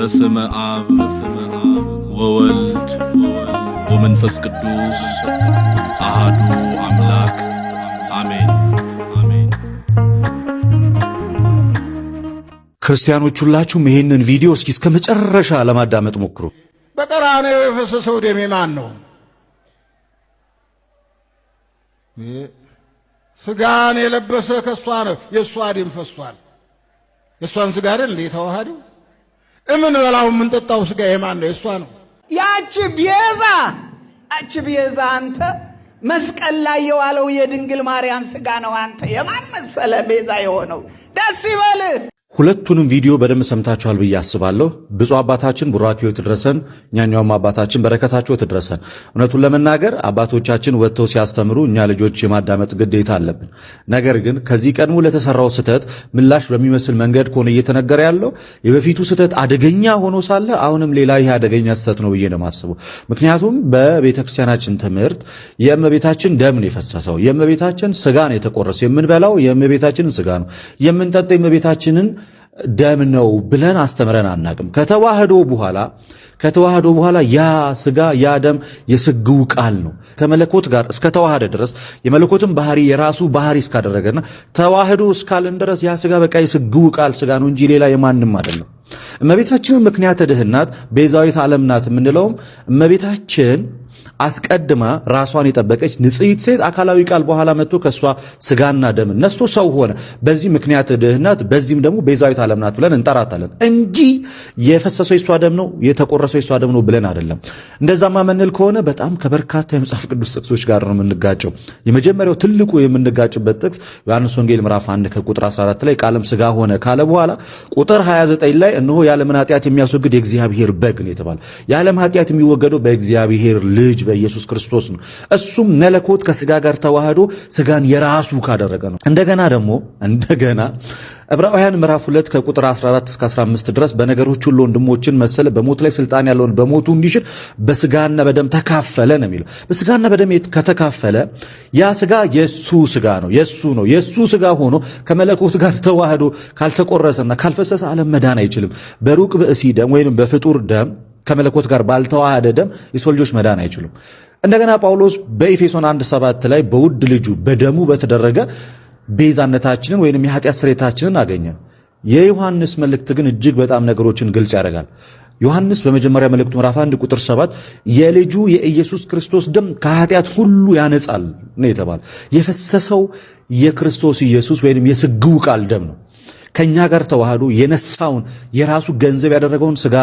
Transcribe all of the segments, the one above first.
በስመ አብ ወወልድ ወመንፈስ ቅዱስ አሐዱ አምላክ አሜን። ክርስቲያኖች ሁላችሁም ይሄንን ቪዲዮ እስከ መጨረሻ ለማዳመጥ ሞክሩ። በቀራንዮ የፈሰሰው ደም የማን ነው? ስጋን የለበሰ ከሷ ነው። የሷ ደም ፈሷል። የሷን ስጋ አይደል እንዴ ተዋሃደው? እምን በላው ምን ጠጣው ስጋ የማን ነው? የሷ ነው። ያቺ ቤዛ አንተ መስቀል ላይ የዋለው የድንግል ማርያም ስጋ ነው። አንተ የማን መሰለ ቤዛ የሆነው? ደስ ይበልህ። ሁለቱንም ቪዲዮ በደንብ ሰምታችኋል ብዬ አስባለሁ። ብፁዕ አባታችን ቡራኪው ትድረሰን፣ እኛኛውም አባታችን በረከታቸው ትድረሰን። እውነቱን ለመናገር አባቶቻችን ወጥተው ሲያስተምሩ እኛ ልጆች የማዳመጥ ግዴታ አለብን። ነገር ግን ከዚህ ቀድሞ ለተሰራው ስህተት ምላሽ በሚመስል መንገድ ከሆነ እየተነገረ ያለው የበፊቱ ስህተት አደገኛ ሆኖ ሳለ አሁንም ሌላ ይህ አደገኛ ስህተት ነው ብዬ ነው የማስበው። ምክንያቱም በቤተክርስቲያናችን ትምህርት የእመቤታችን ደም ነው የፈሰሰው፣ የእመቤታችን ስጋ ነው የተቆረሰው፣ የምንበላው የእመቤታችንን ስጋ ነው፣ የምንጠጣው የእመቤታችንን ደም ነው ብለን አስተምረን አናቅም። ከተዋህዶ በኋላ ያ ስጋ ያ ደም የስግው ቃል ነው። ከመለኮት ጋር እስከተዋሃደ ድረስ የመለኮትን ባህሪ የራሱ ባህሪ እስካደረገና ተዋህዶ እስካለን ድረስ ያ ስጋ በቃ የስግው ቃል ስጋ ነው እንጂ ሌላ የማንም አይደለም። እመቤታችን ምክንያተ ድኅነት ቤዛዊት ዓለም ናት የምንለውም እመቤታችን አስቀድማ ራሷን የጠበቀች ንጽሕት ሴት አካላዊ ቃል በኋላ መጥቶ ከሷ ስጋና ደም ነስቶ ሰው ሆነ። በዚህ ምክንያት ድኅነት፣ በዚህም ደግሞ ቤዛዊት ዓለም ናት ብለን እንጠራታለን እንጂ የፈሰሰው የሷ ደም ነው የተቆረሰው የሷ ደም ነው ብለን አይደለም። እንደዛማ መንል ከሆነ በጣም ከበርካታ የመጽሐፍ ቅዱስ ጥቅሶች ጋር ነው የምንጋጨው። የመጀመሪያው ትልቁ የምንጋጭበት ጥቅስ ዮሐንስ ወንጌል ምዕራፍ 1 ከቁጥር 14 ላይ ቃልም ስጋ ሆነ ካለ በኋላ ቁጥር 29 ላይ እነሆ የዓለምን ኃጢአት የሚያስወግድ የእግዚአብሔር በግ ነው የተባለው። የዓለም ኃጢአት የሚወገደው በእግዚአብሔር ልጅ በኢየሱስ ክርስቶስ ነው። እሱም መለኮት ከስጋ ጋር ተዋህዶ ስጋን የራሱ ካደረገ ነው። እንደገና ዕብራውያን ምዕራፍ 2 ከቁጥር 14 እስከ 15 ድረስ በነገሮች ሁሉ ወንድሞችን መሰለ፣ በሞት ላይ ስልጣን ያለውን በሞቱ እንዲሽር በስጋና በደም ተካፈለ ነው የሚለው። በስጋና በደም ከተካፈለ ያ ስጋ የሱ ስጋ ነው፣ የሱ ስጋ ሆኖ ከመለኮት ጋር ተዋህዶ ካልተቆረሰና ካልፈሰሰ ዓለም መዳን አይችልም። በሩቅ ብእሲ ደም ወይም በፍጡር ደም ከመለኮት ጋር ባልተዋሃደ ደም የሰው ልጆች መዳን አይችሉም። እንደገና ጳውሎስ በኤፌሶን 1:7 ላይ በውድ ልጁ በደሙ በተደረገ ቤዛነታችንን ወይንም የኃጢአት ስርየታችንን አገኘ። የዮሐንስ መልእክት ግን እጅግ በጣም ነገሮችን ግልጽ ያደርጋል። ዮሐንስ በመጀመሪያ መልእክቱ ምዕራፍ 1 ቁጥር 7 የልጁ የኢየሱስ ክርስቶስ ደም ከኃጢአት ሁሉ ያነጻል ነው የተባለ። የፈሰሰው የክርስቶስ ኢየሱስ ወይንም የስግው ቃል ደም ነው። ከኛ ጋር ተዋህዶ የነሳውን የራሱ ገንዘብ ያደረገውን ስጋ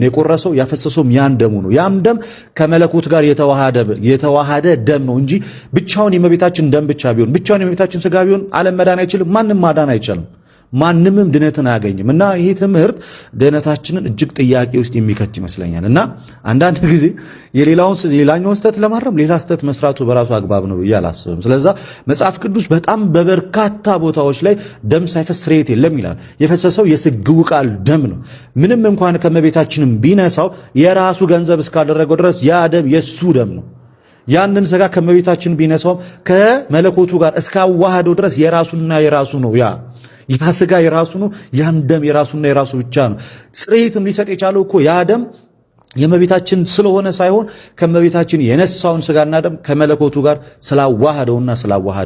የቆረሰው ያፈሰሰውም ያን ደሙ ነው። ያም ደም ከመለኮት ጋር የተዋሃደ ደም ነው እንጂ ብቻውን የእመቤታችን ደም ብቻውን የእመቤታችን ስጋ ቢሆን ዓለም መዳን አይችልም። ማንም ማዳን አይችልም። ማንምም ድነትን አያገኝም። እና ይሄ ትምህርት ድነታችንን እጅግ ጥያቄ ውስጥ የሚከት ይመስለኛል። እና አንዳንድ ጊዜ የሌላኛውን ስተት ለማረም ሌላ ስተት መስራቱ በራሱ አግባብ ነው ብዬ አላስብም። ስለዛ መጽሐፍ ቅዱስ በጣም በበርካታ ቦታዎች ላይ ደም ሳይፈስ ስርየት የለም ይላል። የፈሰሰው የስግው ቃል ደም ነው። ምንም እንኳን ከመቤታችንም ቢነሳው የራሱ ገንዘብ እስካደረገው ድረስ ያ ደም የሱ ደም ነው። ያንን ስጋ ከመቤታችን ቢነሳው ከመለኮቱ ጋር እስካዋሃደው ድረስ የራሱና የራሱ ነው። ያ ስጋ የራሱ ነው። ያን ደም የራሱና የራሱ ብቻ ነው። ስርየትም ሊሰጥ የቻለው እኮ ያ ደም የእመቤታችን ስለሆነ ሳይሆን ከእመቤታችን የነሳውን ስጋና ደም ከመለኮቱ ጋር ስላዋሃደ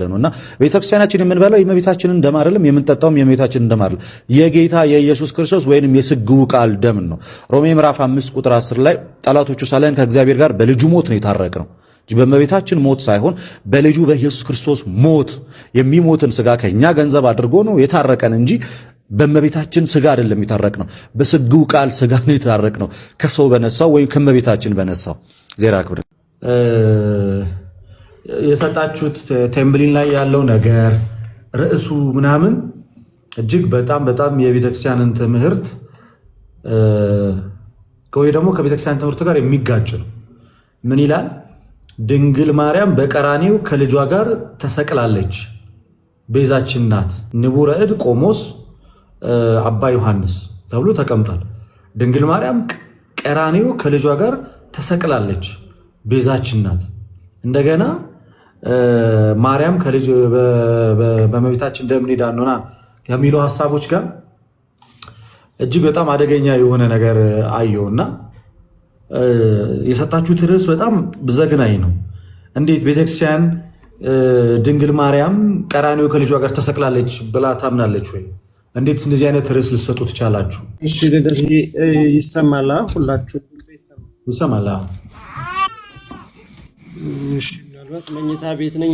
ነውና ቤተክርስቲያናችን የምንበላው የእመቤታችንን ደም አይደለም፣ የምንጠጣውም የእመቤታችንን ደም አይደለም። የጌታ የኢየሱስ ክርስቶስ ወይንም የስግው ቃል ደም ነው። ሮሜ ምዕራፍ 5 ቁጥር 10 ላይ ጠላቶቹ ሳለን ከእግዚአብሔር ጋር በልጁ ሞት ነው የታረቅነው። በእመቤታችን ሞት ሳይሆን በልጁ በኢየሱስ ክርስቶስ ሞት የሚሞትን ስጋ ከኛ ገንዘብ አድርጎ ነው የታረቀን እንጂ በእመቤታችን ስጋ አይደለም የታረቅነው። በስግው ቃል ስጋ ነው የታረቅነው፣ ከሰው በነሳው ወይም ከእመቤታችን በነሳው። ዜራ ክብር የሰጣችሁት ቴምብሊን ላይ ያለው ነገር ርዕሱ ምናምን እጅግ በጣም የቤተክርስቲያንን ትምህርት ወይ ደግሞ ከቤተክርስቲያን ትምህርት ጋር የሚጋጭ ነው። ምን ይላል? ድንግል ማርያም በቀራኒው ከልጇ ጋር ተሰቅላለች፣ ቤዛችን ናት። ንቡረ እድ ቆሞስ አባ ዮሐንስ ተብሎ ተቀምጧል። ድንግል ማርያም ቀራኒው ከልጇ ጋር ተሰቅላለች፣ ቤዛችን ናት። እንደገና ማርያም በእመቤታችን ደም ዳኖና የሚሉ ሐሳቦች ጋር እጅግ በጣም አደገኛ የሆነ ነገር አየውና የሰጣችሁት ርዕስ በጣም ዘግናኝ ነው። እንዴት ቤተክርስቲያን ድንግል ማርያም ቀራንዮ ከልጇ ጋር ተሰቅላለች ብላ ታምናለች ወይ? እንዴት እንደዚህ አይነት ርዕስ ልትሰጡ ትቻላችሁ? እሺ ልደት ይሰማል? ሁላችሁ ይሰማል? እሺ ምናልባት መኝታ ቤት ነኝ፣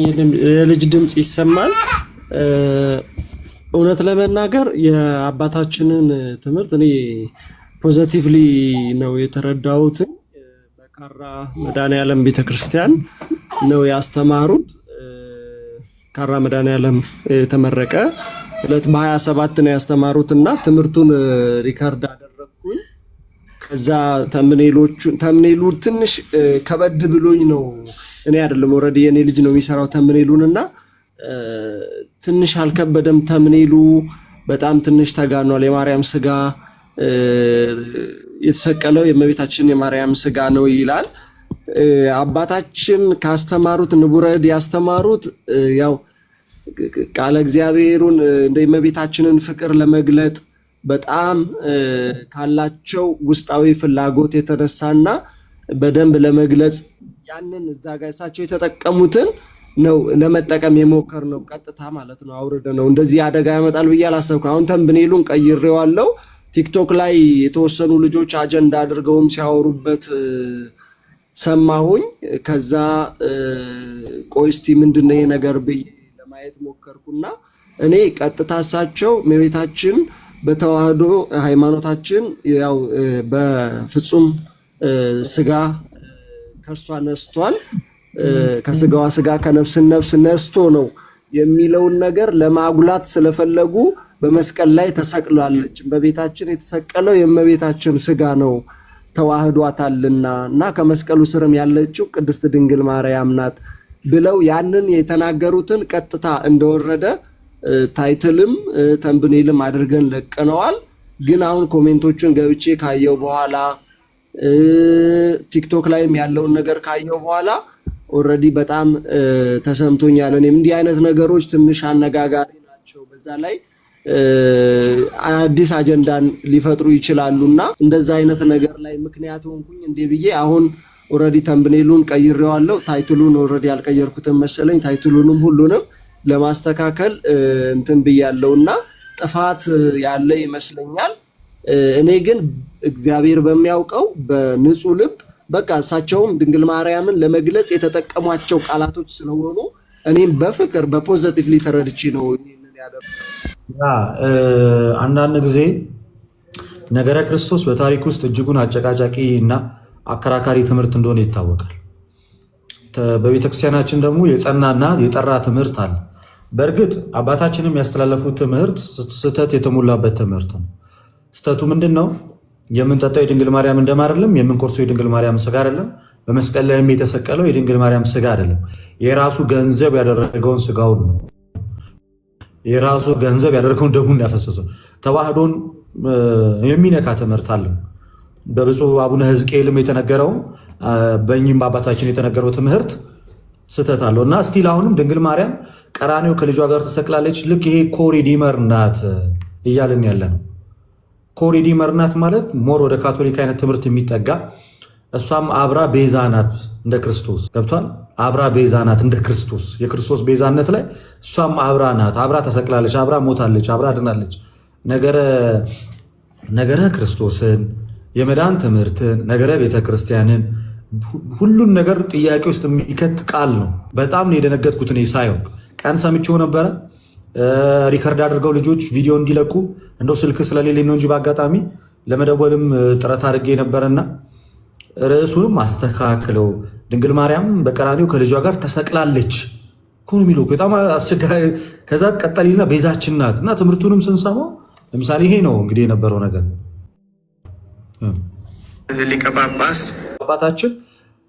የልጅ ድምፅ ይሰማል። እውነት ለመናገር የአባታችንን ትምህርት እኔ ፖዘቲቭሊ ነው የተረዳሁት። በካራ መድኃኔዓለም ቤተክርስቲያን ነው ያስተማሩት። ካራ መድኃኔዓለም የተመረቀ ዕለት በ27 ነው ያስተማሩትና ትምህርቱን ሪከርድ አደረግኩኝ። ከዛ ተምኔሉ ትንሽ ከበድ ብሎኝ ነው እኔ አይደለም ኦልሬዲ የኔ ልጅ ነው የሚሰራው ተምኔሉንና ትንሽ አልከበደም። ተምኔሉ በጣም ትንሽ ተጋኗል። የማርያም ስጋ የተሰቀለው የእመቤታችን የማርያም ስጋ ነው ይላል። አባታችን ካስተማሩት ንቡረ እድ ያስተማሩት ያው ቃለ እግዚአብሔሩን እንደ እመቤታችንን ፍቅር ለመግለጥ በጣም ካላቸው ውስጣዊ ፍላጎት የተነሳና በደንብ ለመግለጽ ያንን እዛ ጋር እሳቸው የተጠቀሙትን ነው ለመጠቀም የሞከር ነው። ቀጥታ ማለት ነው አውርደ ነው። እንደዚህ አደጋ ያመጣል ብዬ አላሰብኩም። አሁን ተምብኔሉን ቀይሬዋለሁ። ቲክቶክ ላይ የተወሰኑ ልጆች አጀንዳ አድርገውም ሲያወሩበት ሰማሁኝ። ከዛ ቆይ እስቲ ምንድነው ይሄ ነገር ብዬ ለማየት ሞከርኩና እኔ ቀጥታ እሳቸው እመቤታችን በተዋህዶ ሃይማኖታችን ያው በፍጹም ስጋ ከእርሷ ነስቷል፣ ከስጋዋ ስጋ ከነፍስ ነፍስ ነስቶ ነው የሚለውን ነገር ለማጉላት ስለፈለጉ በመስቀል ላይ ተሰቅላለች። በቤታችን የተሰቀለው የእመቤታችን ስጋ ነው ተዋህዷታልና እና ከመስቀሉ ስርም ያለችው ቅድስት ድንግል ማርያም ናት ብለው ያንን የተናገሩትን ቀጥታ እንደወረደ ታይትልም ተምብኔልም አድርገን ለቀነዋል። ግን አሁን ኮሜንቶቹን ገብቼ ካየው በኋላ ቲክቶክ ላይም ያለውን ነገር ካየው በኋላ ኦልሬዲ በጣም ተሰምቶኛል። እኔም እንዲህ አይነት ነገሮች ትንሽ አነጋጋሪ ናቸው። በዛ ላይ አዲስ አጀንዳን ሊፈጥሩ ይችላሉና እንደዛ አይነት ነገር ላይ ምክንያት ሆንኩኝ እንዴ ብዬ አሁን ኦልሬዲ ተምብኔሉን ቀይሬዋለሁ። ታይትሉን ኦልሬዲ ያልቀየርኩትን መሰለኝ። ታይትሉንም ሁሉንም ለማስተካከል እንትን ብያለሁና ጥፋት ያለ ይመስለኛል። እኔ ግን እግዚአብሔር በሚያውቀው በንጹህ ልብ በቃ እሳቸውም ድንግል ማርያምን ለመግለጽ የተጠቀሟቸው ቃላቶች ስለሆኑ እኔም በፍቅር በፖዚቲቭሊ ተረድቼ ነው ይሄንን ያደረኩት። አንዳንድ ጊዜ ነገረ ክርስቶስ በታሪክ ውስጥ እጅጉን አጨቃጫቂ እና አከራካሪ ትምህርት እንደሆነ ይታወቃል። በቤተክርስቲያናችን ደግሞ የጸናና የጠራ ትምህርት አለ። በእርግጥ አባታችንም ያስተላለፉት ትምህርት ስህተት የተሞላበት ትምህርት ነው። ስህተቱ ምንድን ነው? የምንጠጣው የድንግል ማርያም እንደም አይደለም። የምንቆርሰው የድንግል ማርያም ስጋ አይደለም። በመስቀል ላይም የተሰቀለው የድንግል ማርያም ስጋ አይደለም። የራሱ ገንዘብ ያደረገውን ስጋውን ነው። የራሱ ገንዘብ ያደረገውን ደሙን ያፈሰሰው። ተዋህዶን የሚነካ ትምህርት አለው። በብፁዕ አቡነ ሕዝቅኤልም የተነገረው በእኚህም በአባታችን የተነገረው ትምህርት ስህተት አለው እና ስቲል አሁንም ድንግል ማርያም ቀራንዮ ከልጇ ጋር ተሰቅላለች። ልክ ይሄ ኮሪዲመር ናት እያልን ያለ ነው። ኮሪዲመር ናት ማለት ሞር ወደ ካቶሊክ አይነት ትምህርት የሚጠጋ እሷም አብራ ቤዛ ናት እንደ ክርስቶስ። ገብቷል? አብራ ቤዛ ናት እንደ ክርስቶስ። የክርስቶስ ቤዛነት ላይ እሷም አብራ ናት። አብራ ተሰቅላለች፣ አብራ ሞታለች፣ አብራ ድናለች። ነገረ ክርስቶስን፣ የመዳን ትምህርትን፣ ነገረ ቤተክርስቲያንን ሁሉን ነገር ጥያቄ ውስጥ የሚከት ቃል ነው። በጣም ነው የደነገጥኩት እኔ ሳየው። ቀን ሰምቼው ነበረ ሪከርድ አድርገው ልጆች ቪዲዮ እንዲለቁ እንደው ስልክ ስለሌለኝ ነው እንጂ በአጋጣሚ ለመደወልም ጥረት አድርጌ ነበረና ርዕሱንም አስተካክለው ድንግል ማርያም በቀራንዮ ከልጇ ጋር ተሰቅላለች ሁሉ የሚለው በጣም አስቸጋሪ። ከዛ ቀጠሊና ቤዛችን ናት እና ትምህርቱንም ስንሰማው ለምሳሌ ይሄ ነው እንግዲህ የነበረው ነገር። ሊቀ ጳጳስ አባታችን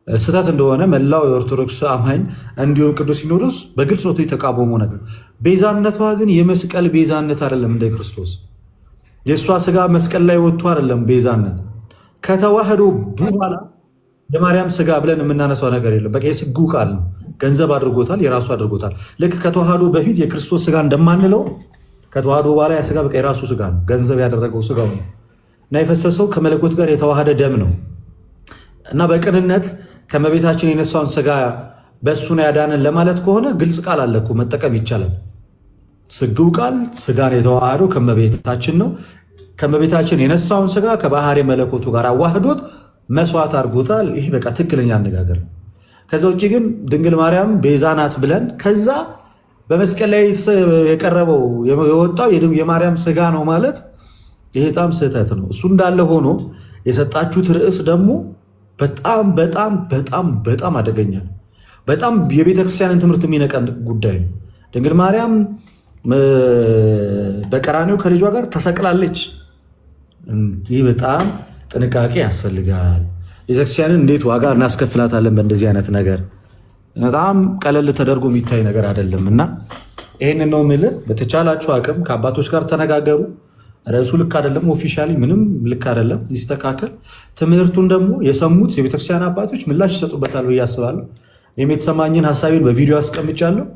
ስህተት እንደሆነ መላው የኦርቶዶክስ አማኝ እንዲሁም ቅዱስ ሲኖዶስ በግልጽ ወጥቶ የተቃወሙ ነገር። ቤዛነቷ ግን የመስቀል ቤዛነት አይደለም። እንደ ክርስቶስ የእሷ ስጋ መስቀል ላይ ወጥቶ አይደለም ቤዛነት። ከተዋህዶ በኋላ የማርያም ስጋ ብለን የምናነሳው ነገር የለም። በቃ የስጉ ቃል ነው። ገንዘብ አድርጎታል፣ የራሱ አድርጎታል። ልክ ከተዋህዶ በፊት የክርስቶስ ስጋ እንደማንለው ከተዋህዶ በኋላ ያ ስጋ በቃ የራሱ ስጋ ነው። ገንዘብ ያደረገው ስጋው ነው። እና የፈሰሰው ከመለኮት ጋር የተዋሃደ ደም ነው እና በቅንነት ከመቤታችን የነሳውን ስጋ በእሱ ነው ያዳነን ለማለት ከሆነ ግልጽ ቃል አለ እኮ መጠቀም ይቻላል። ስግው ቃል ስጋን የተዋሃደው ከመቤታችን ነው። ከመቤታችን የነሳውን ስጋ ከባህሪ መለኮቱ ጋር አዋህዶት መስዋዕት አድርጎታል። ይህ በቃ ትክክለኛ አነጋገር ነው። ከዛ ውጭ ግን ድንግል ማርያም ቤዛ ናት ብለን ከዛ በመስቀል ላይ የቀረበው የወጣው የማርያም ስጋ ነው ማለት ይሄ በጣም ስህተት ነው። እሱ እንዳለ ሆኖ የሰጣችሁት ርዕስ ደግሞ በጣም በጣም በጣም በጣም አደገኛ ነው። በጣም የቤተክርስቲያንን ትምህርት የሚነቀን ጉዳይ ነው። ድንግል ማርያም በቀራንዮ ከልጇ ጋር ተሰቅላለች። ይህ በጣም ጥንቃቄ ያስፈልጋል። ቤተክርስቲያንን እንዴት ዋጋ እናስከፍላታለን በእንደዚህ አይነት ነገር? በጣም ቀለል ተደርጎ የሚታይ ነገር አይደለም እና ይህንን ነው የምልህ። በተቻላችሁ አቅም ከአባቶች ጋር ተነጋገሩ። ርዕሱ ልክ አይደለም፣ ኦፊሻሊ ምንም ልክ አይደለም፣ ይስተካከል። ትምህርቱን ደግሞ የሰሙት የቤተክርስቲያን አባቶች ምላሽ ይሰጡበታል ብዬ አስባለሁ። እኔም የተሰማኝን ሀሳቤን በቪዲዮ አስቀምጫለሁ።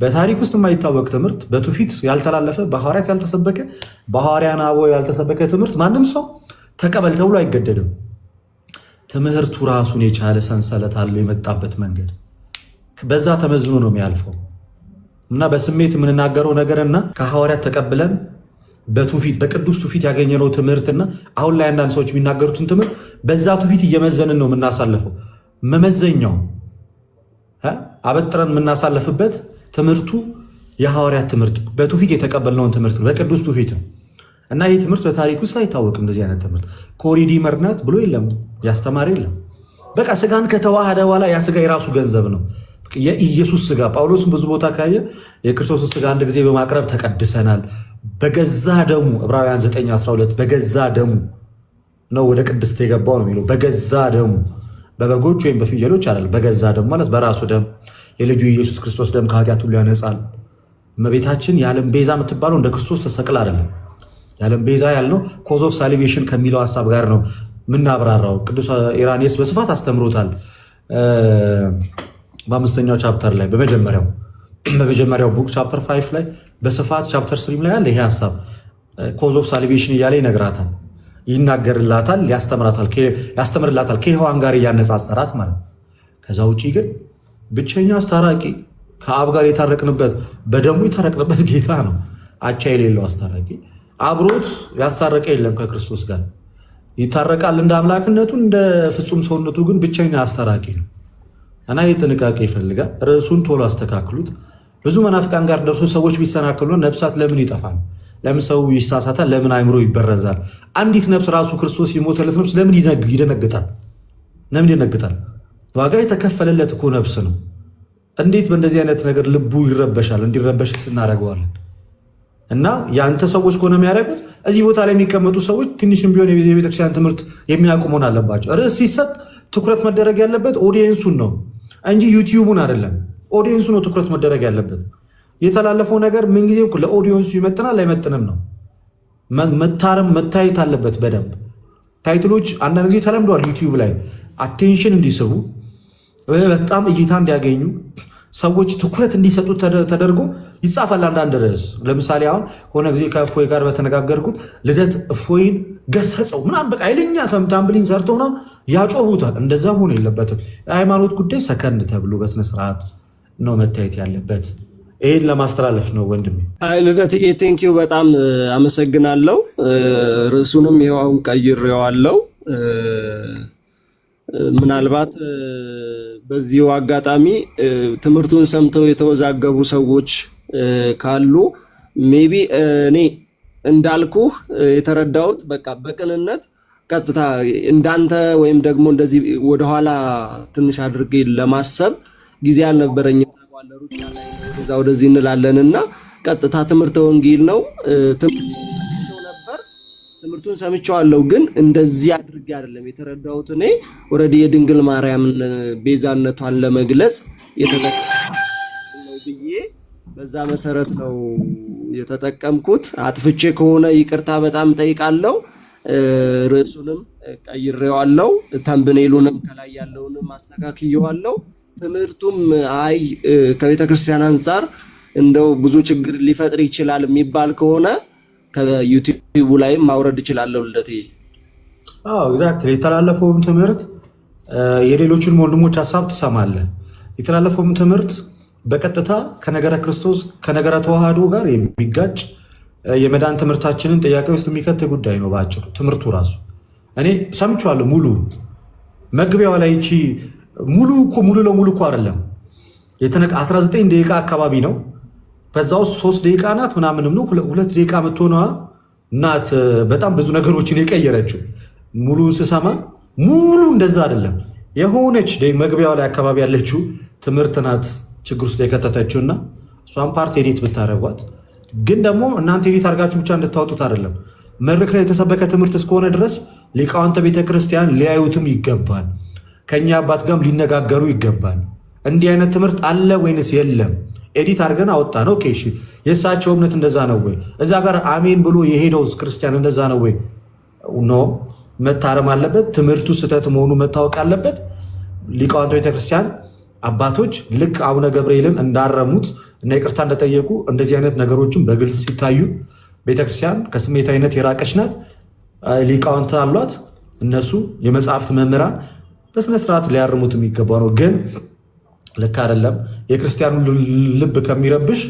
በታሪክ ውስጥ የማይታወቅ ትምህርት፣ በትውፊት ያልተላለፈ፣ በሐዋርያት ያልተሰበከ፣ በሐዋርያን አበው ያልተሰበከ ትምህርት ማንም ሰው ተቀበል ተብሎ አይገደድም። ትምህርቱ ራሱን የቻለ ሰንሰለት አለው፣ የመጣበት መንገድ በዛ ተመዝኖ ነው የሚያልፈው እና በስሜት የምንናገረው ነገርና ከሐዋርያት ተቀብለን በትውፊት በቅዱስ ትውፊት ያገኘነው ትምህርትና አሁን ላይ አንዳንድ ሰዎች የሚናገሩትን ትምህርት በዛ ትውፊት እየመዘንን ነው የምናሳልፈው። መመዘኛው አበጥረን የምናሳልፍበት ትምህርቱ የሐዋርያት ትምህርት በትውፊት የተቀበልነውን ትምህርት በቅዱስ ትውፊት ነው እና ይህ ትምህርት በታሪክ ውስጥ አይታወቅም። እንደዚህ አይነት ትምህርት ኮሪዲ መርናት ብሎ የለም፣ ያስተማር የለም። በቃ ስጋን ከተዋሃደ በኋላ ያ ስጋ የራሱ ገንዘብ ነው። የኢየሱስ ስጋ ጳውሎስን ብዙ ቦታ ካየ የክርስቶስ ስጋ አንድ ጊዜ በማቅረብ ተቀድሰናል፣ በገዛ ደሙ ዕብራውያን 9:12 በገዛ ደሙ ነው ወደ ቅድስት የገባው ነው የሚለው። በገዛ ደሙ በበጎች ወይም በፍየሎች አይደለም። በገዛ ደሙ ማለት በራሱ ደም፣ የልጁ የኢየሱስ ክርስቶስ ደም ከኃጢአት ሁሉ ያነጻል። እመቤታችን የዓለም ቤዛ የምትባለው እንደ ክርስቶስ ተሰቅል አይደለም። የዓለም ቤዛ ያልነው ኮዝ ኦፍ ሳሊቬሽን ከሚለው ሀሳብ ጋር ነው ምናብራራው። ቅዱስ ኢራኔስ በስፋት አስተምሮታል። በአምስተኛው ቻፕተር ላይ በመጀመሪያው ቡክ ቻፕተር 5 ላይ በስፋት ቻፕተር 3 ላይ ያለ ይሄ ሀሳብ ኮዝ ኦፍ ሳሊቬሽን እያለ ይነግራታል፣ ይናገርላታል፣ ያስተምርላታል ከሔዋን ጋር እያነጻጸራት ማለት ነው። ከዛ ውጪ ግን ብቸኛ አስታራቂ ከአብ ጋር የታረቅንበት በደሙ የታረቅንበት ጌታ ነው። አቻ የሌለው አስታራቂ አብሮት ያስታረቀ የለም ከክርስቶስ ጋር ይታረቃል እንደ አምላክነቱ፣ እንደ ፍጹም ሰውነቱ ግን ብቸኛ አስታራቂ ነው እና ይህ ጥንቃቄ ይፈልጋል። ርዕሱን ቶሎ አስተካክሉት። ብዙ መናፍቃን ጋር ደርሶ ሰዎች ቢሰናክሉ ነፍሳት ለምን ይጠፋል? ለምን ሰው ይሳሳታል? ለምን አእምሮ ይበረዛል? አንዲት ነፍስ ራሱ ክርስቶስ የሞተለት ነፍስ ለምን ይደነግጣል? ለምን ይደነግጣል? ዋጋ የተከፈለለት እኮ ነፍስ ነው። እንዴት በእንደዚህ አይነት ነገር ልቡ ይረበሻል? እንዲረበሽ እናደርገዋለን። እና የአንተ ሰዎች ከሆነ የሚያደርጉት እዚህ ቦታ ላይ የሚቀመጡ ሰዎች ትንሽም ቢሆን የቤተክርስቲያን ትምህርት የሚያውቁ መሆን አለባቸው። ርዕስ ሲሰጥ ትኩረት መደረግ ያለበት ኦዲየንሱን ነው እንጂ ዩቲዩቡን አይደለም። ኦዲየንሱ ነው ትኩረት መደረግ ያለበት። የተላለፈው ነገር ምንጊዜም ለኦዲየንሱ ይመጥናል አይመጥንም ነው መታረም መታየት አለበት በደንብ። ታይትሎች አንዳንድ ጊዜ ተለምደዋል ዩቲዩብ ላይ አቴንሽን እንዲስቡ በጣም እይታ እንዲያገኙ ሰዎች ትኩረት እንዲሰጡ ተደርጎ ይጻፋል አንዳንድ ርዕስ። ለምሳሌ አሁን ሆነ ጊዜ ከእፎይ ጋር በተነጋገርኩት ልደት እፎይን ገሰጸው ምናምን በቃ ኃይለኛ ታምብሊን ሰርተው ነው ያጮሁታል። እንደዛ ሆነ የለበትም። የሃይማኖት ጉዳይ ሰከን ተብሎ በስነስርዓት ነው መታየት ያለበት። ይህን ለማስተላለፍ ነው ወንድሜ። ልደትዬ ቴንኪዩ በጣም አመሰግናለሁ። ርዕሱንም ይኸው ቀይሬዋለሁ። ምናልባት በዚሁ አጋጣሚ ትምህርቱን ሰምተው የተወዛገቡ ሰዎች ካሉ ሜቢ እኔ እንዳልኩህ የተረዳሁት በቃ በቅንነት ቀጥታ እንዳንተ ወይም ደግሞ እንደዚህ ወደኋላ ትንሽ አድርጌ ለማሰብ ጊዜ አልነበረኝም። ሩጫ ላይ ወደዛ ወደዚህ እንላለንና ቀጥታ ትምህርተ ወንጌል ነው ትምህርቱን ሰምቼዋለሁ፣ ግን እንደዚህ አድርጌ አይደለም የተረዳሁት። እኔ ኦልሬዲ የድንግል ማርያምን ቤዛነቷን ለመግለጽ የተጠቀምኩት ብዬ በዛ መሰረት ነው የተጠቀምኩት። አጥፍቼ ከሆነ ይቅርታ በጣም ጠይቃለሁ። ርዕሱንም ቀይሬዋለሁ፣ ተምብኔሉንም ከላይ ያለውንም አስተካክየዋለሁ። ትምህርቱም አይ ከቤተ ክርስቲያን አንጻር እንደው ብዙ ችግር ሊፈጥር ይችላል የሚባል ከሆነ ከዩቲዩቡ ላይም ማውረድ እችላለሁ። ልደቴ ኤግዛክትሊ የተላለፈውን ትምህርት የሌሎችን ወንድሞች ሀሳብ ትሰማለህ። የተላለፈውን ትምህርት በቀጥታ ከነገረ ክርስቶስ ከነገረ ተዋህዶ ጋር የሚጋጭ የመዳን ትምህርታችንን ጥያቄ ውስጥ የሚከት ጉዳይ ነው። በአጭሩ ትምህርቱ ራሱ እኔ ሰምቼዋለሁ። ሙሉ መግቢያው ላይ እቺ ሙሉ ለሙሉ እኮ አይደለም 19 ደቂቃ አካባቢ ነው። በዛ ውስጥ 3 ደቂቃ ናት ምናምንም ነው 2 ደቂቃ የምትሆነዋ ናት። በጣም ብዙ ነገሮችን የቀየረችው ሙሉን ስሰማ ሙሉ እንደዛ አይደለም። የሆነች መግቢያው ላይ አካባቢ ያለችው ትምህርት ናት ችግር ውስጥ የከተተችውና እሷን ፓርት ኤዲት ብታደርጓት፣ ግን ደግሞ እናንተ ኤዲት አድርጋችሁ ብቻ እንድታወጡት አይደለም። መድረክ ላይ የተሰበከ ትምህርት እስከሆነ ድረስ ሊቃውንተ ቤተክርስቲያን ሊያዩትም ይገባል። ከኛ አባት ጋርም ሊነጋገሩ ይገባል። እንዲህ አይነት ትምህርት አለ ወይንስ የለም? ኤዲት አድርገን አወጣ ነው። እሺ የእሳቸው እምነት እንደዛ ነው ወይ? እዛ ጋር አሜን ብሎ የሄደው ክርስቲያን እንደዛ ነው ወይ? ኖ፣ መታረም አለበት። ትምህርቱ ስህተት መሆኑ መታወቅ አለበት። ሊቃውንተ ቤተክርስቲያን አባቶች ልክ አቡነ ገብርኤልን እንዳረሙት እና ይቅርታ እንደጠየቁ እንደዚህ አይነት ነገሮችን በግልጽ ሲታዩ ቤተክርስቲያን ከስሜታዊነት የራቀች ናት። ሊቃውንት አሏት። እነሱ የመጽሐፍት መምህራን በስነስርዓት ሊያርሙት የሚገባ ነው። ግን ልክ አይደለም። የክርስቲያኑ ልብ ከሚረብሽ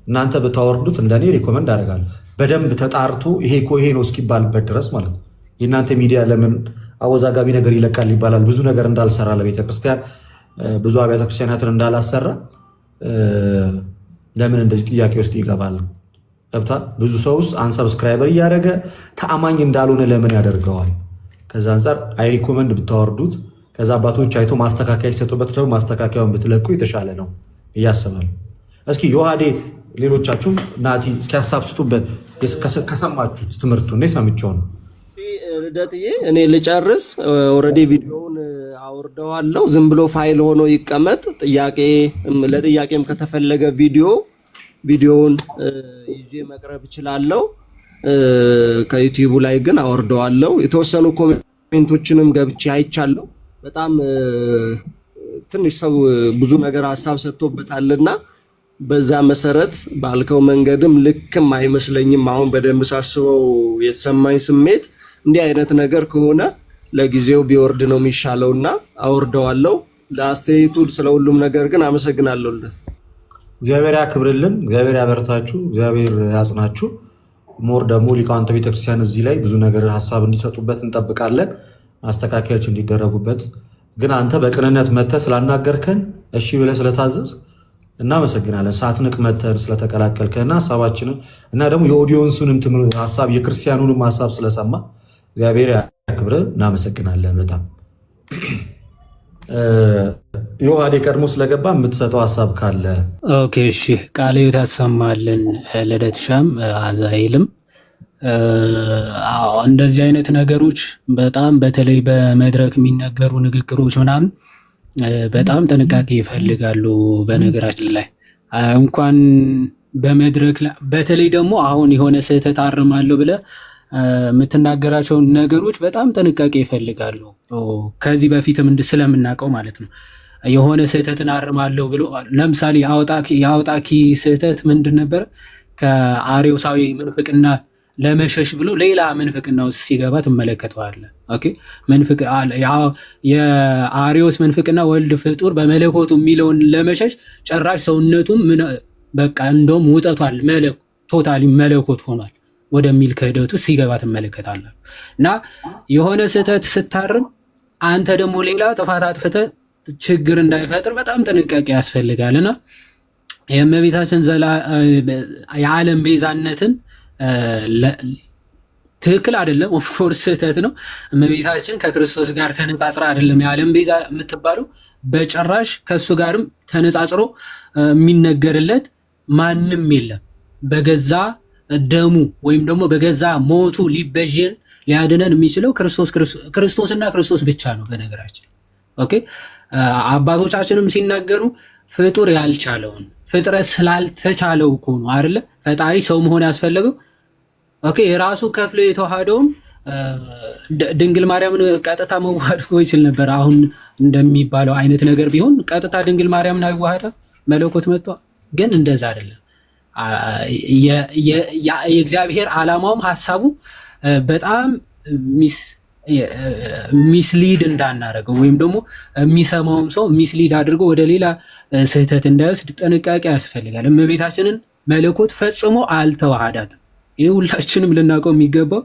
እናንተ ብታወርዱት እንደኔ ሪኮመንድ አደርጋለሁ። በደንብ ተጣርቶ ይሄ እኮ ይሄ ነው እስኪባልበት ድረስ ማለት ነው። የእናንተ ሚዲያ ለምን አወዛጋቢ ነገር ይለቃል ይባላል። ብዙ ነገር እንዳልሰራ ለቤተክርስቲያን ብዙ አብያተ ክርስቲያናትን እንዳላሰራ ለምን እንደዚህ ጥያቄ ውስጥ ይገባል? ገብታ ብዙ ሰው ውስጥ አንሰብስክራይበር እያደረገ ተአማኝ እንዳልሆነ ለምን ያደርገዋል? ከዛ አንጻር አይ ሪኮመንድ ብታወርዱት፣ ከዛ አባቶች አይቶ ማስተካከያ ሲሰጡበት ደግሞ ማስተካከያውን ብትለቁ የተሻለ ነው እያስባል። እስኪ ዮሐዴ ሌሎቻችሁም ናቲ እስኪ ሀሳብ ስጡበት ከሰማችሁት ትምህርቱ እኔ ሰምቼው ነው። ልደትዬ እኔ ልጨርስ። ኦልሬዲ ቪዲዮውን አውርደዋለሁ። ዝም ብሎ ፋይል ሆኖ ይቀመጥ። ለጥያቄም ከተፈለገ ቪዲዮውን ይዤ መቅረብ እችላለሁ። ከዩቲዩቡ ላይ ግን አወርደዋለሁ። የተወሰኑ ኮሜንቶችንም ገብቼ አይቻለሁ። በጣም ትንሽ ሰው ብዙ ነገር ሀሳብ ሰጥቶበታልና በዛ መሰረት ባልከው መንገድም ልክም አይመስለኝም። አሁን በደንብ ሳስበው የተሰማኝ ስሜት እንዲህ አይነት ነገር ከሆነ ለጊዜው ቢወርድ ነው የሚሻለውና አወርደዋለሁ። ለአስተያየቱ ስለ ሁሉም ነገር ግን አመሰግናለሁ። እግዚአብሔር ያክብርልን፣ እግዚአብሔር ያበርታችሁ፣ እግዚአብሔር ያጽናችሁ። ሞር ደግሞ ሊቃውንተ ቤተክርስቲያን እዚህ ላይ ብዙ ነገር ሀሳብ እንዲሰጡበት እንጠብቃለን፣ ማስተካከያዎች እንዲደረጉበት። ግን አንተ በቅንነት መተህ ስላናገርከን እሺ ብለህ ስለታዘዝ እናመሰግናለን። ሳትንቅ መተህ ስለተቀላቀልከና ሀሳባችንን እና ደግሞ የኦዲየንሱንም ሀሳብ የክርስቲያኑንም ሀሳብ ስለሰማ እግዚአብሔር ያክብርህ፣ እናመሰግናለን በጣም። ዮሐዴ ቀድሞ ስለገባ የምትሰጠው ሀሳብ ካለ? ኦኬ እሺ። ቃለ ሕይወት ያሰማልን ልደትሻም አዛይልም። እንደዚህ አይነት ነገሮች በጣም በተለይ በመድረክ የሚነገሩ ንግግሮች ምናምን በጣም ጥንቃቄ ይፈልጋሉ። በነገራችን ላይ እንኳን በመድረክ ላይ በተለይ ደግሞ አሁን የሆነ ስህተት አርማለሁ ብለህ የምትናገራቸውን ነገሮች በጣም ጥንቃቄ ይፈልጋሉ። ከዚህ በፊትም ስለምናውቀው ማለት ነው። የሆነ ስህተትን አርማለሁ ብሎ ለምሳሌ የአውጣኪ ስህተት ምንድን ነበር? ከአርዮሳዊ ምንፍቅና ለመሸሽ ብሎ ሌላ ምንፍቅና ውስጥ ሲገባ ትመለከተዋለህ። ኦኬ የአርዮስ ምንፍቅና ወልድ ፍጡር በመለኮቱ የሚለውን ለመሸሽ ጭራሽ ሰውነቱም በቃ እንደውም ውጠቷል፣ ቶታሊ መለኮት ሆኗል ወደሚል ክህደቱ ሲገባ ትመለከታለህ። እና የሆነ ስህተት ስታርም አንተ ደግሞ ሌላ ጥፋት አጥፍተህ ችግር እንዳይፈጥር በጣም ጥንቃቄ ያስፈልጋልና የእመቤታችን የዓለም ቤዛነትን ትክክል አይደለም። ኦፍኮርስ ስህተት ነው። እመቤታችን ከክርስቶስ ጋር ተነጻጽራ አይደለም የዓለም ቤዛ የምትባለው። በጭራሽ ከእሱ ጋርም ተነጻጽሮ የሚነገርለት ማንም የለም። በገዛ ደሙ ወይም ደግሞ በገዛ ሞቱ ሊበዥን ሊያድነን የሚችለው ክርስቶስና ክርስቶስ ብቻ ነው። በነገራችን ኦኬ አባቶቻችንም ሲናገሩ ፍጡር ያልቻለውን ፍጥረት ስላልተቻለው እኮ ነው አይደለ ፈጣሪ ሰው መሆን ያስፈለገው። ኦኬ የራሱ ከፍሎ የተዋሃደውን ድንግል ማርያምን ቀጥታ መዋሃድ ይችል ነበር። አሁን እንደሚባለው አይነት ነገር ቢሆን ቀጥታ ድንግል ማርያምን አዋሃደ መለኮት መጥቶ፣ ግን እንደዛ አይደለም። የእግዚአብሔር ዓላማውም ሐሳቡ በጣም ሚስሊድ እንዳናረገው ወይም ደግሞ የሚሰማውም ሰው ሚስሊድ አድርጎ ወደ ሌላ ስህተት እንዳይወስድ ጥንቃቄ ያስፈልጋል። እመቤታችንን መለኮት ፈጽሞ አልተዋሃዳትም። ይህ ሁላችንም ልናውቀው የሚገባው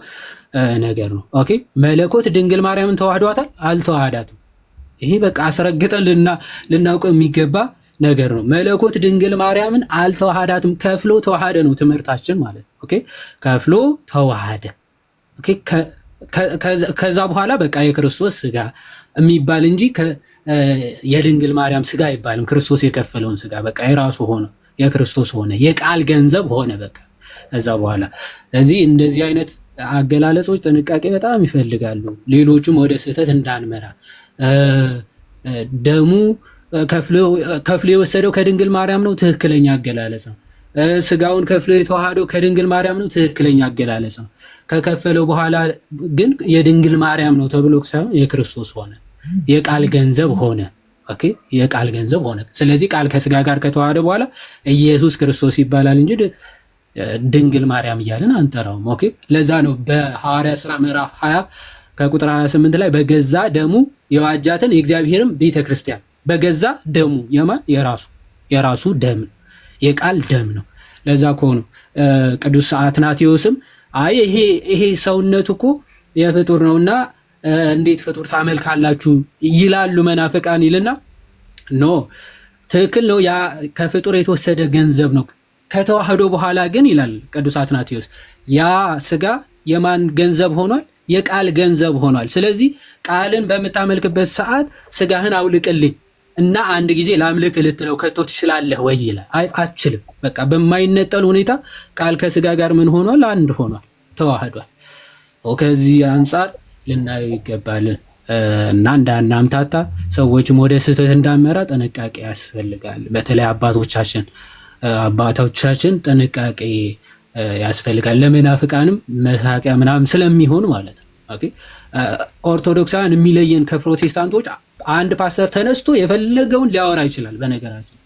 ነገር ነው። ኦኬ መለኮት ድንግል ማርያምን ተዋህዷታል? አልተዋሃዳትም። ይሄ በቃ አስረግጠን ልናውቀው የሚገባ ነገር ነው። መለኮት ድንግል ማርያምን አልተዋሃዳትም። ከፍሎ ተዋሃደ ነው ትምህርታችን ማለት። ኦኬ ከፍሎ ተዋሃደ። ኦኬ ከዛ በኋላ በቃ የክርስቶስ ስጋ የሚባል እንጂ የድንግል ማርያም ስጋ አይባልም። ክርስቶስ የከፈለውን ስጋ በቃ የራሱ ሆነ፣ የክርስቶስ ሆነ፣ የቃል ገንዘብ ሆነ በቃ ከዛ በኋላ። ስለዚህ እንደዚህ አይነት አገላለጾች ጥንቃቄ በጣም ይፈልጋሉ። ሌሎቹም ወደ ስህተት እንዳንመራ። ደሙ ከፍሎ የወሰደው ከድንግል ማርያም ነው፣ ትክክለኛ አገላለጽ ነው። ስጋውን ከፍሎ የተዋሃደው ከድንግል ማርያም ነው፣ ትክክለኛ አገላለጽ ነው። ከከፈለው በኋላ ግን የድንግል ማርያም ነው ተብሎ ሳይሆን የክርስቶስ ሆነ፣ የቃል ገንዘብ ሆነ። ኦኬ የቃል ገንዘብ ሆነ። ስለዚህ ቃል ከስጋ ጋር ከተዋሃደ በኋላ ኢየሱስ ክርስቶስ ይባላል እንጂ ድንግል ማርያም እያልን አንጠራውም። ኦኬ ለዛ ነው በሐዋርያ ሥራ ምዕራፍ 20 ከቁጥር 28 ላይ በገዛ ደሙ የዋጃትን የእግዚአብሔርም ቤተክርስቲያን፣ በገዛ ደሙ የማን የራሱ ደም የቃል ደም ነው። ለዛ ከሆኑ ቅዱስ አትናቴዎስም አይ ይሄ ሰውነቱ እኮ የፍጡር ነውና እንዴት ፍጡር ታመልካላችሁ ይላሉ መናፍቃን ይልና፣ ኖ ትክክል ነው፣ ያ ከፍጡር የተወሰደ ገንዘብ ነው። ከተዋህዶ በኋላ ግን ይላል ቅዱስ አትናቴዎስ ያ ስጋ የማን ገንዘብ ሆኗል? የቃል ገንዘብ ሆኗል። ስለዚህ ቃልን በምታመልክበት ሰዓት ስጋህን አውልቅልኝ እና አንድ ጊዜ ላምልክ ልትለው ከቶ ትችላለህ ወይ ይላል። አትችልም። በቃ በማይነጠል ሁኔታ ቃል ከስጋ ጋር ምን ሆኗል? አንድ ሆኗል፣ ተዋህዷል። ከዚህ አንጻር ልናየው ይገባል እና እንዳናምታታ ሰዎችም ወደ ስህተት እንዳመራ ጥንቃቄ ያስፈልጋል። በተለይ አባቶቻችን ጥንቃቄ ያስፈልጋል። ለመናፍቃንም መሳቂያ ምናምን ስለሚሆን ማለት ነው። ኦኬ ኦርቶዶክሳውያን የሚለየን ከፕሮቴስታንቶች አንድ ፓስተር ተነስቶ የፈለገውን ሊያወራ ይችላል። በነገራችን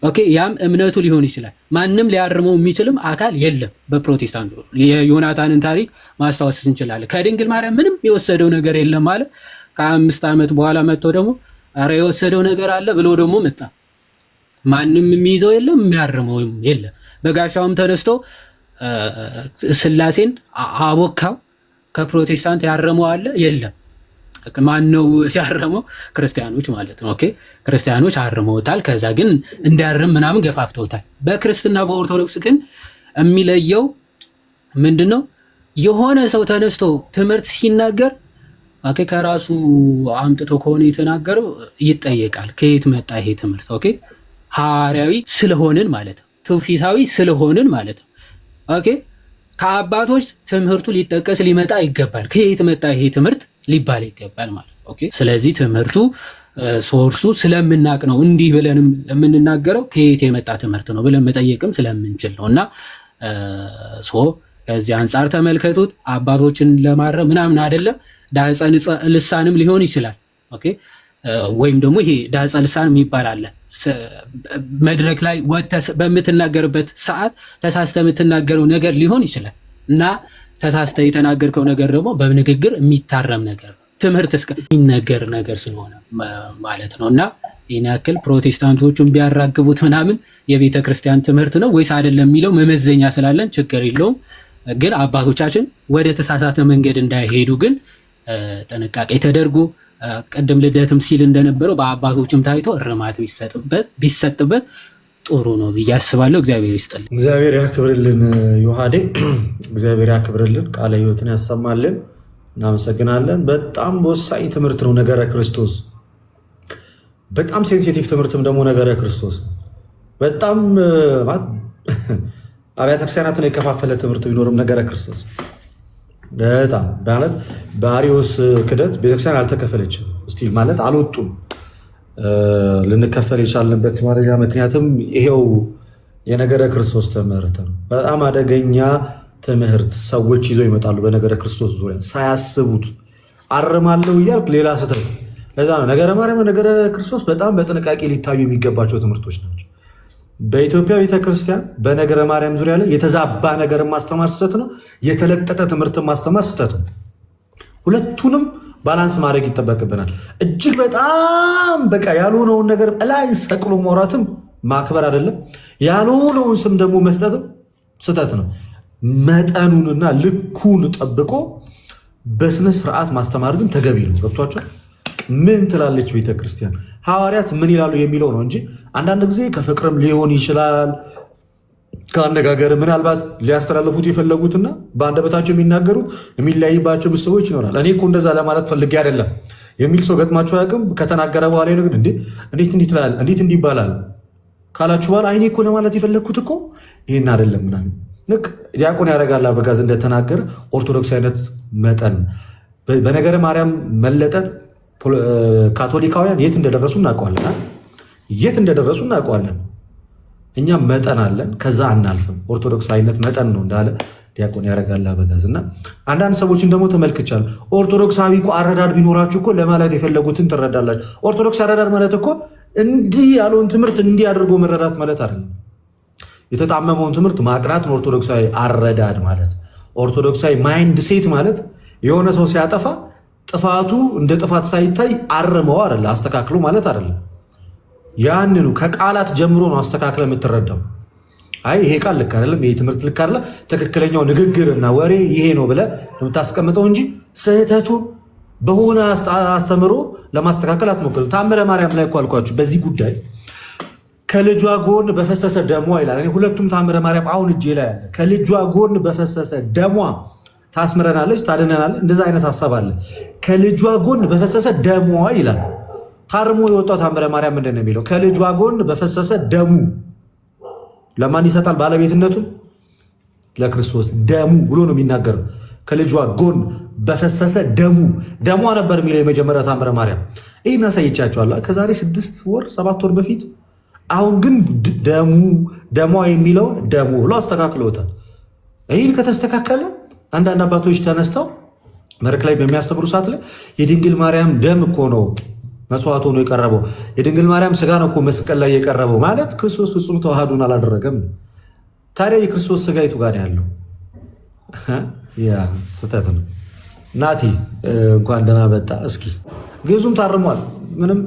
ኦኬ ያም እምነቱ ሊሆን ይችላል። ማንም ሊያርመው የሚችልም አካል የለም። በፕሮቴስታንቱ የዮናታንን ታሪክ ማስታወስ እንችላለን። ከድንግል ማርያም ምንም የወሰደው ነገር የለም ማለት ከ5 ዓመት በኋላ መጥቶ ደግሞ ኧረ የወሰደው ነገር አለ ብሎ ደግሞ መጣ። ማንም የሚይዘው የለም፣ የሚያርመው የለም። በጋሻውም ተነስቶ ስላሴን አቦካው። ከፕሮቴስታንት ያረመው አለ የለም። ማነው ያረመው? ክርስቲያኖች ማለት ነው። ኦኬ ክርስቲያኖች አርመውታል። ከዛ ግን እንዲያርም ምናምን ገፋፍተውታል። በክርስትና በኦርቶዶክስ ግን የሚለየው ምንድነው? የሆነ ሰው ተነስቶ ትምህርት ሲናገር ኦኬ ከራሱ አምጥቶ ከሆነ የተናገረው ይጠየቃል። ከየት መጣ ይሄ ትምህርት? ኦኬ ሐዋርያዊ ስለሆንን ማለት ነው። ትውፊታዊ ስለሆንን ማለት ነው። ኦኬ ከአባቶች ትምህርቱ ሊጠቀስ ሊመጣ ይገባል። ከየት መጣ ይሄ ትምህርት ሊባል ይገባል ማለት ነው። ኦኬ ስለዚህ ትምህርቱ ሶርሱ ስለምናቅ ነው እንዲህ ብለንም የምንናገረው ከየት የመጣ ትምህርት ነው ብለን መጠየቅም ስለምንችል ነው። እና ከዚህ አንጻር ተመልከቱት። አባቶችን ለማረም ምናምን አይደለም። ዳጸ ልሳንም ሊሆን ይችላል። ኦኬ ወይም ደግሞ ይሄ ዳጸ ልሳን የሚባል አለ። መድረክ ላይ ወጥተህ በምትናገርበት ሰዓት ተሳስተህ የምትናገረው ነገር ሊሆን ይችላል እና ተሳስተህ የተናገርከው ነገር ደግሞ በንግግር የሚታረም ነገር ትምህርት እስከሚነገር ነገር ስለሆነ ማለት ነው። እና ይህን ያክል ፕሮቴስታንቶቹን ቢያራግቡት ምናምን የቤተ ክርስቲያን ትምህርት ነው ወይስ አይደለም የሚለው መመዘኛ ስላለን ችግር የለውም። ግን አባቶቻችን ወደ ተሳሳተ መንገድ እንዳይሄዱ ግን ጥንቃቄ ተደርጎ ቅድም ልደትም ሲል እንደነበረው በአባቶችም ታይቶ እርማት ቢሰጥበት ጥሩ ነው ብዬ አስባለሁ። እግዚአብሔር ይስጥልን። እግዚአብሔር ያክብርልን። ዮሐዴ እግዚአብሔር ያክብርልን፣ ቃለ ሕይወትን ያሰማልን። እናመሰግናለን። በጣም ወሳኝ ትምህርት ነው ነገረ ክርስቶስ። በጣም ሴንሲቲቭ ትምህርትም ደግሞ ነገረ ክርስቶስ በጣም አብያተ ክርስቲያናትን የከፋፈለ ትምህርት ቢኖርም ነገረ ክርስቶስ በጣም ማለት በአሪዮስ ክደት ቤተክርስቲያን አልተከፈለችም። እስቲ ማለት አልወጡም። ልንከፈል የቻልንበት ማረጃ ምክንያትም ይሄው የነገረ ክርስቶስ ትምህርት ነው። በጣም አደገኛ ትምህርት ሰዎች ይዘው ይመጣሉ። በነገረ ክርስቶስ ዙሪያ ሳያስቡት አርማለሁ እያልክ ሌላ ስህተት። ለዛ ነው ነገረ ማርያም፣ ነገረ ክርስቶስ በጣም በጥንቃቄ ሊታዩ የሚገባቸው ትምህርቶች ናቸው። በኢትዮጵያ ቤተክርስቲያን በነገረ ማርያም ዙሪያ ላይ የተዛባ ነገር ማስተማር ስህተት ነው። የተለጠጠ ትምህርት ማስተማር ስህተት ነው። ሁለቱንም ባላንስ ማድረግ ይጠበቅብናል። እጅግ በጣም በቃ ያልሆነውን ነገር ላይ ሰቅሎ ማውራትም ማክበር አይደለም፣ ያልሆነውን ስም ደግሞ መስጠትም ስህተት ነው። መጠኑንና ልኩን ጠብቆ በስነ ስርዓት ማስተማር ግን ተገቢ ነው። ገብቷቸዋል። ምን ትላለች ቤተክርስቲያን፣ ሐዋርያት ምን ይላሉ የሚለው ነው እንጂ አንዳንድ ጊዜ ከፍቅርም ሊሆን ይችላል ከአነጋገር ምናልባት ሊያስተላልፉት የፈለጉትና በአንደበታቸው የሚናገሩት የሚለያይባቸው ብዙ ሰዎች ይኖራል። እኔ እኮ እንደዛ ለማለት ፈልጌ አይደለም የሚል ሰው ገጥማቸው አያውቅም? ከተናገረ በኋላ ግን እንዴት እንዲህ ትላለህ እንዴት እንዲህ ይባላል ካላችሁ በኋላ እኔ እኮ ለማለት የፈለግኩት እኮ ይህን አይደለም ምናምን። ልክ ዲያቆን ያደርጋል አበጋዝ እንደተናገረ ኦርቶዶክስ አይነት መጠን በነገረ ማርያም መለጠጥ ካቶሊካውያን የት እንደደረሱ እናውቀዋለን። የት እንደደረሱ እናውቀዋለን። እኛም መጠን አለን፣ ከዛ አናልፍም። ኦርቶዶክስ አይነት መጠን ነው እንዳለ ዲያቆን ያደርጋል አበጋዝ። እና አንዳንድ ሰዎችን ደግሞ ተመልክቻለሁ። ኦርቶዶክሳዊ እኮ አረዳድ ቢኖራችሁ እኮ ለማለት የፈለጉትን ትረዳላችሁ። ኦርቶዶክስ አረዳድ ማለት እኮ እንዲህ ያለውን ትምህርት እንዲህ አድርጎ መረዳት ማለት አይደለም። የተጣመመውን ትምህርት ማቅናት ነው ኦርቶዶክሳዊ አረዳድ ማለት። ኦርቶዶክሳዊ ማይንድ ሴት ማለት የሆነ ሰው ሲያጠፋ ጥፋቱ እንደ ጥፋት ሳይታይ አርመው አይደለ አስተካክሎ ማለት አይደለም። ያንኑ ከቃላት ጀምሮ ነው አስተካክለ የምትረዳው። አይ ይሄ ቃል ልክ አይደለም፣ ይሄ ትምህርት ልክ አይደለም፣ ትክክለኛው ንግግርና ወሬ ይሄ ነው ብለህ የምታስቀምጠው እንጂ ስህተቱ በሆነ አስተምሮ ለማስተካከል አትሞክርም። ታምረ ማርያም ላይ እኮ አልኳችሁ በዚህ ጉዳይ ከልጇ ጎን በፈሰሰ ደሟ ይላል። እኔ ሁለቱም ታምረ ማርያም አሁን እጄ ላይ አለ። ከልጇ ጎን በፈሰሰ ደሟ ታስምረናለች፣ ታድነናለች። እንደዛ አይነት ሀሳብ አለ። ከልጇ ጎን በፈሰሰ ደሟ ይላል። ታርሞ የወጣው ታምረ ማርያም ምንድን ነው የሚለው? ከልጇ ጎን በፈሰሰ ደሙ ለማን ይሰጣል ባለቤትነቱን? ለክርስቶስ። ደሙ ብሎ ነው የሚናገረው። ከልጇ ጎን በፈሰሰ ደሙ ደሟ ነበር የሚለው የመጀመሪያ ታምረ ማርያም። ይህን አሳይቻችኋለሁ ከዛሬ 6 ወር 7 ወር በፊት። አሁን ግን ደሟ የሚለውን ደሙ ብሎ አስተካክለውታል። ይህን ከተስተካከለ አንዳንድ አባቶች ተነስተው መድረክ ላይ በሚያስተምሩ ሰዓት ላይ የድንግል ማርያም ደም እኮ ነው መስዋዕት ሆኖ የቀረበው፣ የድንግል ማርያም ስጋ ነው እኮ መስቀል ላይ የቀረበው ማለት ክርስቶስ ፍጹም ተዋህዶን አላደረገም። ታዲያ የክርስቶስ ስጋ የቱ ጋር ያለው? ያ ስህተት ነው። ናቲ እንኳን ደህና መጣ። እስኪ ግዙም ታርሟል። ምንም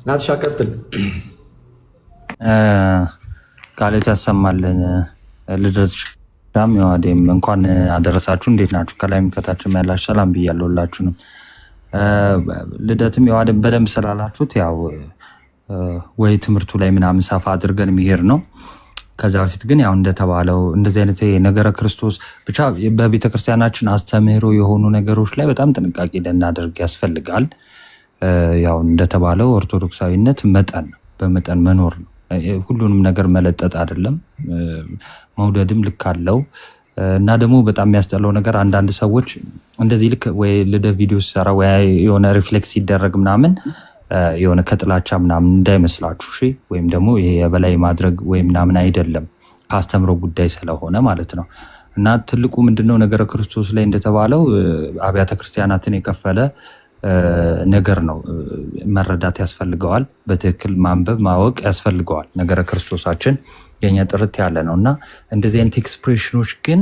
ናትሻ ቀጥል። ቃሌት ያሰማልን። ልደት ሻም የዋዴም እንኳን አደረሳችሁ። እንዴት ናችሁ? ከላይም ከታችም ያላችሁ ሰላም ብያለሁ ሁላችሁንም። ልደትም የዋዴም በደንብ ስላላችሁት ያው ወይ ትምህርቱ ላይ ምናምን ሰፋ አድርገን የሚሄድ ነው። ከዛ በፊት ግን ያው እንደተባለው እንደዚህ አይነት ነገረ ክርስቶስ ብቻ በቤተክርስቲያናችን አስተምህሮ የሆኑ ነገሮች ላይ በጣም ጥንቃቄ ልናደርግ ያስፈልጋል። ያው እንደተባለው ኦርቶዶክሳዊነት መጠን በመጠን መኖር ነው። ሁሉንም ነገር መለጠጥ አይደለም። መውደድም ልክ አለው እና ደግሞ በጣም የሚያስጠላው ነገር አንዳንድ ሰዎች እንደዚህ ልክ ወይ ልደት ቪዲዮ ሲሰራ ወይ የሆነ ሪፍሌክስ ሲደረግ ምናምን የሆነ ከጥላቻ ምናምን እንዳይመስላችሁ እሺ። ወይም ደግሞ ይሄ የበላይ ማድረግ ወይ ምናምን አይደለም፣ ከአስተምሮ ጉዳይ ስለሆነ ማለት ነው። እና ትልቁ ምንድነው ነገረ ክርስቶስ ላይ እንደተባለው አብያተ ክርስቲያናትን የከፈለ ነገር ነው። መረዳት ያስፈልገዋል። በትክክል ማንበብ ማወቅ ያስፈልገዋል። ነገረ ክርስቶሳችን የኛ ጥርት ያለ ነው እና እንደዚህ አይነት ኤክስፕሬሽኖች ግን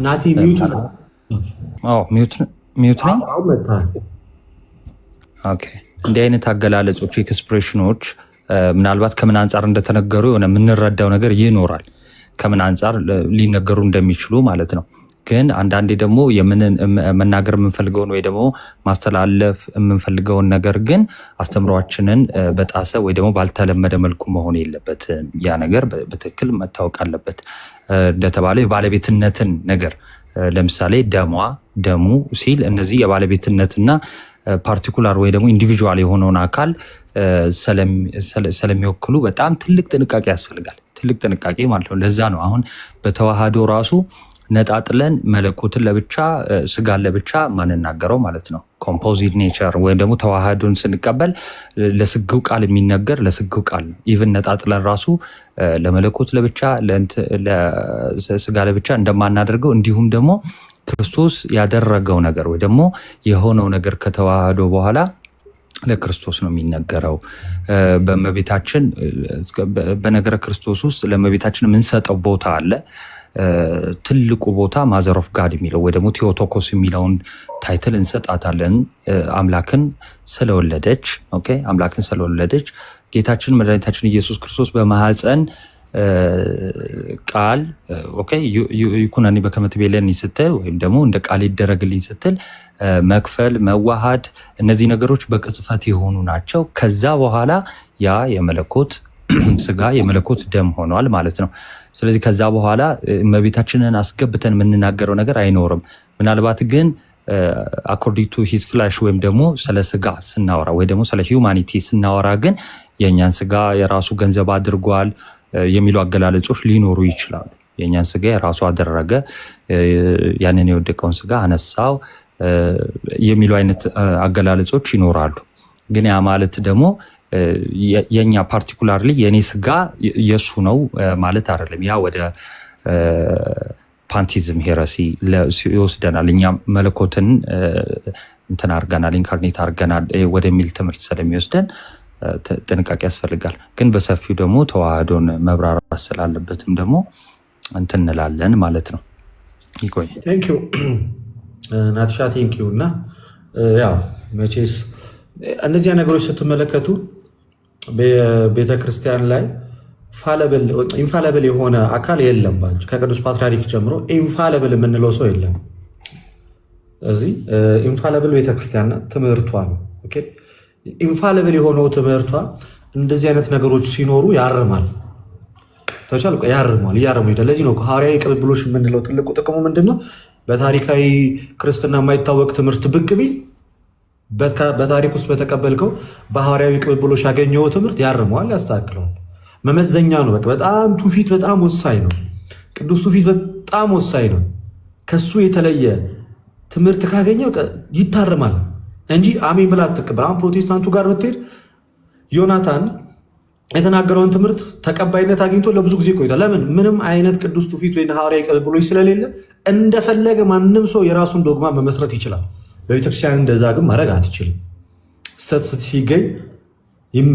ናቲ ሚዩት ነው። ሚዩት ነው። ኦኬ። እንዲህ አይነት አገላለጾች ኤክስፕሬሽኖች ምናልባት ከምን አንጻር እንደተነገሩ የሆነ የምንረዳው ነገር ይኖራል፣ ከምን አንጻር ሊነገሩ እንደሚችሉ ማለት ነው። ግን አንዳንዴ ደግሞ መናገር የምንፈልገውን ወይ ደግሞ ማስተላለፍ የምንፈልገውን ነገር ግን አስተምሯችንን በጣሰ ወይ ደግሞ ባልተለመደ መልኩ መሆን የለበትም። ያ ነገር በትክክል መታወቅ አለበት። እንደተባለው የባለቤትነትን ነገር ለምሳሌ ደሙ ሲል እነዚህ የባለቤትነትና ፓርቲኩላር ወይ ደግሞ ኢንዲቪጁዋል የሆነውን አካል ስለሚወክሉ በጣም ትልቅ ጥንቃቄ ያስፈልጋል። ትልቅ ጥንቃቄ ማለት ነው። ለዛ ነው አሁን በተዋህዶ ራሱ ነጣጥለን መለኮትን ለብቻ ስጋን ለብቻ ማንናገረው ማለት ነው። ኮምፖዚት ኔቸር ወይም ደግሞ ተዋህዶን ስንቀበል ለስግው ቃል የሚነገር ለስግው ቃል ነው። ኢቭን ነጣጥለን ራሱ ለመለኮት ለብቻ ለስጋ ለብቻ እንደማናደርገው እንዲሁም ደግሞ ክርስቶስ ያደረገው ነገር ወይ ደግሞ የሆነው ነገር ከተዋህዶ በኋላ ለክርስቶስ ነው የሚነገረው። በእመቤታችን በነገረ ክርስቶስ ውስጥ ለእመቤታችን የምንሰጠው ቦታ አለ። ትልቁ ቦታ ማዘር ኦፍ ጋድ የሚለው ወይ ደግሞ ቴዎቶኮስ የሚለውን ታይትል እንሰጣታለን። አምላክን ስለወለደች አምላክን ስለወለደች ጌታችን መድኃኒታችን ኢየሱስ ክርስቶስ በማህፀን ቃል ይኩነኒ በከመ ትቤለኒ ስትል ወይም ደግሞ እንደ ቃል ይደረግልኝ ስትል መክፈል መዋሃድ እነዚህ ነገሮች በቅጽበት የሆኑ ናቸው። ከዛ በኋላ ያ የመለኮት ስጋ የመለኮት ደም ሆኗል ማለት ነው። ስለዚህ ከዛ በኋላ እመቤታችንን አስገብተን የምንናገረው ነገር አይኖርም። ምናልባት ግን አኮርዲንግ ቱ ሂዝ ፍላሽ ወይም ደግሞ ስለ ስጋ ስናወራ ወይ ደግሞ ስለ ሂውማኒቲ ስናወራ ግን የእኛን ስጋ የራሱ ገንዘብ አድርጓል የሚሉ አገላለጾች ሊኖሩ ይችላሉ። የእኛን ስጋ የራሱ አደረገ፣ ያንን የወደቀውን ስጋ አነሳው የሚሉ አይነት አገላለጾች ይኖራሉ። ግን ያ ማለት ደግሞ የኛ ፓርቲኩላርሊ የኔ ስጋ የሱ ነው ማለት አይደለም። ያ ወደ ፓንቲዝም ሄረሲ ይወስደናል። እኛ መለኮትን እንትን አርገናል ኢንካርኔት አርገናል ወደሚል ትምህርት ስለሚወስደን ጥንቃቄ ያስፈልጋል። ግን በሰፊው ደግሞ ተዋህዶን መብራራት ስላለበትም ደግሞ እንትን እንላለን ማለት ነው። ይቆይ ቴንኪው ናትሻ ቴንኪው። እና ያው መቼስ እነዚያ ነገሮች ስትመለከቱ ቤተክርስቲያን ላይ ኢንፋለብል የሆነ አካል የለም። ከቅዱስ ፓትርያርክ ጀምሮ ኢንፋለብል የምንለው ሰው የለም። እዚህ ኢንፋለብል ቤተክርስቲያን ትምህርቷ ነው። ኢንፋለብል የሆነው ትምህርቷ እንደዚህ አይነት ነገሮች ሲኖሩ ያርማል። ተቻል ያርማል ይሄዳል። ለዚህ ነው ሐዋርያዊ ቅብብሎሽ የምንለው ትልቁ ጥቅሙ ምንድነው? በታሪካዊ ክርስትና የማይታወቅ ትምህርት ብቅ ቢል በታሪክ ውስጥ በተቀበልከው በሐዋርያዊ ቅብብሎሽ ያገኘው ትምህርት ያርመዋል፣ ያስተካክለዋል። መመዘኛ ነው። በጣም ትውፊት በጣም ወሳኝ ነው። ቅዱስ ትውፊት በጣም ወሳኝ ነው። ከሱ የተለየ ትምህርት ካገኘ ይታርማል እንጂ አሜን ብላ አትቀበል። አሁን ፕሮቴስታንቱ ጋር ብትሄድ ዮናታን የተናገረውን ትምህርት ተቀባይነት አግኝቶ ለብዙ ጊዜ ቆይቷል። ለምን? ምንም አይነት ቅዱስ ትውፊት ወይ ሐዋርያዊ ቅብብሎሽ ስለሌለ እንደፈለገ ማንም ሰው የራሱን ዶግማ መመስረት ይችላል። በቤተክርስቲያን እንደዛ ግን ማድረግ አትችልም። ስተት ሲገኝ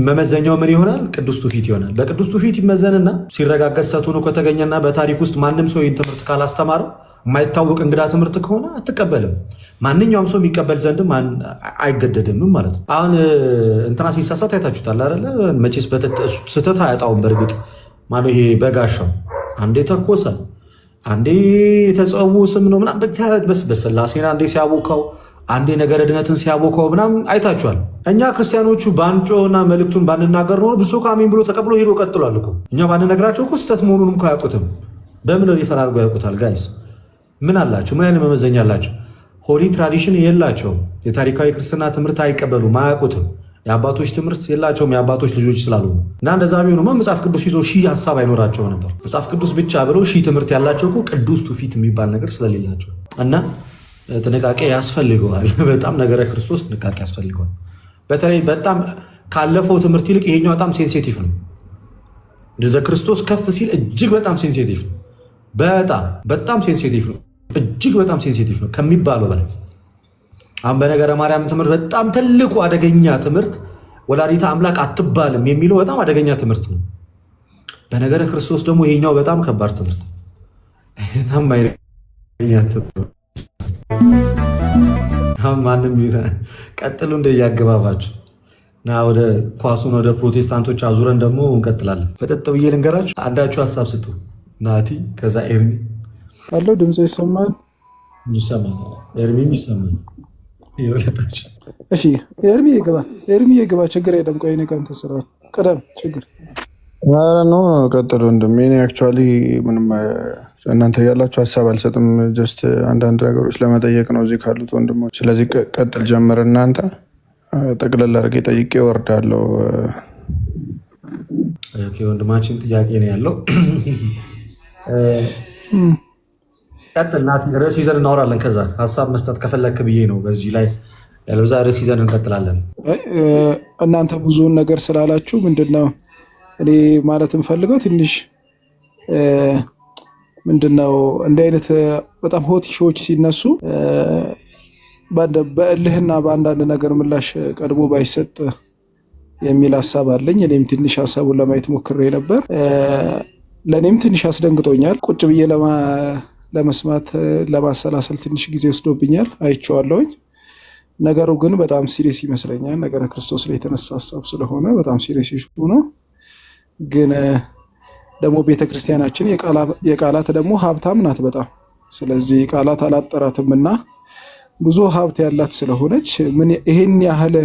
መመዘኛው ምን ይሆናል? ቅዱስ ትውፊት ይሆናል። በቅዱስ ትውፊት ይመዘንና ሲረጋገጥ ስተት ሆኖ ከተገኘና በታሪክ ውስጥ ማንም ሰው ይህን ትምህርት ካላስተማረው የማይታወቅ እንግዳ ትምህርት ከሆነ አትቀበልም። ማንኛውም ሰው የሚቀበል ዘንድም አይገደድም ማለት ነው። አሁን እንትና ሲሳሳት አይታችሁታል አይደለ? መቼስ ስህተት አያጣውም። በእርግጥ ማነው ይሄ በጋሻው አንዴ ተኮሰ፣ አንዴ የተጸዉ ስም ነው ምናምን በስላሴና አንዴ ሲያቦካው፣ አንዴ ነገረ ድነትን ሲያቦካው ምናምን አይታችኋል። እኛ ክርስቲያኖቹ ባንጮና መልእክቱን ባንናገር ኖሮ ብሶ ከአሜን ብሎ ተቀብሎ ሄዶ ቀጥሏል እኮ። እኛ ባንነግራቸው እኮ ስህተት መሆኑንም እኮ አያውቁትም። በምን ሪፈር አድርገው ያውቁታል? ጋይስ ምን አላቸው? ምን አይነት መመዘኛ አላቸው? ሆሊ ትራዲሽን የላቸውም። የታሪካዊ ክርስትና ትምህርት አይቀበሉም፣ አያውቁትም። የአባቶች ትምህርት የላቸውም፣ የአባቶች ልጆች ስላልሆኑ እና እንደዛ ቢሆኑማ መጽሐፍ ቅዱስ ይዞ ሺህ ሀሳብ አይኖራቸው ነበር። መጽሐፍ ቅዱስ ብቻ ብለው ሺህ ትምህርት ያላቸው እኮ ቅዱስ ትውፊት የሚባል ነገር ስለሌላቸው እና ጥንቃቄ ያስፈልገዋል። በጣም ነገረ ክርስቶስ ጥንቃቄ ያስፈልገዋል። በተለይ በጣም ካለፈው ትምህርት ይልቅ ይሄኛው በጣም ሴንሲቲቭ ነው። ነገረ ክርስቶስ ከፍ ሲል እጅግ በጣም ሴንሲቲቭ ነው። በጣም ሴንሲቲቭ ነው። እጅግ በጣም ሴንሲቲቭ ነው ከሚባለው በላይ። አሁን በነገረ ማርያም ትምህርት በጣም ትልቁ አደገኛ ትምህርት ወላዲተ አምላክ አትባልም የሚለው በጣም አደገኛ ትምህርት ነው። በነገረ ክርስቶስ ደግሞ ይሄኛው በጣም ከባድ ትምህርት አሁን ማንም ቀጥሉ እንደያገባባችሁ እና ወደ ኳሱን ወደ ፕሮቴስታንቶች አዙረን ደግሞ እንቀጥላለን። ፈጠጥ ብዬ ልንገራችሁ፣ አንዳችሁ ሀሳብ ስጡ። ናቲ ከዛ ኤርሚ አለው ድምፅ ይሰማል? ኤርሚም ይሰማል። እሺ ኤርሚ ይግባ፣ ችግር የለም። ቆይ እኔ ከአንተ ስራ ቀደም ችግር ነው። ቀጥሎ እንደምን አክቹዋሊ ምንም እናንተ ያላችሁ ሀሳብ አልሰጥም። ጀስት አንዳንድ ነገሮች ለመጠየቅ ነው እዚህ ካሉት ወንድሞች። ስለዚህ ቀጥል ጀምር። እናንተ ጠቅለል አድርጌ ጠይቄ እወርዳለሁ። ወንድማችን ጥያቄ ነው ያለው። ቀጥል ናቲ። ርዕስ ይዘን እናወራለን። ከዛ ሀሳብ መስጠት ከፈለክ ብዬ ነው በዚህ ላይ ያለበዛ ርዕስ ይዘን እንቀጥላለን። እናንተ ብዙውን ነገር ስላላችሁ ምንድነው እኔ ማለት የምፈልገው ትንሽ ምንድነው እንዲህ አይነት በጣም ሆት ሾዎች ሲነሱ በእልህና በአንዳንድ ነገር ምላሽ ቀድሞ ባይሰጥ የሚል ሀሳብ አለኝ። እኔም ትንሽ ሀሳቡን ለማየት ሞክሬ ነበር። ለእኔም ትንሽ አስደንግጦኛል። ቁጭ ብዬ ለመስማት ለማሰላሰል ትንሽ ጊዜ ወስዶብኛል። አይቼዋለሁኝ። ነገሩ ግን በጣም ሲሪየስ ይመስለኛል። ነገረ ክርስቶስ ላይ የተነሳ ሀሳብ ስለሆነ በጣም ሲሪየስ ኢሹ ነው። ግን ደግሞ ቤተክርስቲያናችን የቃላት ደግሞ ሀብታም ናት በጣም። ስለዚህ ቃላት አላጠራትምና ብዙ ሀብት ያላት ስለሆነች ይሄን ያህል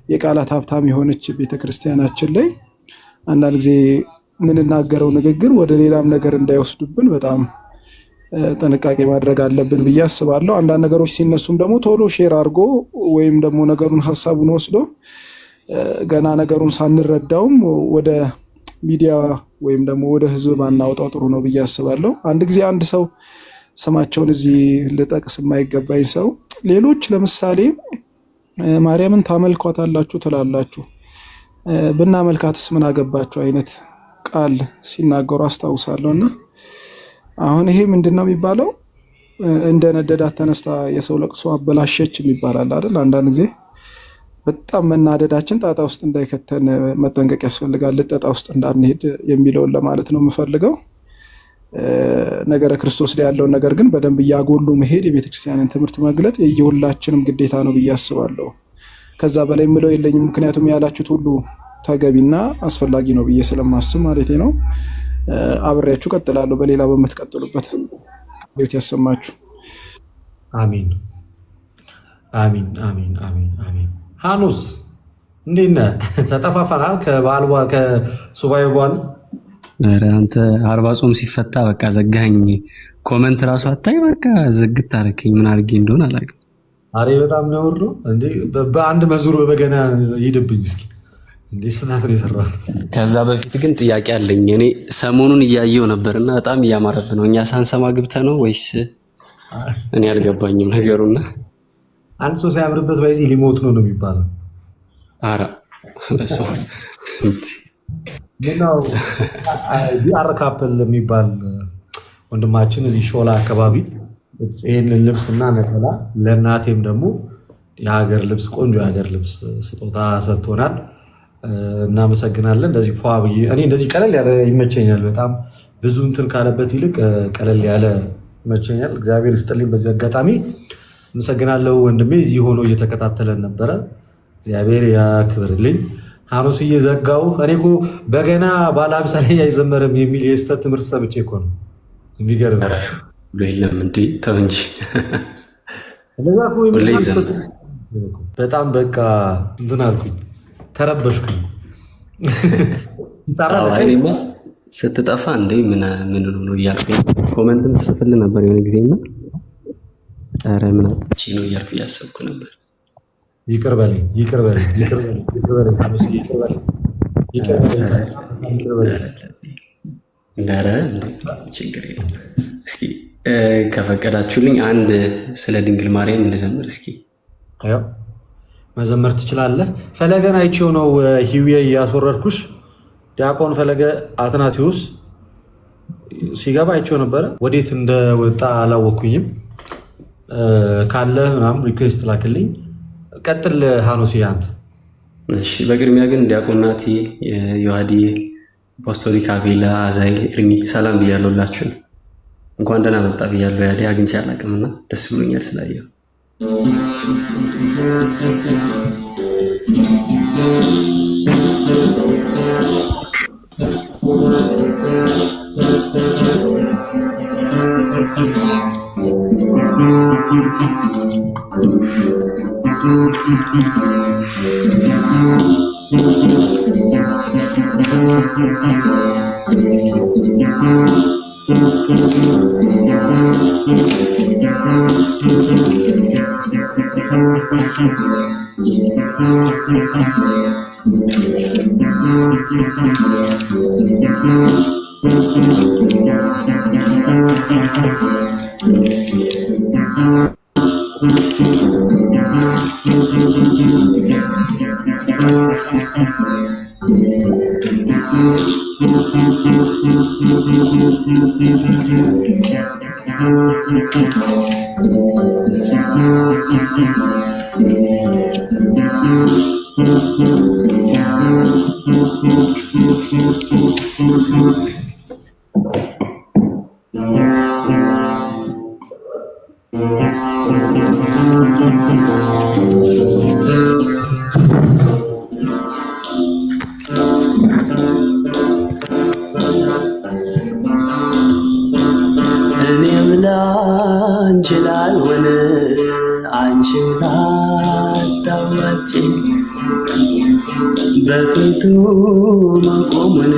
የቃላት ሀብታም የሆነች ቤተክርስቲያናችን ላይ አንዳንድ ጊዜ የምንናገረው ንግግር ወደ ሌላም ነገር እንዳይወስዱብን በጣም ጥንቃቄ ማድረግ አለብን ብዬ አስባለሁ። አንዳንድ ነገሮች ሲነሱም ደግሞ ቶሎ ሼር አድርጎ ወይም ደግሞ ነገሩን ሀሳቡን ወስዶ ገና ነገሩን ሳንረዳውም ወደ ሚዲያ ወይም ደግሞ ወደ ህዝብ ባናወጣው ጥሩ ነው ብዬ አስባለሁ። አንድ ጊዜ አንድ ሰው ስማቸውን እዚህ ልጠቅስ የማይገባኝ ሰው ሌሎች ለምሳሌ ማርያምን ታመልኳታላችሁ ትላላችሁ፣ ብናመልካትስ ምን አገባችሁ አይነት ቃል ሲናገሩ አስታውሳለሁና አሁን ይሄ ምንድነው የሚባለው? እንደ ነደዳት ተነስታ የሰው ለቅሶ አበላሸች የሚባላል አይደል? አንዳንድ ጊዜ በጣም መናደዳችን ጣጣ ውስጥ እንዳይከተን መጠንቀቅ ያስፈልጋል። ልጠጣ ውስጥ እንዳንሄድ የሚለውን ለማለት ነው የምፈልገው። ነገረ ክርስቶስ ላይ ያለውን ነገር ግን በደንብ እያጎሉ መሄድ፣ የቤተክርስቲያንን ትምህርት መግለጥ የሁላችንም ግዴታ ነው ብዬ አስባለሁ። ከዛ በላይ የምለው የለኝም። ምክንያቱም ያላችሁት ሁሉ ተገቢና አስፈላጊ ነው ብዬ ስለማስብ ማለት ነው። አብሬያችሁ ቀጥላለሁ። በሌላ በምትቀጥሉበት ቤት ያሰማችሁ። አሚን አሚን አሚን አሚን አሚን። ሐኑስ እንዴት ነህ? ተጠፋፋናል ከሱባኤ በኋላ። ኧረ አንተ 40 ጾም ሲፈታ በቃ ዘጋኝ። ኮመንት ራሱ አታይ በቃ ዝግት አደረከኝ። ምን አድርጌ እንደሆነ አላውቅም። አሬ በጣም ነውር ነው እንዴ! በአንድ መዝሙር በበገና ሂድብኝ እስኪ እንዴ! ስህተት ነው የሰራሁት። ከዛ በፊት ግን ጥያቄ አለኝ። እኔ ሰሞኑን እያየው ነበርና በጣም እያማረብህ ነው። እኛ ሳንሰማ ግብተህ ነው ወይስ? እኔ አልገባኝም ነገሩና። አንድ ሰው ሳያምርበት ባይዚ ሊሞት ነው የሚባለው። ኧረ በሰው ምነው ቢአር ካፕል የሚባል ወንድማችን እዚህ ሾላ አካባቢ ይህንን ልብስና ነጠላ ለእናቴም ደግሞ የሀገር ልብስ ቆንጆ የሀገር ልብስ ስጦታ ሰጥቶናል። እናመሰግናለን። እንደዚህ ፏ ብዬ እኔ እንደዚህ ቀለል ያለ ይመቸኛል። በጣም ብዙ እንትን ካለበት ይልቅ ቀለል ያለ ይመቸኛል። እግዚአብሔር ይስጥልኝ። በዚህ አጋጣሚ አመሰግናለሁ። ወንድሜ እዚህ ሆኖ እየተከታተለን ነበረ። እግዚአብሔር ያክብርልኝ። ሐኑስዬ ዘጋው። እኔ እኮ በገና ባለ 50 ላይ አይዘመርም የሚል የስተት ትምህርት ሰምቼ እኮ ነው። የሚገርም የለም እንዴ! ተው እንጂ በጣም በቃ እንትን አልኩኝ፣ ተረበሽኩኝ። ስትጠፋ እንዴ ምን ነው እያልኩኝ ኮመንትም ጽፍልህ ነበር የሆነ ጊዜና ኧረ ምን አጥቼ ነው እያልኩ እያሰብኩ ነበር። ይቅር በለኝ ይቅር በለኝ ይቅር በለኝ ይቅር በለኝ ሐኑስዬ ይቅር በለኝ ይቅር በለኝ። ኧረ ችግር የለም። እስኪ ከፈቀዳችሁልኝ አንድ ስለ ድንግል ማርያም እንድዘምር እስኪ። ያው መዘመር ትችላለህ። ፈለገን አይቼው ነው ሂዌ ያስወረድኩሽ። ዲያቆን ፈለገ አትናቲዩስ ሲገባ አይቼው ነበረ። ወዴት እንደወጣ አላወኩኝም። ካለ ምናምን ሪኩዌስት ላክልኝ። ቀጥል ሐኑስ አንተ። እሺ በቅድሚያ ግን ዲያቆን ናቲ፣ ዮሐዲ፣ አፖስቶሊክ አቤላ፣ አዛይል፣ ኤርሚ ሰላም ብያለሁላችሁ። እንኳን ደህና መጣ ብያለሁ። ያዲ አግኝቼ አላውቅምና ደስ ብሎኛል ስላየው። አንቺው ላታዋጭኝ በፊቱ መቆሙን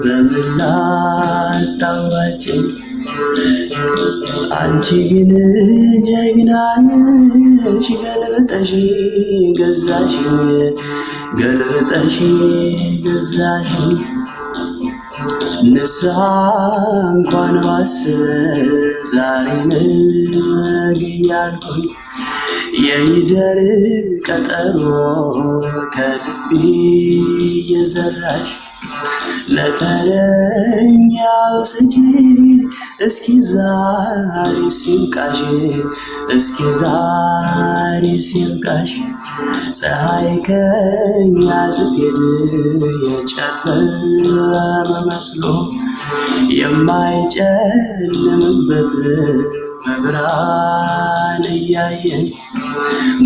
በምን ላታዋጭኝ አንቺ ግን ጀግና ነሽ ገልብጠሽ ገዛሽኝ ገልብጠሽ ገዛሽኝ ንስሐ እንኳን ባስብ ዛሬ ነገ እያልኩኝ የይደር ቀጠሮ ከልቤ እየዘራሽ ለተረኛው ስጪ እስኪ ዛሬ ሲብቃሽ እስኪ ዛሬ ሲብቃሽ ፀሐይ ከኛ ስትሄድ የጨለመ መስሎ የማይጨልምበት በብርሃን እያየን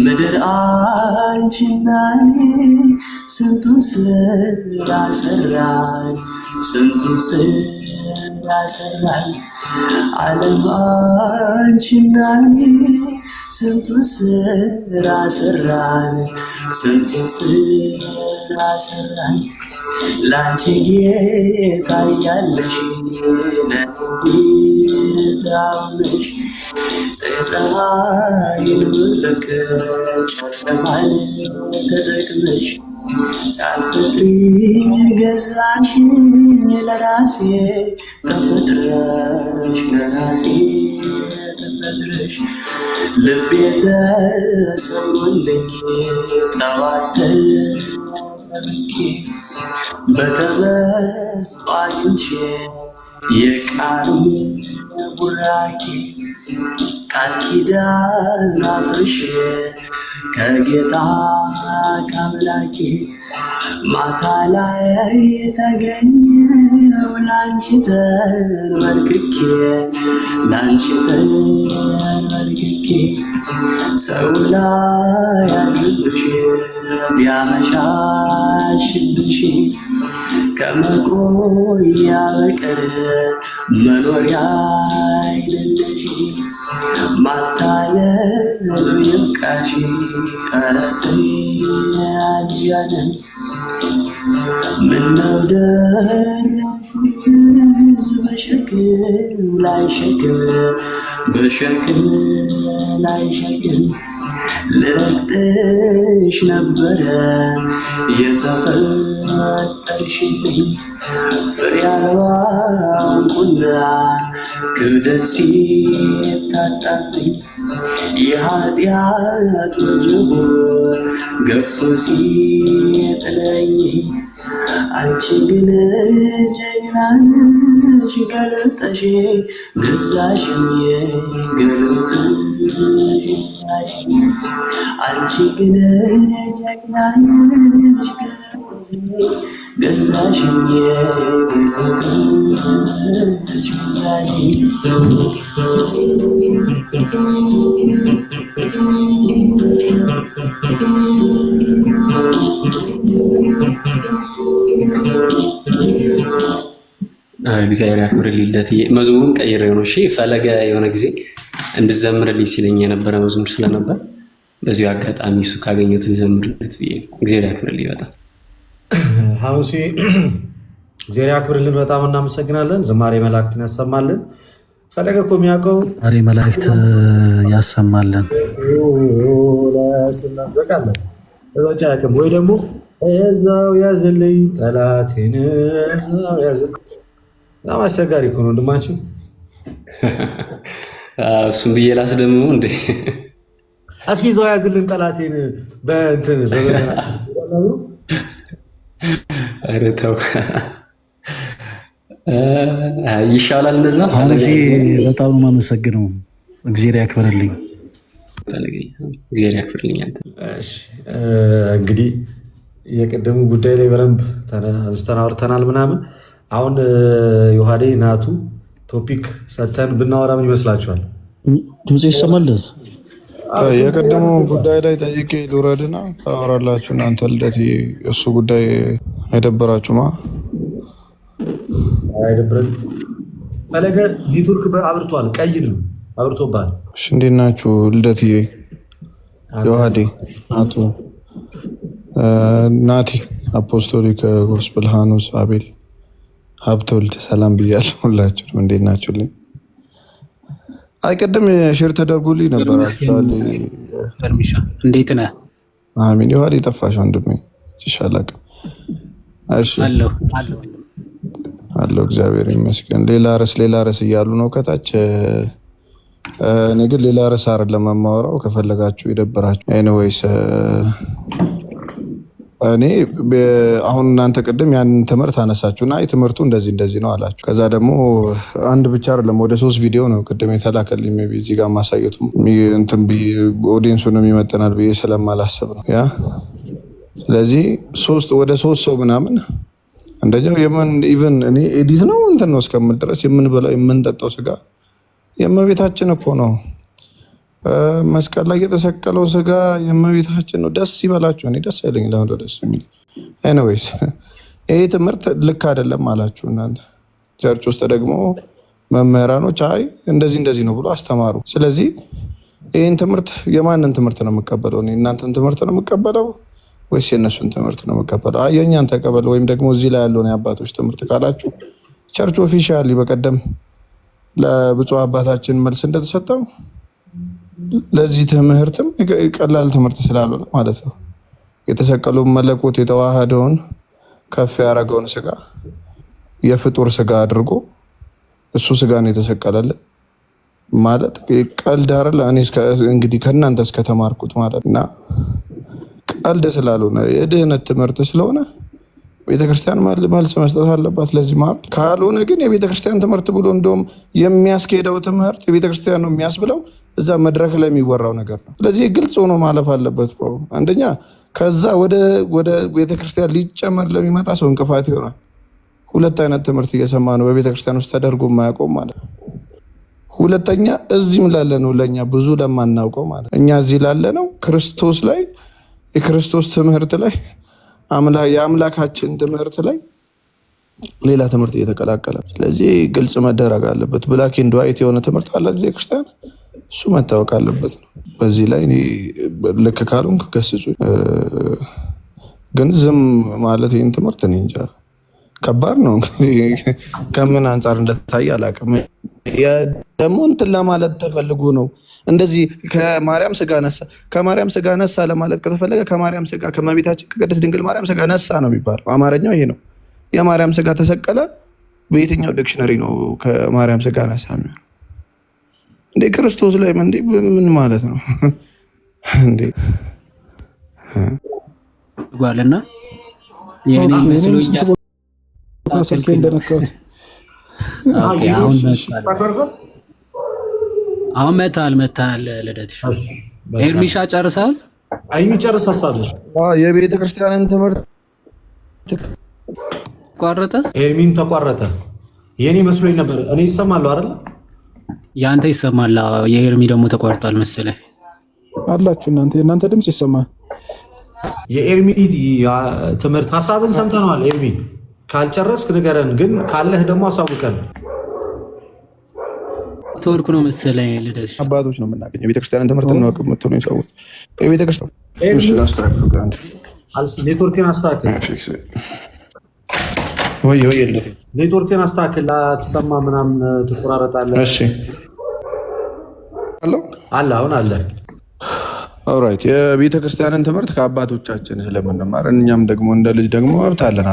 ምድር አንቺና እኔ ስንቱን ስራ ሰራን ስንቱን ስራ ሰራን ዓለም አንቺና እኔ ስንቱን ስራ ሰራን ስንቱን ስራ ሰራን ላንቺ ጌታ ያለሽ ለጌታውነሽ ፀሐይን መለቅ ጨለማን ተጠቅመሽ ሳትፈቅሪኝ ገዛሽኝ ለራሴ ተፈጥረሽ ለራሴ ተፈጥረሽ ልቤ ተሰብሮልኝ ጠዋት ተሰብኬ በተመስጦ አግኝቼ የቃሉን ቡራኬ ቃል ኪዳን አፍርሼ ከጌታ ከአምላኬ ማታ ላይ የተገኘው ላንቺ ተንበርክኬ ላንቺ ተንበርክኬ ሰው ላይ አድርብሽ ቢያመሻሽብሽ ከመቆያ በቀር መኖሪያ አይደለሽ ማታለል ይብቃሽ ኧረ ተይ አልጃለን ምነው ደረሽ በሸክም ላይ ሸክም በሸክም ላይ ሸክም ልረግጥሽ ነበረ የተፈጠርሽልኝ ፍሬ አልባውን ቁና ክብደት ሲታጣብኝ የኃጢአት ወጀቡ ገፍቶ ሲጥለኝ አንቺ ግን ጀግና ነሽ ገልብጠሽ ገዛሽኝ ገልብጠሽ ገዛሽኝ አንቺ ግን ጀግና ነሽ ገዛሽኝ ገልብጠሽ ገዛሽኝ እግዚአብሔር ያክብርልኝ። ልደትዬ መዝሙሩን ቀይሬው ነው። እሺ ፈለገ የሆነ ጊዜ እንድዘምርልኝ ሲለኝ የነበረ መዝሙር ስለነበር በዚሁ አጋጣሚ እሱ ካገኘሁት ልዘምርለት ብዬ ነው። እግዚአብሔር ያክብርልኝ በጣም ሐሙሴ እግዚአብሔር ያክብርልን። በጣም እናመሰግናለን። ዝማሬ መላእክትን ያሰማልን። ፈለገ እኮ የሚያውቀው ዝማሬ መላእክት ያሰማልን ወይ ደግሞ እዛው ያዝልኝ ጠላቴን እዛው ያዝልኝ። በጣም አስቸጋሪ እኮ ነው ወንድማችን። እሱም ብዬ ላስደምመው እንዴ? እስኪ እዛው ያዝልን ጠላቴን በእንትን ኧረ ተው ይሻላል እንደዛ። ሐሙሴ በጣም ነው የማመሰግነው። እግዚአብሔር ያክብርልኝ። እግዚአብሔር ያክብርልኝ። እንግዲህ የቀደሙ ጉዳይ ላይ በደንብ አንስተን አውርተናል ምናምን። አሁን ዮሐዴ ናቱ ቶፒክ ሰተን ብናወራ ምን ይመስላችኋል? ድምፅ ይሰማል? የቀደሙ ጉዳይ ላይ ጠይቄ ልውረድና ታወራላችሁ እናንተ። ልደት እሱ ጉዳይ አይደበራችሁማ? አይደብረን። ፈለገ ኔትወርክ አብርቷል፣ ቀይ ነው አብርቶባል። እሺ እንዴት ናችሁ ልደትዬ? ዮሐዴ አቶ ናቲ አፖስቶሊክ ጎስፕል ሃኖስ አቤል ሀብተወልድ ሰላም ብያለሁ። ሁላችሁም እንዴት ናችሁልኝ? አይቀድም ሼር ተደርጎልኝ ነበር። ፈርሚሻ እንዴት ነህ? አሚን። ዮሐዴ ጠፋሽ ወንድሜ ይሻላል። እሺ አለሁ እግዚአብሔር ይመስገን። ሌላ ርዕስ እያሉ ነው ከታች። እኔ ግን ሌላ ርዕስ አይደለም የማወራው፣ ከፈለጋችሁ ይደብራችሁ። ኤኒዌይስ እኔ አሁን እናንተ ቅድም ያንን ትምህርት አነሳችሁና አይ ትምህርቱ እንደዚህ ነው አላችሁ። ከዛ ደግሞ አንድ ብቻ አይደለም ወደ 3 ቪዲዮ ነው ቅድም የተላከልኝ። ሜይ ቢ እዚህ ጋር ማሳየቱ እንትን ኦዲየንሱን ይመጥናል ብዬ ስለማላሰብ ነው ያ። ስለዚህ ወደ 3 ሰው ምናምን እንደኛው ኢቨን እኔ ኤዲት ነው እንትን ነው እስከምል ድረስ የምንበላው የምንጠጣው ስጋ የእመቤታችን እኮ ነው። መስቀል ላይ የተሰቀለው ስጋ የእመቤታችን ነው። ደስ ይበላችሁ። እኔ ደስ አይለኝ። ለምን ደስ የሚል ኤኒዌይስ ይሄ ትምህርት ልክ አይደለም አላችሁ እናንተ። ቸርች ውስጥ ደግሞ መምህራኖች አይ እንደዚህ ነው ብሎ አስተማሩ። ስለዚህ ይህን ትምህርት የማንን ትምህርት ነው የምቀበለው? እኔ እናንተን ትምህርት ነው የምቀበለው ወይስ የእነሱን ትምህርት ነው የምቀበለው? አይ የእኛን ተቀበል ወይም ደግሞ እዚህ ላይ ያለውን የአባቶች ትምህርት ካላችሁ ቸርች ኦፊሻሊ በቀደም ለብፁዕ አባታችን መልስ እንደተሰጠው ለዚህ ትምህርትም ቀላል ትምህርት ስላልሆነ ማለት ነው የተሰቀለው መለኮት የተዋሃደውን ከፍ ያደረገውን ስጋ የፍጡር ስጋ አድርጎ እሱ ስጋ ነው የተሰቀለልን ማለት ቀልድ አይደለ። እኔ እንግዲህ ከእናንተ እስከተማርኩት ማለት እና ቀልድ ስላልሆነ የድህነት ትምህርት ስለሆነ ቤተክርስቲያን መልስ መስጠት አለባት ለዚህ ማለት። ካልሆነ ግን የቤተክርስቲያን ትምህርት ብሎ እንደውም የሚያስኬደው ትምህርት የቤተክርስቲያን ነው የሚያስብለው እዛ መድረክ ላይ የሚወራው ነገር ነው። ስለዚህ ግልጽ ሆኖ ማለፍ አለበት። አንደኛ ከዛ ወደ ቤተክርስቲያን ሊጨመር ለሚመጣ ሰው እንቅፋት ይሆናል። 2 አይነት ትምህርት እየሰማ ነው በቤተክርስቲያን ውስጥ ተደርጎ የማያውቀው ማለት ነው። ሁለተኛ እዚህም ላለ ነው ለኛ ብዙ ለማናውቀው ማለት እኛ እዚህ ላለ ነው ክርስቶስ ላይ የክርስቶስ ትምህርት ላይ የአምላካችን ትምህርት ላይ ሌላ ትምህርት እየተቀላቀለ። ስለዚህ ግልጽ መደረግ አለበት። ብላክ ኤንድ ዋይት የሆነ ትምህርት አለ ጊዜ ክርስቲያን እሱ መታወቅ አለበት ነው። በዚህ ላይ እኔ ልክ ካልሆንኩ ገስጹ። ግን ዝም ማለት ይህን ትምህርት እኔ እንጃ ከባድ ነው። ከምን አንጻር እንደታየ አላውቅም። ደግሞ እንትን ለማለት ተፈልጎ ነው እንደዚህ ከማርያም ስጋ ነሳ ለማለት ከተፈለገ ከማርያም ስጋ ከመቤታችን ከቅድስት ድንግል ማርያም ስጋ ነሳ ነው የሚባለው። አማርኛው ይሄ ነው። የማርያም ስጋ ተሰቀለ በየትኛው ዲክሽነሪ ነው ከማርያም ስጋ ነሳ የሚሆነው? እንዴ ክርስቶስ ላይ ምን ማለት ነው እንዴ? ጓልና የኔ መስሎኝ ስልኬ እንደነካሁት አሁን መታል ልደትሽ ኤርሚሻ ጨርሳል። የሚጨርስ ሀሳብ የቤተ ክርስቲያንን ትምህርት ተቋረጠ። ኤርሚም ተቋረጠ። የኔ መስሎኝ ነበር። እኔ ይሰማለሁ አይደል? ያንተ ይሰማል። የኤርሚ ደግሞ ተቋርጧል መሰለኝ። አላችሁ የእናንተ ድምፅ ይሰማል። የኤርሚ ትምህርት ሀሳብን ሰምተነዋል። ኤርሚ ካልጨረስክ ንገረን፣ ግን ካለህ ደግሞ አሳውቀን። ኔትወርክ ነው መሰለኝ ልደትሽ። አባቶች ነው የምናገኘው የቤተክርስቲያንን ትምህርት ነው የምትሉኝ ሰዎች የቤተክርስቲያን ኔትወርክን አስተካክል። ኔትወርክን አስተካክል። አትሰማ ምናምን ትቆራረጣለህ። እሺ አለ አሁን አለ። ኦልራይት የቤተ ክርስቲያንን ትምህርት ከአባቶቻችን ስለምንማር እኛም ደግሞ እንደ ልጅ ደግሞ መብት አለን።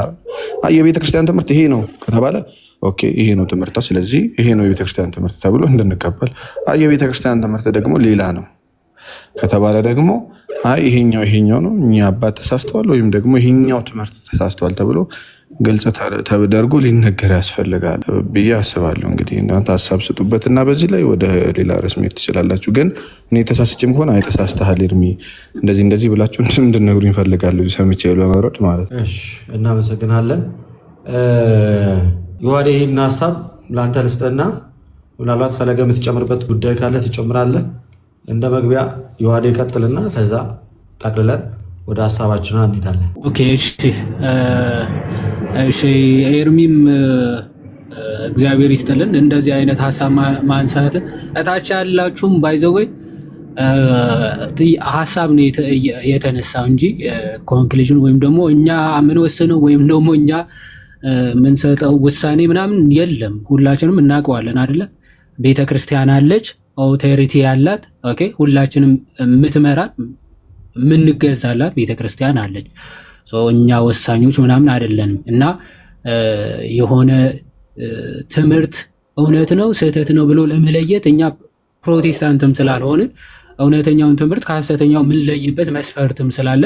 የቤተ ክርስቲያን ትምህርት ይሄ ነው ከተባለ ኦኬ ይሄ ነው ትምህርቷ፣ ስለዚህ ይሄ ነው የቤተ ክርስቲያን ትምህርት ተብሎ እንድንቀበል። የቤተ ክርስቲያን ትምህርት ደግሞ ሌላ ነው ከተባለ ደግሞ ይሄኛው ነው እኛ አባት ተሳስተዋል ወይም ደግሞ ይሄኛው ትምህርት ተሳስተዋል ተብሎ ግልጽ ተደርጎ ሊነገር ያስፈልጋል ብዬ አስባለሁ። እንግዲህ እናንተ ሀሳብ ስጡበት እና በዚህ ላይ ወደ ሌላ ርዕስ መሄድ ትችላላችሁ። ግን እኔ ተሳስቼም ከሆነ ተሳስተሃል ኤርሚ እንደዚህ ብላችሁ እንድትነግሩኝ እፈልጋለሁ፣ ሰምቼ ለመውረድ ማለት ነው። እሺ እናመሰግናለን። ዮሐዴ ይህን ሀሳብ ለአንተ ልስጥና ምናልባት ፈለገ የምትጨምርበት ጉዳይ ካለ ትጨምራለህ። እንደ መግቢያ ዮሐዴ ቀጥልና ከዛ ጠቅልለን ወደ ሀሳባችን እንሄዳለን። ኦኬ እሺ ኤርሚም እግዚአብሔር ይስጥልን እንደዚህ አይነት ሀሳብ ማንሳት እታች ያላችሁም ባይዘወይ ሀሳብ ነው የተነሳው እንጂ ኮንክሉዥን ወይም ደግሞ እኛ የምንወስነው ወይም ደግሞ እኛ የምንሰጠው ውሳኔ ምናምን የለም። ሁላችንም እናውቀዋለን አይደለ? ቤተ ክርስቲያን አለች፣ ኦቶሪቲ ያላት። ኦኬ፣ ሁላችንም የምትመራ የምንገዛላት ቤተ ክርስቲያን አለች። እኛ ወሳኞች ምናምን አይደለንም። እና የሆነ ትምህርት እውነት ነው ስህተት ነው ብሎ ለመለየት እኛ ፕሮቴስታንትም ስላልሆነ እውነተኛውን ትምህርት ከሐሰተኛው የምንለይበት መስፈርትም ስላለ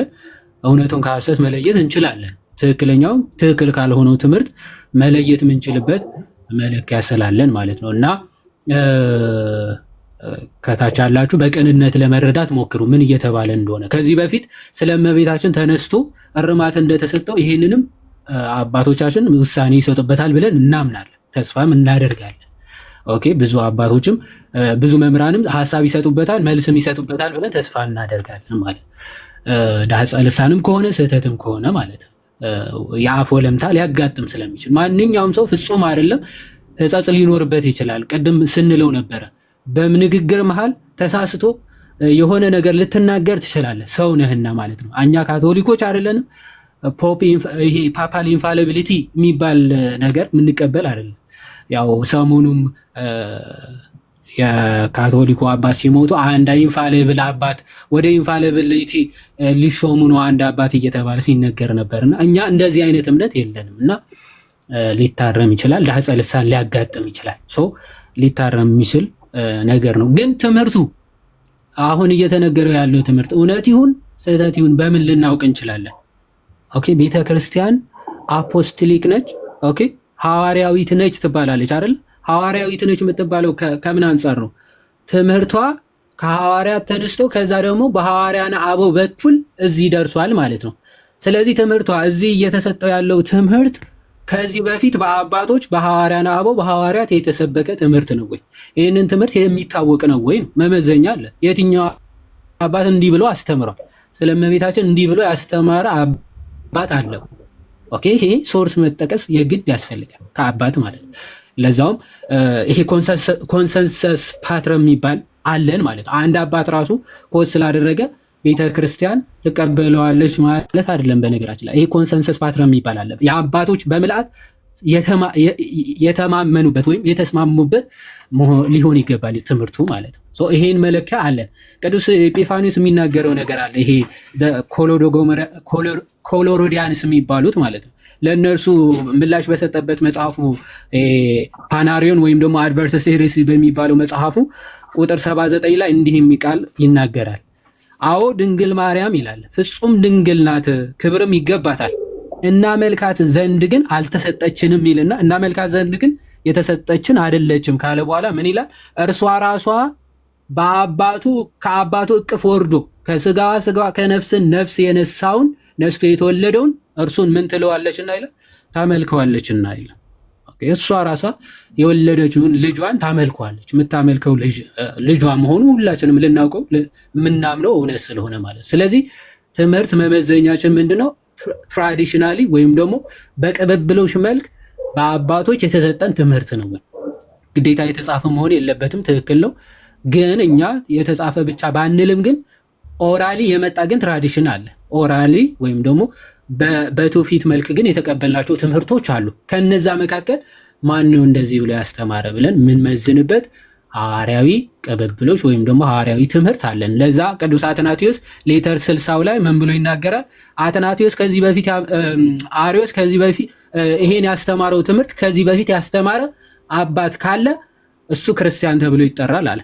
እውነቱን ከሐሰት መለየት እንችላለን። ትክክለኛው ትክክል ካልሆነው ትምህርት መለየት የምንችልበት መለኪያ ስላለን ማለት ነው። እና ከታች ያላችሁ በቅንነት ለመረዳት ሞክሩ ምን እየተባለ እንደሆነ። ከዚህ በፊት ስለ እመቤታችን ተነስቶ እርማት እንደተሰጠው ይህንንም አባቶቻችን ውሳኔ ይሰጡበታል ብለን እናምናለን፣ ተስፋም እናደርጋለን። ኦኬ፣ ብዙ አባቶችም ብዙ መምህራንም ሀሳብ ይሰጡበታል፣ መልስም ይሰጡበታል ብለን ተስፋ እናደርጋለን ማለት ዳጸ ልሳንም ከሆነ ስህተትም ከሆነ ማለት የአፍ ወለምታ ሊያጋጥም ስለሚችል ማንኛውም ሰው ፍጹም አይደለም፣ ሕጸጽ ሊኖርበት ይችላል። ቅድም ስንለው ነበረ በንግግር መሃል ተሳስቶ የሆነ ነገር ልትናገር ትችላለህ፣ ሰው ነህና ማለት ነው። እኛ ካቶሊኮች አይደለንም፣ ይሄ ፓፓል ኢንፋሊቢሊቲ የሚባል ነገር የምንቀበል አይደለም። ያው ሰሞኑም የካቶሊኩ አባት ሲሞቱ አንድ ኢንፋሊብል አባት ወደ ኢንፋሊቢሊቲ ሊሾሙ ነው አንድ አባት እየተባለ ሲነገር ነበርና እኛ እንደዚህ አይነት እምነት የለንም። እና ሊታረም ይችላል፣ ዳጸ ልሳን ሊያጋጥም ይችላል። ሊታረም የሚችል ነገር ነው። ግን ትምህርቱ አሁን እየተነገረው ያለው ትምህርት እውነት ይሁን ስህተት ይሁን በምን ልናውቅ እንችላለን? ኦኬ፣ ቤተ ክርስቲያን አፖስቶሊክ ነች። ኦኬ፣ ሐዋርያዊት ነች ትባላለች አይደል? ሐዋርያዊት ነች የምትባለው ከምን አንጻር ነው? ትምህርቷ ከሐዋርያት ተነስቶ ከዛ ደግሞ በሐዋርያና አበው በኩል እዚህ ደርሷል ማለት ነው። ስለዚህ ትምህርቷ እዚህ እየተሰጠው ያለው ትምህርት ከዚህ በፊት በአባቶች በሐዋርያና አበው በሐዋርያት የተሰበከ ትምህርት ነው ወይ? ይህንን ትምህርት የሚታወቅ ነው ወይ? መመዘኛ አለ። የትኛው አባት እንዲህ ብሎ አስተምሯል? ስለ እመቤታችን እንዲህ ብሎ ያስተማረ አባት አለ? ኦኬ፣ ይሄ ሶርስ መጠቀስ የግድ ያስፈልጋል ከአባት ማለት ነው። ለዛውም ይሄ ኮንሰንሰስ ፓትረም የሚባል አለን ማለት ነው። አንድ አባት ራሱ ኮስ ስላደረገ ቤተ ክርስቲያን ትቀበለዋለች ማለት አይደለም። በነገራችን ላይ ይሄ ኮንሰንሰስ ፓትረም የሚባል አለ። የአባቶች በምልአት የተማመኑበት ወይም የተስማሙበት ሊሆን ይገባል ትምህርቱ ማለት ነው። ይሄን መለኪያ አለን። ቅዱስ ኤጲፋኒዎስ የሚናገረው ነገር አለ። ይሄ ኮሎሮዲያንስ የሚባሉት ማለት ነው። ለእነርሱ ምላሽ በሰጠበት መጽሐፉ ፓናሪዮን ወይም ደግሞ አድቨርሰሪስ በሚባለው መጽሐፉ ቁጥር 79 ላይ እንዲህ የሚቃል ይናገራል። አዎ ድንግል ማርያም ይላል ፍጹም ድንግል ናት፣ ክብርም ይገባታል። እናመልካት ዘንድ ግን አልተሰጠችንም ይልና እናመልካት ዘንድ ግን የተሰጠችን አይደለችም ካለ በኋላ ምን ይላል? እርሷ ራሷ ከአባቱ እቅፍ ወርዶ ከስጋዋ ስጋ ከነፍስን ነፍስ የነሳውን ነስቶ የተወለደውን እርሱን ምን ትለዋለችና ይላል? ታመልከዋለችና ይላል። እሷ ራሷ የወለደችውን ልጇን ታመልከዋለች። የምታመልከው ልጇ መሆኑ ሁላችንም ልናውቀው የምናምነው እውነት ስለሆነ ማለት። ስለዚህ ትምህርት መመዘኛችን ምንድነው? ትራዲሽናሊ ወይም ደግሞ በቅብብሎሽ መልክ በአባቶች የተሰጠን ትምህርት ነው። ግዴታ የተጻፈ መሆን የለበትም፣ ትክክል ነው። ግን እኛ የተጻፈ ብቻ ባንልም ግን ኦራሊ የመጣ ግን ትራዲሽን አለ። ኦራሊ ወይም ደግሞ በትውፊት መልክ ግን የተቀበልናቸው ትምህርቶች አሉ። ከነዛ መካከል ማን ነው እንደዚህ ብሎ ያስተማረ ብለን የምንመዝንበት ሐዋርያዊ ቅብብሎች ወይም ደግሞ ሐዋርያዊ ትምህርት አለን። ለዛ ቅዱስ አትናቴዎስ ሌተር 60 ላይ ምን ብሎ ይናገራል? አትናቴዎስ ከዚህ በፊት አሪዮስ ከዚህ በፊት ይሄን ያስተማረው ትምህርት ከዚህ በፊት ያስተማረ አባት ካለ እሱ ክርስቲያን ተብሎ ይጠራል አለ።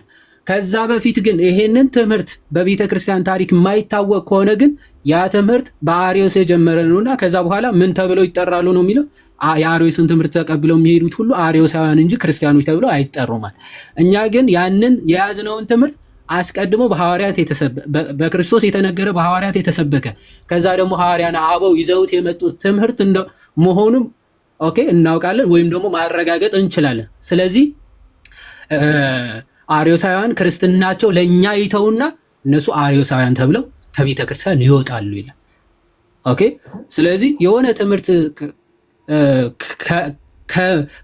ከዛ በፊት ግን ይሄንን ትምህርት በቤተ ክርስቲያን ታሪክ የማይታወቅ ከሆነ ግን ያ ትምህርት በአሪዮስ የጀመረ ነውና ከዛ በኋላ ምን ተብለው ይጠራሉ ነው የሚለው። የአሪዮስን ትምህርት ተቀብለው የሚሄዱት ሁሉ አሪዮሳውያን እንጂ ክርስቲያኖች ተብለው አይጠሩም። እኛ ግን ያንን የያዝነውን ትምህርት አስቀድሞ በሐዋርያት በክርስቶስ የተነገረ በሐዋርያት የተሰበከ ከዛ ደግሞ ሐዋርያና አበው ይዘውት የመጡት ትምህርት መሆኑም ኦኬ እናውቃለን ወይም ደግሞ ማረጋገጥ እንችላለን። ስለዚህ አሪዮሳውያን ክርስትናቸው ለኛ ይተውና እነሱ አሪዮሳውያን ተብለው ከቤተ ክርስቲያን ይወጣሉ ይላል። ኦኬ ስለዚህ የሆነ ትምህርት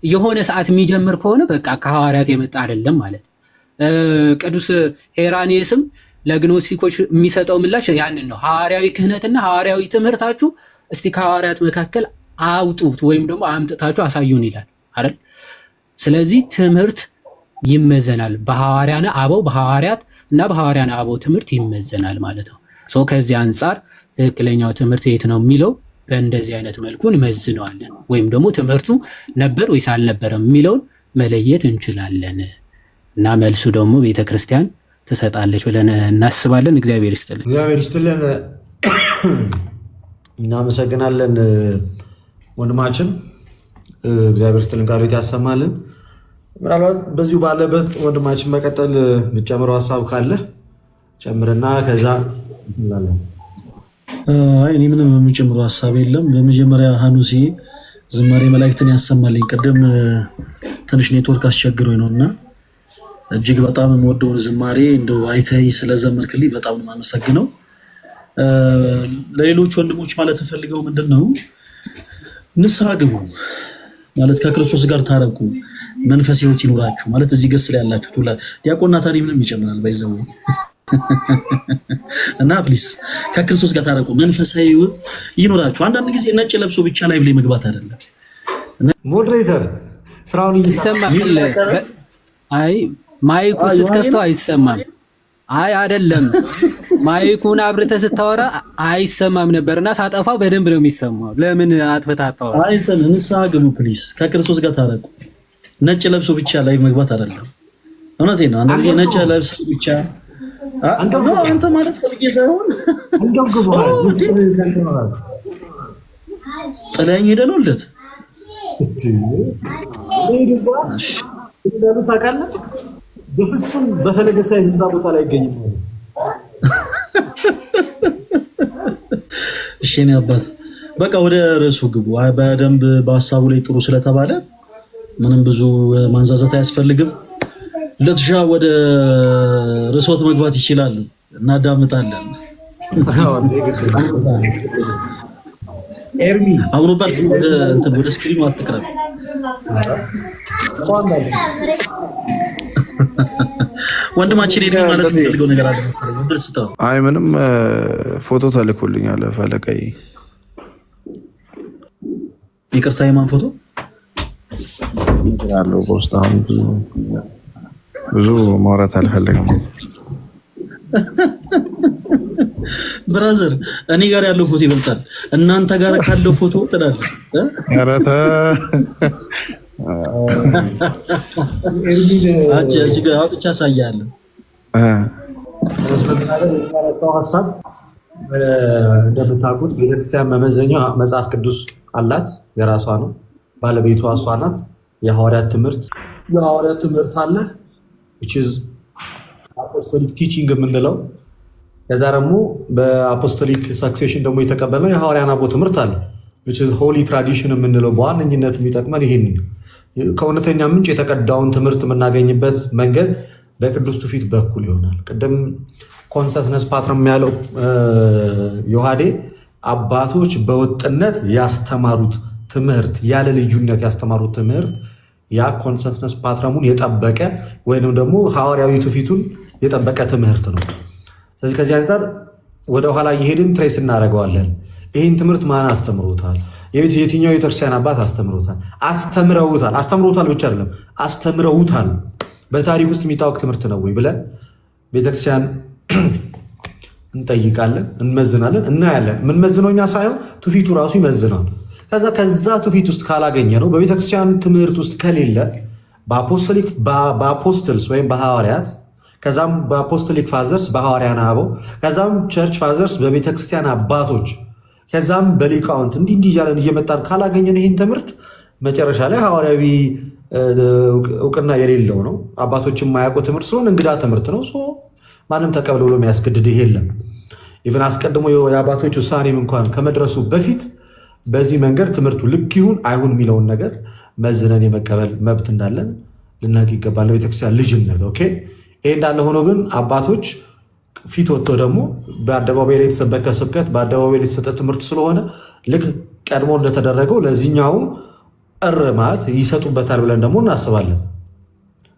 የሆነ ሰዓት የሚጀምር ከሆነ በቃ ከሐዋርያት የመጣ አይደለም ማለት። ቅዱስ ሄራኒየስም ለግኖስቲኮች የሚሰጠው ምላሽ ያንን ነው። ሐዋርያዊ ክህነትና ሐዋርያዊ ትምህርታችሁ እስቲ ከሐዋርያት መካከል አውጡት ወይም ደግሞ አምጥታችሁ አሳዩን ይላል አይደል? ስለዚህ ትምህርት ይመዘናል። በሐዋርያነ አበው በሐዋርያት እና በሐዋርያነ አበው ትምህርት ይመዘናል ማለት ነው። ከዚህ አንጻር ትክክለኛው ትምህርት የት ነው የሚለው በእንደዚህ አይነት መልኩ እንመዝነዋለን። ወይም ደግሞ ትምህርቱ ነበር ወይስ አልነበረም የሚለውን መለየት እንችላለን። እና መልሱ ደግሞ ቤተክርስቲያን ትሰጣለች ብለን እናስባለን። እግዚአብሔር ይስጥልን። እግዚአብሔር ይስጥልን። እናመሰግናለን ወንድማችን። እግዚአብሔር ይስጥልን፣ ቃሉት ያሰማልን። ምናልባት በዚሁ ባለበት ወንድማችን መቀጠል የምትጨምረው ሀሳብ ካለ ጨምርና ከዛ እንላለን። እኔ ምንም የምጨምረው ሀሳብ የለም። በመጀመሪያ ሀኑሲ ዝማሬ መላእክትን ያሰማልኝ። ቅድም ትንሽ ኔትወርክ አስቸግሮኝ ነውና እጅግ በጣም የምወደውን ዝማሬ እንደው አይተይ ስለዘመርክልኝ በጣም ነው የማመሰግነው። ለሌሎች ወንድሞች ማለት ፈልገው ምንድነው ንስሐ ግቡ ማለት ከክርስቶስ ጋር ታረቁ፣ መንፈስ ሕይወት ይኖራችሁ ማለት እዚህ ገስ ላይ ያላችሁት ሁላ ዲያቆን ናታኒ ምንም ይጨምራል ባይዘው እና ፕሊስ ከክርስቶስ ጋር ታረቁ፣ መንፈሳዊ ሕይወት ይኖራችሁ። አንዳንድ ጊዜ ነጭ ለብሶ ብቻ ላይ ብለ መግባት አይደለም። ሞዴሬተር ስራውን ይሰማል። አይ ማይኩ ስትከፍተው አይሰማም። አይ አይደለም ማይኩን አብርተህ ስታወራ አይሰማም ነበርና ሳጠፋው በደንብ ነው የሚሰማው። ለምን አጥፍታታው? አይ እንትን ንስሐ ግቡ ፕሊስ፣ ከክርስቶስ ጋር ታረቁ። ነጭ ለብሶ ብቻ ላይ መግባት አይደለም። እውነቴን ነው። አንዳንድ ጊዜ ነጭ ለብሶ ብቻ አንተ ማለት ፈልጌ ሳይሆን ጥላኝ ሄደለውለት ታውቃለህ። በፍጹም በፈለገ ሳይ እዛ ቦታ ላይ አይገኝም። እሺ እኔ አባት በቃ ወደ ርዕሱ ግቡ። በደንብ በሀሳቡ ላይ ጥሩ ስለተባለ ምንም ብዙ ማንዛዛት አያስፈልግም። ለትሻ ወደ ርዕሶት መግባት ይችላል። እናዳምጣለን። ኤርሚ አምሮባት ወደ ስክሪኑ አትቅረብ። ወንድማችን ሄድ ማለት የሚፈልገው ነገር አለ መሰለኝ። አይ ምንም ፎቶ ተልኮልኛል ፈለቀይ። ይቅርታ የማን ፎቶ ያለው በውስጥ አሁን ብዙ ማውራት አልፈልግም። ብራዘር እኔ ጋር ያለው ፎቶ ይበልጣል እናንተ ጋር ካለው ፎቶ ትላለህ። አራታ አውጥቻ አሳያለሁ። ሀሳብ እንደምታውቁት ቤተክርስቲያን መመዘኛ መጽሐፍ ቅዱስ አላት፣ የራሷ ነው። ባለቤቷ እሷ ናት። የሐዋርያት ትምህርት አለ አፖስቶሊክ ቲቺንግ የምንለው። ከዛ ደግሞ በአፖስቶሊክ ሳክሴሽን ደግሞ የተቀበልነው የሐዋርያን አቦ ትምህርት አለ ሆሊ ትራዲሽን የምንለው። በዋነኝነት የሚጠቅመን ይሄን ከእውነተኛ ምንጭ የተቀዳውን ትምህርት የምናገኝበት መንገድ በቅዱስ ትውፊት በኩል ይሆናል። ቅድም ኮንሰስነስ ፓትረም ያለው ዮሐዴ አባቶች በወጥነት ያስተማሩት ትምህርት፣ ያለ ልዩነት ያስተማሩት ትምህርት ያ ኮንሰንሰስ ፓትረሙን የጠበቀ ወይንም ደግሞ ሐዋርያዊ ትውፊቱን የጠበቀ ትምህርት ነው። ስለዚህ ከዚህ አንጻር ወደ ኋላ እየሄድን ትሬስ እናደርገዋለን። ይህን ትምህርት ማን አስተምሮታል? የትኛው የቤተክርስቲያን አባት አስተምሮታል? አስተምሮታል ብቻ አይደለም አስተምረውታል። በታሪክ ውስጥ የሚታወቅ ትምህርት ነው ወይ ብለን ቤተክርስቲያን እንጠይቃለን፣ እንመዝናለን፣ እናያለን። የምንመዝነው እኛ ሳይሆን ትውፊቱ ራሱ ይመዝናል። ከዛ ትውፊት ውስጥ ካላገኘ ነው በቤተክርስቲያን ትምህርት ውስጥ ከሌለ በአፖስትልስ ወይም በሐዋርያት ከዛም በአፖስቶሊክ ፋዘርስ በሐዋርያን አበው ከዛም ቸርች ፋዘርስ በቤተክርስቲያን አባቶች ከዛም በሊቃውንት እንዲህ እያለን እየመጣን ካላገኘን ይህን ትምህርት መጨረሻ ላይ ሐዋርያዊ እውቅና የሌለው ነው። አባቶች የማያውቁ ትምህርት ስለሆነ እንግዳ ትምህርት ነው። ማንም ተቀብሎ ብሎ የሚያስገድድ የለም። ኢቨን አስቀድሞ የአባቶች ውሳኔም እንኳን ከመድረሱ በፊት በዚህ መንገድ ትምህርቱ ልክ ይሁን አይሁን የሚለውን ነገር መዝነን የመቀበል መብት እንዳለን ልናውቅ ይገባል። ቤተክርስቲያን ልጅነት ኦኬ። ይሄ እንዳለ ሆኖ ግን አባቶች ፊት ወጥቶ ደግሞ በአደባባይ ላይ የተሰበከ ስብከት በአደባባይ ላይ የተሰጠ ትምህርት ስለሆነ ልክ ቀድሞ እንደተደረገው ለዚህኛው እርማት ይሰጡበታል ብለን ደግሞ እናስባለን።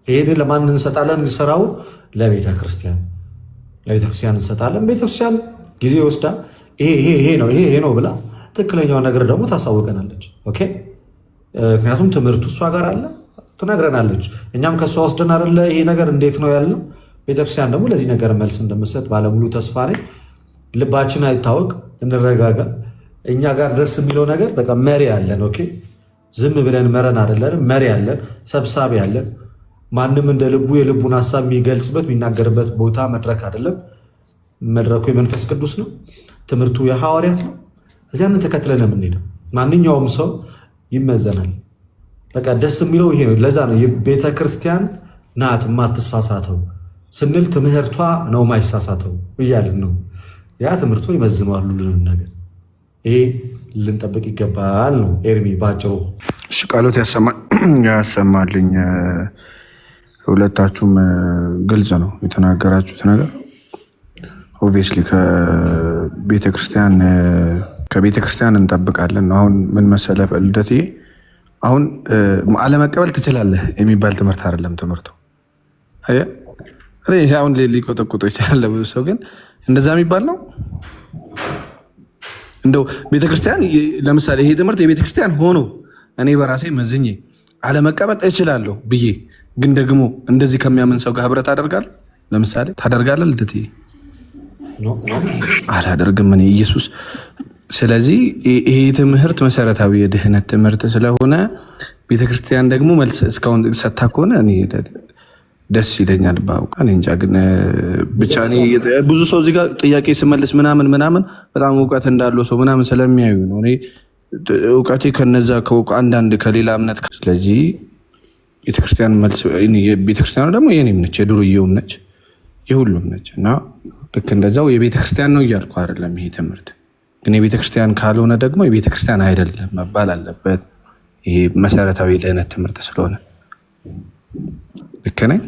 ይሄን ለማን እንሰጣለን? እንሰራው ለቤተ ክርስቲያን ለቤተክርስቲያን እንሰጣለን። ቤተክርስቲያን ጊዜ ወስዳ ይሄ ነው ብላ ትክክለኛውን ነገር ደግሞ ታሳውቀናለች። ኦኬ ምክንያቱም ትምህርቱ እሷ ጋር አለ፣ ትነግረናለች። እኛም ከእሷ ወስደን አይደለ ይሄ ነገር እንዴት ነው ያልነው። ቤተክርስቲያን ደግሞ ለዚህ ነገር መልስ እንደምትሰጥ ባለሙሉ ተስፋ ነኝ። ልባችን አይታወቅ፣ እንረጋጋ። እኛ ጋር ደስ የሚለው ነገር በቃ መሪ አለን። ኦኬ ዝም ብለን መረን አይደለንም። መሪ አለን፣ ሰብሳቢ አለን። ማንም እንደ ልቡ የልቡን ሀሳብ የሚገልጽበት የሚናገርበት ቦታ መድረክ አይደለም። መድረኩ የመንፈስ ቅዱስ ነው። ትምህርቱ የሐዋርያት ነው። እዚያንን ተከትለን የምንሄደው ማንኛውም ሰው ይመዘናል። በቃ ደስ የሚለው ይሄ ነው። ለዛ ነው የቤተ ክርስቲያን ናት የማትሳሳተው ስንል ትምህርቷ ነው ማይሳሳተው እያልን ነው። ያ ትምህርቱ ይመዝነዋል ሁሉንም ነገር። ይሄ ልንጠብቅ ይገባል ነው ኤርሚ ባጭሩ። እሺ ቃሎት ያሰማልኝ። ሁለታችሁም ግልጽ ነው የተናገራችሁት ነገር። ኦብቪየስሊ ከቤተክርስቲያን እንጠብቃለን። አሁን ምን መሰለህ ልደት፣ አሁን አለመቀበል ትችላለህ የሚባል ትምህርት አይደለም ትምህርቱ። ይሄ አሁን ሊቆጠቁጦ ይችላል ብዙ ሰው፣ ግን እንደዛ የሚባል ነው። እንደው ቤተክርስቲያን ለምሳሌ ይሄ ትምህርት የቤተክርስቲያን ሆኖ እኔ በራሴ መዝኜ አለመቀበል እችላለሁ ብዬ ግን ደግሞ እንደዚህ ከሚያምን ሰው ጋር ህብረት አደርጋለሁ። ለምሳሌ ታደርጋለህ ልደት? አላደርግም እኔ ኢየሱስ። ስለዚህ ይሄ ትምህርት መሰረታዊ የድህነት ትምህርት ስለሆነ ቤተክርስቲያን ደግሞ መልስ እስካሁን ሰጥታ ከሆነ እኔ ደስ ይለኛል ባውቃ። እኔ እንጃ ግን ብቻ እኔ ብዙ ሰው እዚህ ጋር ጥያቄ ስመልስ ምናምን በጣም እውቀት እንዳለው ሰው ምናምን ስለሚያዩ ነው። እኔ እውቀቴ ከነዛ አንዳንድ ከሌላ እምነት። ስለዚህ ቤተክርስቲያን መልስ ቤተክርስቲያኑ ደግሞ የኔም ነች፣ የድሮዬውም ነች፣ የሁሉም ነች እና ልክ እንደዛው የቤተክርስቲያን ነው እያልኩ አይደለም። ይሄ ትምህርት ግን የቤተክርስቲያን ካልሆነ ደግሞ የቤተክርስቲያን አይደለም መባል አለበት። ይሄ መሰረታዊ የድህነት ትምህርት ስለሆነ ልክ ነኝ?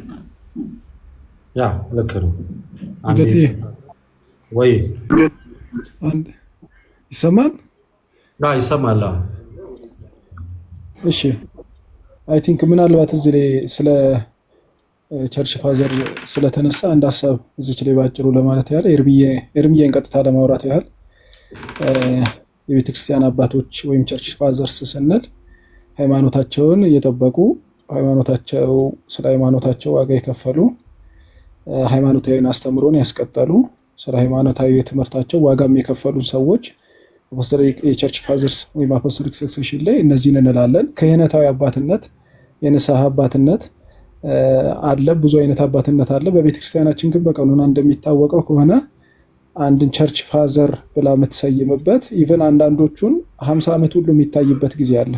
ያ ልክ ነው ወይ? ይሰማል? ይሰማል። እሺ አይ ቲንክ ምናልባት እዚህ ላይ ስለ ቸርች ፋዘር ስለተነሳ አንድ ሀሳብ እዚች ላይ ባጭሩ ለማለት ያህል ኤርሚዬን ቀጥታ ለማውራት ያህል የቤተክርስቲያን አባቶች ወይም ቸርች ፋዘርስ ስንል ሃይማኖታቸውን እየጠበቁ ስለ ሃይማኖታቸው ዋጋ የከፈሉ ሃይማኖታዊን አስተምሮን ያስቀጠሉ ስለ ሃይማኖታዊ ትምህርታቸው ዋጋም የከፈሉ ሰዎች የቸርች ፋዘርስ ወይም አፖስቶሊክ ሰክሴሽን ላይ እነዚህን እንላለን። ክህነታዊ አባትነት፣ የንስሐ አባትነት አለ። ብዙ አይነት አባትነት አለ። በቤተክርስቲያናችን ግን በቀኖና እንደሚታወቀው ከሆነ አንድን ቸርች ፋዘር ብላ የምትሰይምበት ኢቨን አንዳንዶቹን 50 ዓመት ሁሉ የሚታይበት ጊዜ አለ።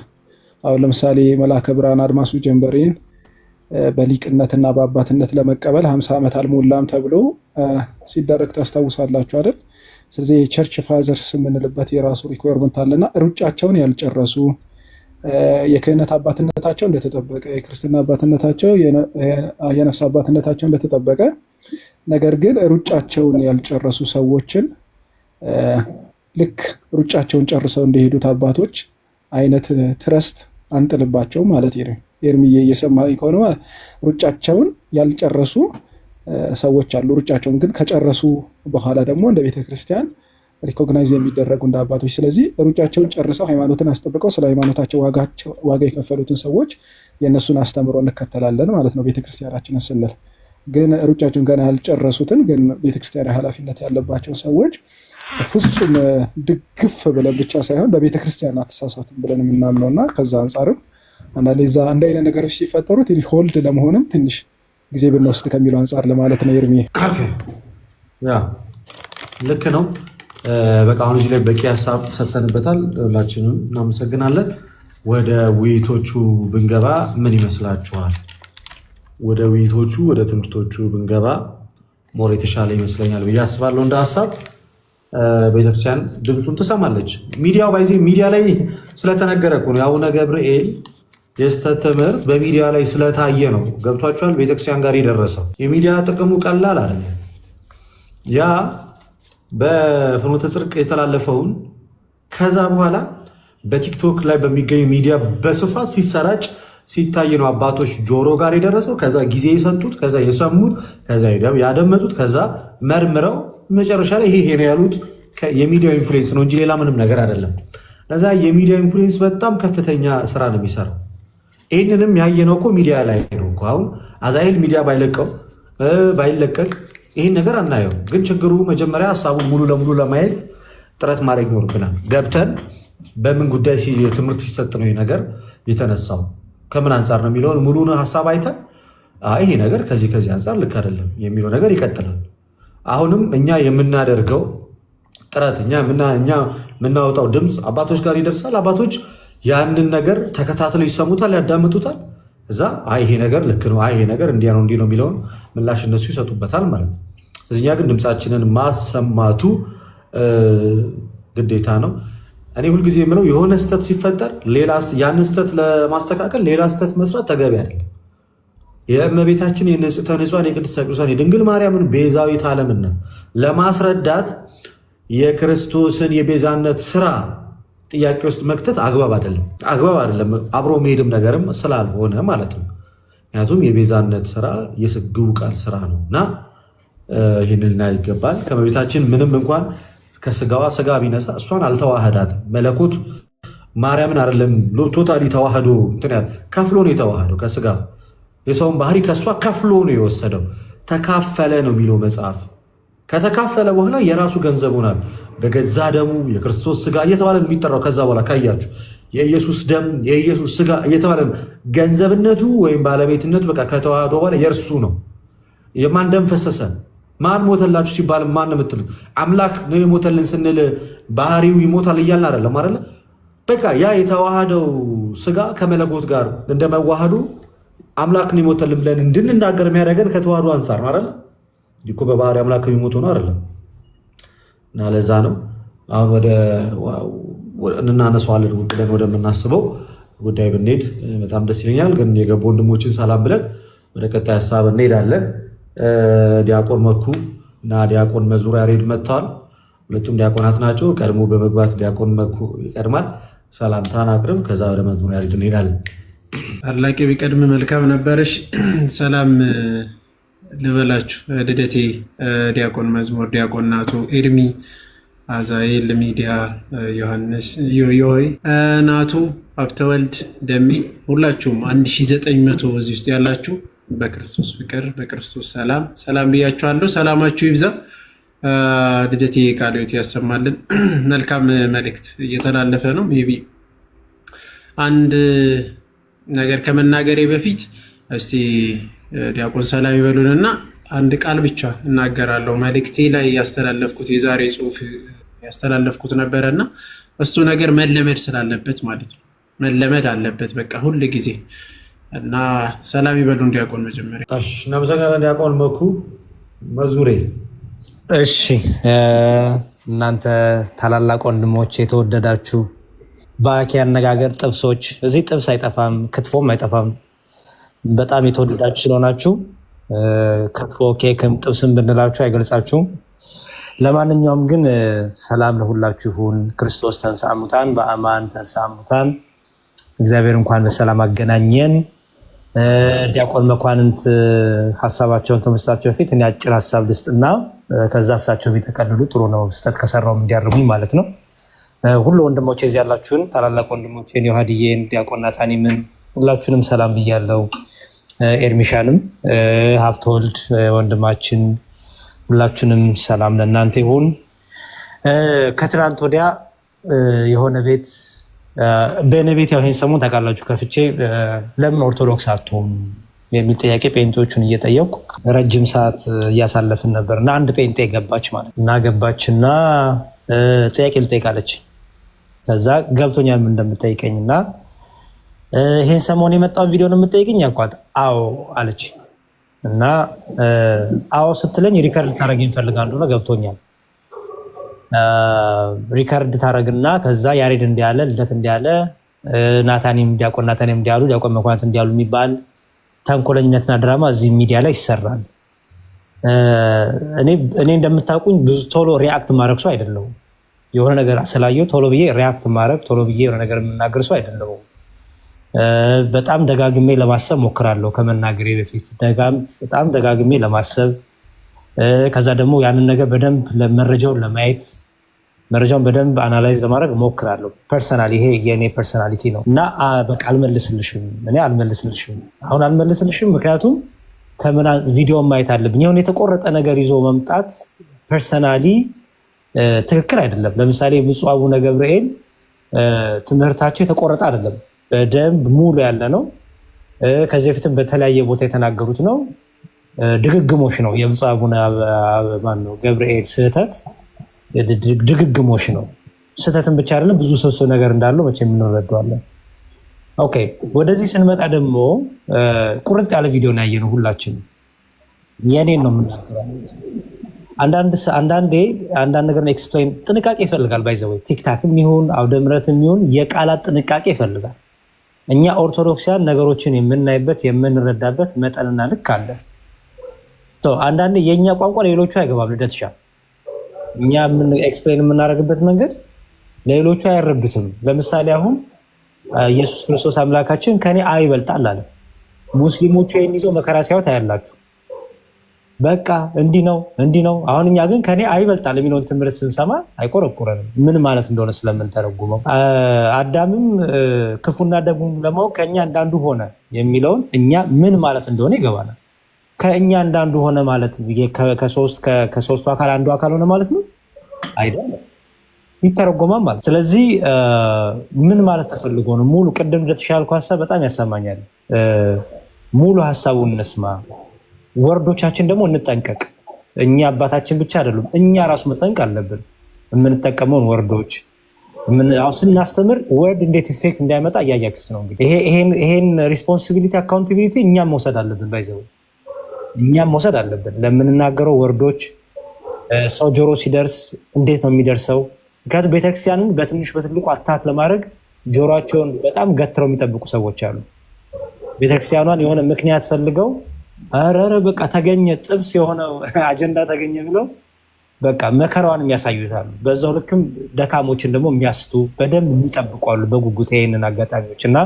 አሁን ለምሳሌ መልአከ ብርሃን አድማሱ ጀንበሬን በሊቅነትና በአባትነት ለመቀበል 50 ዓመት አልሞላም ተብሎ ሲደረግ ታስታውሳላችሁ አይደል? ስለዚህ የቸርች ፋዘርስ የምንልበት የራሱ ሪኳየርመንት አለና ሩጫቸውን ያልጨረሱ የክህነት አባትነታቸው እንደተጠበቀ፣ የክርስትና አባትነታቸው የነፍስ አባትነታቸው እንደተጠበቀ፣ ነገር ግን ሩጫቸውን ያልጨረሱ ሰዎችን ልክ ሩጫቸውን ጨርሰው እንደሄዱት አባቶች አይነት ትረስት አንጥልባቸው ማለት ነው። ኤርሚዬ እየሰማኸኝ ከሆነ ሩጫቸውን ያልጨረሱ ሰዎች አሉ። ሩጫቸውን ግን ከጨረሱ በኋላ ደግሞ እንደ ቤተክርስቲያን ሪኮግናይዝ የሚደረጉ እንደ አባቶች። ስለዚህ ሩጫቸውን ጨርሰው ሃይማኖትን አስጠብቀው ስለ ሃይማኖታቸው ዋጋ የከፈሉትን ሰዎች የእነሱን አስተምሮ እንከተላለን ማለት ነው ቤተክርስቲያናችንን ስንል። ግን ሩጫቸውን ገና ያልጨረሱትን ግን ቤተክርስቲያን ኃላፊነት ያለባቸው ሰዎች ፍጹም ድግፍ ብለን ብቻ ሳይሆን በቤተክርስቲያን አትሳሳትም ብለን የምናምነው እና ከዛ አንጻርም አንዳንዴ እዛ እንደ አይነት ነገሮች ሲፈጠሩ ትንሽ ሆልድ ለመሆንም ትንሽ ጊዜ ብንወስድ ከሚለው አንጻር ለማለት ነው። ኤርሚ ልክ ነው። በቃ አሁን እዚህ ላይ በቂ ሀሳብ ሰጥተንበታል። ሁላችንም እናመሰግናለን። ወደ ውይይቶቹ ብንገባ ምን ይመስላችኋል? ወደ ውይይቶቹ ወደ ትምህርቶቹ ብንገባ ሞር የተሻለ ይመስለኛል ብዬ አስባለሁ። እንደ ሀሳብ ቤተክርስቲያን ድምፁን ትሰማለች። ሚዲያው ባይዜ ሚዲያ ላይ ስለተነገረ እኮ ነው። የአቡነ ገብርኤል የስተት ትምህርት በሚዲያ ላይ ስለታየ ነው። ገብቷችኋል? ቤተክርስቲያን ጋር የደረሰው የሚዲያ ጥቅሙ ቀላል አይደለም። ያ በፍኖተ ጽድቅ የተላለፈውን ከዛ በኋላ በቲክቶክ ላይ በሚገኙ ሚዲያ በስፋት ሲሰራጭ ሲታይ ነው አባቶች ጆሮ ጋር የደረሰው። ከዛ ጊዜ የሰጡት፣ ከዛ የሰሙት፣ ከዛ ያደመጡት፣ ከዛ መርምረው መጨረሻ ላይ ይሄ ነው ያሉት። የሚዲያው ኢንፍሉዌንስ ነው እንጂ ሌላ ምንም ነገር አይደለም። ለዛ የሚዲያ ኢንፍሉዌንስ በጣም ከፍተኛ ስራ ነው የሚሰራው። ይህንንም ያየነው እኮ ሚዲያ ላይ ነው እኮ። አሁን አዛኤል ሚዲያ ባይለቀቅ ይህን ነገር አናየው። ግን ችግሩ መጀመሪያ ሀሳቡን ሙሉ ለሙሉ ለማየት ጥረት ማድረግ ይኖርብናል። ገብተን በምን ጉዳይ ትምህርት ሲሰጥ ነው ይህ ነገር የተነሳው፣ ከምን አንጻር ነው የሚለውን ሙሉን ሀሳብ አይተን ይሄ ነገር ከዚህ አንጻር ልክ አይደለም የሚለው ነገር ይቀጥላል። አሁንም እኛ የምናደርገው ጥረት እኛ የምናወጣው ድምፅ አባቶች ጋር ይደርሳል። አባቶች ያንን ነገር ተከታትለው ይሰሙታል፣ ያዳምጡታል። እዛ ይሄ ነገር ልክ ነው፣ ይሄ ነገር እንዲህ ነው የሚለውን ምላሽ እነሱ ይሰጡበታል ማለት ነው። ስለዚህ እኛ ግን ድምፃችንን ማሰማቱ ግዴታ ነው። እኔ ሁልጊዜ የምለው የሆነ ስተት ሲፈጠር ያንን ስተት ለማስተካከል ሌላ ስተት መስራት ተገቢ አይደለም። የእመቤታችን የንጽሕተ ንጹሐን የቅድስተ ቅዱሳን የድንግል ማርያምን ቤዛዊት ዓለምነት ለማስረዳት የክርስቶስን የቤዛነት ስራ ጥያቄ ውስጥ መክተት አግባብ አይደለም። አብሮ መሄድም ነገርም ስላልሆነ ማለት ነው። ምክንያቱም የቤዛነት ስራ የስግው ቃል ስራ ነው እና ይህንን ልናይ ይገባል። ከእመቤታችን ምንም እንኳን ከስጋዋ ስጋ ቢነሳ እሷን አልተዋህዳትም። መለኮት ማርያምን አይደለም ቶታሊ ተዋህዶ ከፍሎ ነው የተዋህደው ከስጋ የሰውን ባህሪ ከእሷ ከፍሎ ነው የወሰደው። ተካፈለ ነው የሚለው መጽሐፍ። ከተካፈለ በኋላ የራሱ ገንዘብ ሆናል። በገዛ ደሙ የክርስቶስ ስጋ እየተባለ የሚጠራው ከዛ በኋላ ካያችሁ የኢየሱስ ደም የኢየሱስ ስጋ እየተባለ ገንዘብነቱ ወይም ባለቤትነቱ በቃ ከተዋህዶ በኋላ የእርሱ ነው። የማን ደም ፈሰሰ? ማን ሞተላችሁ ሲባል ማን ነው የምትሉት? አምላክ ነው የሞተልን ስንል ባህሪው ይሞታል እያልን አይደለም አይደለ? በቃ ያ የተዋሃደው ስጋ ከመለኮት ጋር እንደመዋሃዱ አምላክ ነው የሞተልን ብለን እንድንናገር የሚያደርገን ከተዋህዶ አንጻር ነው አይደለ? እኮ በባህሪ አምላክ የሚሞት ነው አይደለም። እና ለዛ ነው አሁን እናነሳዋለን ብለን ወደምናስበው ጉዳይ ብንሄድ በጣም ደስ ይለኛል። ግን የገቡ ወንድሞችን ሰላም ብለን ወደ ቀጣይ ሀሳብ እንሄዳለን። ዲያቆን መኩ እና ዲያቆን መዝሙር ያሬድ መጥተዋል። ሁለቱም ዲያቆናት ናቸው። ቀድሞ በመግባት ዲያቆን መኩ ይቀድማል። ሰላምታን አቅርብ፣ ከዛ ወደ መዝሙር ያሬድ እንሄዳለን። አላቂ ቢቀድም መልካም ነበርሽ። ሰላም ልበላችሁ ልደቴ፣ ዲያቆን መዝሙር፣ ዲያቆን ናቱ፣ ኤርሚ፣ አዛኤል፣ ሚዲያ፣ ዮሐንስ፣ ዮዮይ፣ ናቱ፣ ሀብተወልድ፣ ደሜ፣ ሁላችሁም 1900 እዚህ ውስጥ ያላችሁ በክርስቶስ ፍቅር በክርስቶስ ሰላም ብያችኋለሁ። ሰላማችሁ ይብዛ። ልደቴ ቃለ ሕይወት ያሰማልን። መልካም መልእክት እየተላለፈ ነው። ሜይ ቢ አንድ ነገር ከመናገሬ በፊት እስቲ ዲያቆን ሰላም ይበሉንና አንድ ቃል ብቻ እናገራለሁ። መልእክቴ ላይ ያስተላለፍኩት የዛሬ ጽሁፍ ያስተላለፍኩት ነበረና እሱ ነገር መለመድ ስላለበት ማለት ነው። መለመድ አለበት በቃ ሁል ጊዜ እና ሰላም ይበሉን ዲያቆን መጀመሪያ። እሺ እናመሰግናለን ዲያቆን መኩ። መዝሙሬ እሺ እናንተ ታላላቅ ወንድሞች የተወደዳችሁ በአኪ አነጋገር ጥብሶች፣ እዚህ ጥብስ አይጠፋም ክትፎም አይጠፋም። በጣም የተወደዳችሁ ስለሆናችሁ ክትፎ ኬክም ጥብስም ብንላችሁ አይገልጻችሁም። ለማንኛውም ግን ሰላም ለሁላችሁ ይሁን። ክርስቶስ ተንሥአ እሙታን በአማን ተንሥአ እሙታን። እግዚአብሔር እንኳን በሰላም አገናኘን። ዲያቆን መኳንንት ሀሳባቸውን ተመስጣቸው በፊት እኔ አጭር ሀሳብ ልስጥና ከዛ እሳቸው ቢጠቀልሉ ጥሩ ነው። ስህተት ከሰራውም እንዲያርሙኝ ማለት ነው። ሁሉ ወንድሞቼ እዚህ ያላችሁን ታላላቅ ወንድሞቼን ዮሐድዬን፣ ዲያቆን ናታኒምን ሁላችሁንም ሰላም ብያለሁ። ኤርሚሻንም፣ ሀብተወልድ ወንድማችን ሁላችሁንም ሰላም ለእናንተ ይሁን። ከትናንት ወዲያ የሆነ ቤት በእኔ ቤት ያው ይሄን ሰሞን ታውቃላችሁ ከፍቼ ለምን ኦርቶዶክስ አትሆኑ የሚል ጥያቄ ጴንጤዎቹን እየጠየቁ ረጅም ሰዓት እያሳለፍን ነበር እና አንድ ጴንጤ ገባች ማለት እና ገባችና ጥያቄ ልጠይቃለች። ከዛ ገብቶኛል ምን እንደምጠይቀኝ እና ይሄን ሰሞን የመጣውን ቪዲዮ ነው የምጠይቅኝ አልኳት። አዎ አለች እና አዎ ስትለኝ ሪከርድ ታደርገኝ እፈልጋለሁ ነው ገብቶኛል። ሪከርድ ታደርግና ከዛ ያሬድ እንዲያለ ልደት እንዲያለ ናታኒም ዲያቆን ናታኒም እንዲያሉ ዲያቆን መኳንንት እንዲያሉ የሚባል ተንኮለኝነትና ድራማ እዚህ ሚዲያ ላይ ይሰራል። እኔ እንደምታውቁኝ ብዙ ቶሎ ሪአክት ማድረግ ሰው አይደለሁም። የሆነ ነገር ስላየው ቶሎ ብዬ ሪአክት ማድረግ ቶሎ ብዬ የሆነ ነገር የምናገር ሰው አይደለሁም። በጣም ደጋግሜ ለማሰብ ሞክራለሁ ከመናገሬ በፊት በጣም ደጋግሜ ለማሰብ ከዛ ደግሞ ያንን ነገር በደንብ ለመረጃውን ለማየት መረጃውን በደንብ አናላይዝ ለማድረግ ሞክራለሁ። ፐርሰናሊ ይሄ የኔ ፐርሰናሊቲ ነው እና በቃ አልመልስልሽም። አሁን አልመልስልሽም ምክንያቱም ቪዲዮን ማየት አለብኝ። አሁን የተቆረጠ ነገር ይዞ መምጣት ፐርሰናሊ ትክክል አይደለም። ለምሳሌ ብፁዕ አቡነ ገብርኤል ትምህርታቸው የተቆረጠ አይደለም፣ በደንብ ሙሉ ያለ ነው። ከዚህ በፊትም በተለያየ ቦታ የተናገሩት ነው። ድግግሞሽ ነው የብፁዕ አቡነ ገብርኤል ስህተት ድግግሞሽ ነው። ስህተትን ብቻ አይደለም ብዙ ስብስብ ነገር እንዳለው መቼም እንረዳዋለን። ኦኬ ወደዚህ ስንመጣ ደግሞ ቁርጥ ያለ ቪዲዮ ነው ያየነው ሁላችንም። የኔን ነው የምናገረው። አንዳንዴ አንዳንድ ነገር ኤክስፕሌን ጥንቃቄ ይፈልጋል። ባይዘው ቲክታክም ይሁን አውደ ምሕረትም ይሁን የቃላት ጥንቃቄ ይፈልጋል። እኛ ኦርቶዶክሲያን ነገሮችን የምናይበት የምንረዳበት መጠንና ልክ አለ። አንዳንዴ የእኛ ቋንቋ ሌሎቹ አይገባም። ልደትሻ እኛ ኤክስፕሌን የምናደርግበት መንገድ ሌሎቹ አይረዱትም። ለምሳሌ አሁን ኢየሱስ ክርስቶስ አምላካችን ከኔ ይበልጣል አለ። ሙስሊሞቹ ይህን ይዘው መከራ ሲያዩት አያላችሁ። በቃ እንዲህ ነው። አሁን እኛ ግን ከኔ ይበልጣል የሚለውን ትምህርት ስንሰማ አይቆረቁረንም፣ ምን ማለት እንደሆነ ስለምንተረጉመው። አዳምም ክፉና ደጉን ለማወቅ ከእኛ እንዳንዱ ሆነ የሚለውን እኛ ምን ማለት እንደሆነ ይገባናል። ከእኛ እንዳንዱ ሆነ ማለት ከሶስቱ አካል አንዱ አካል ሆነ ማለት ነው አይደለም፣ ይተረጎማል ማለት። ስለዚህ ምን ማለት ተፈልጎ ነው? ሙሉ ቅድም እንደተሻልኩ ሀሳብ በጣም ያሰማኛል። ሙሉ ሀሳቡን እንስማ፣ ወርዶቻችን ደግሞ እንጠንቀቅ። እኛ አባታችን ብቻ አይደሉም፣ እኛ ራሱ መጠንቀቅ አለብን። የምንጠቀመውን ወርዶች ስናስተምር ወርድ እንዴት ኢፌክት እንዳይመጣ እያያችሁት ነው። እንግዲህ ይሄን ሪስፖንሲቢሊቲ አካውንታቢሊቲ እኛም መውሰድ አለብን። ባይዘው እኛም መውሰድ አለብን ለምንናገረው ወርዶች። ሰው ጆሮ ሲደርስ እንዴት ነው የሚደርሰው? ምክንያቱም ቤተክርስቲያንን በትንሽ በትልቁ አታክ ለማድረግ ጆሮቸውን በጣም ገትረው የሚጠብቁ ሰዎች አሉ። ቤተክርስቲያኗን የሆነ ምክንያት ፈልገው ኧረ በቃ ተገኘ ጥብስ የሆነ አጀንዳ ተገኘ ብለው በቃ መከራዋን የሚያሳዩታሉ። በዛው ልክም ደካሞችን ደግሞ የሚያስቱ በደንብ የሚጠብቋሉ በጉጉት ይሄንን አጋጣሚዎች እና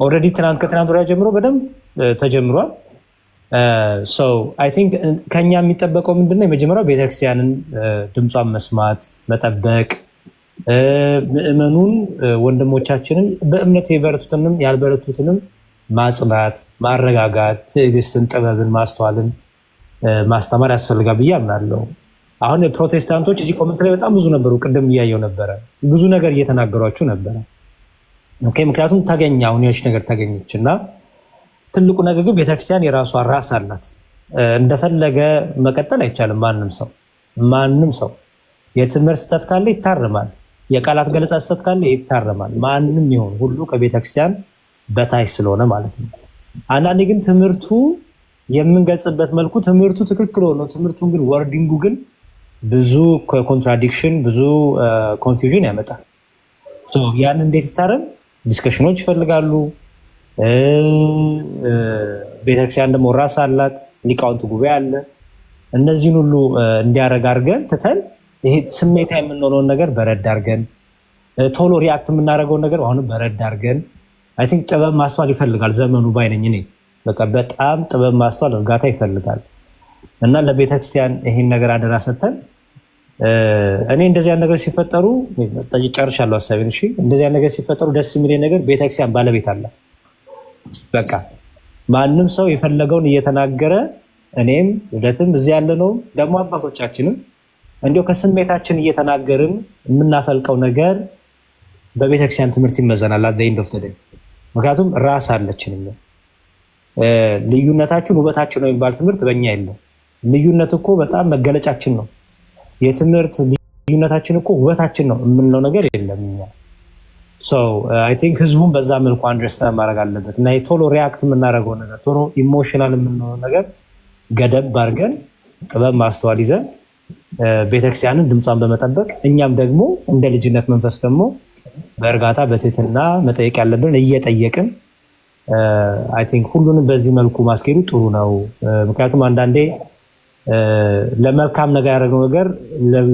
ኦልሬዲ ከትናንት ወዲያ ጀምሮ በደንብ ተጀምሯል። አይ ቲንክ ከኛ የሚጠበቀው ምንድነው? የመጀመሪያው ቤተክርስቲያንን ድምጿን መስማት፣ መጠበቅ፣ ምዕመኑን ወንድሞቻችንን በእምነት የበረቱትንም ያልበረቱትንም ማጽናት፣ ማረጋጋት፣ ትዕግስትን፣ ጥበብን፣ ማስተዋልን ማስተማር ያስፈልጋል ብዬ አምናለሁ። አሁን ፕሮቴስታንቶች እዚህ ኮመንት ላይ በጣም ብዙ ነበሩ። ቅድም እያየው ነበረ፣ ብዙ ነገር እየተናገሯችሁ ነበረ። ኦኬ ምክንያቱም ተገኘ አሁን የሆነች ነገር ተገኘች እና ትልቁ ነገር ግን ቤተክርስቲያን የራሷ ራስ አላት። እንደፈለገ መቀጠል አይቻልም። ማንም ሰው የትምህርት ስህተት ካለ ይታረማል። የቃላት ገለጻ ስህተት ካለ ይታረማል። ማንም ይሁን ሁሉ ከቤተክርስቲያን በታች ስለሆነ ማለት ነው። አንዳንዴ ግን ትምህርቱ የምንገልጽበት መልኩ ትምህርቱ ትክክል ሆኖ ትምህርቱን ግን ወርዲንጉ ግን ብዙ ኮንትራዲክሽን ብዙ ኮንፊውዥን ያመጣል። ያን እንዴት ይታረም? ዲስከሽኖች ይፈልጋሉ። ቤተክርስቲያን ደግሞ ራስ አላት፣ ሊቃውንት ጉባኤ አለ። እነዚህን ሁሉ እንዲያረግ አድርገን ትተን ይሄ ስሜታ የምንሆነውን ነገር በረድ አድርገን ቶሎ ሪአክት የምናደርገውን ነገር አሁንም በረድ አድርገን አይ ቲንክ ጥበብ ማስተዋል ይፈልጋል ዘመኑ ባይነኝ እኔ በቃ በጣም ጥበብ ማስተዋል እርጋታ ይፈልጋል እና ለቤተክርስቲያን ይሄን ነገር አደራ ሰተን እኔ እንደዚህ አይነት ነገር ሲፈጠሩ ጨርሻለሁ ሀሳቤን። እሺ እንደዚህ አይነት ነገር ሲፈጠሩ ደስ የሚለኝ ነገር ቤተክርስቲያን ባለቤት አላት። በቃ ማንም ሰው የፈለገውን እየተናገረ እኔም ልደትም እዚህ ያለ ነው ደግሞ አባቶቻችንም እንዲሁ ከስሜታችን እየተናገርን የምናፈልቀው ነገር በቤተክርስቲያን ትምህርት ይመዘናል at the end of the day። ምክንያቱም ራስ አለችን። ልዩነታችን ውበታችን ነው የሚባል ትምህርት በእኛ የለም። ልዩነት እኮ በጣም መገለጫችን ነው። የትምህርት ልዩነታችን እኮ ውበታችን ነው የምንለው ነገር የለም እኛ። አይ ቲንክ ህዝቡን በዛ መልኩ አንደርስታንድ ማድረግ አለበት እና ቶሎ ሪአክት የምናደርገው ነገር ቶሎ ኢሞሽናል የምንሆነው ነገር ገደብ አድርገን ጥበብ ማስተዋል ይዘን ቤተክርስቲያንን ድምጿን በመጠበቅ እኛም ደግሞ እንደ ልጅነት መንፈስ ደግሞ በእርጋታ በትህትና መጠየቅ ያለብን እየጠየቅን አይ ቲንክ ሁሉንም በዚህ መልኩ ማስኬዱ ጥሩ ነው። ምክንያቱም አንዳንዴ ለመልካም ነገር ያደረገው ነገር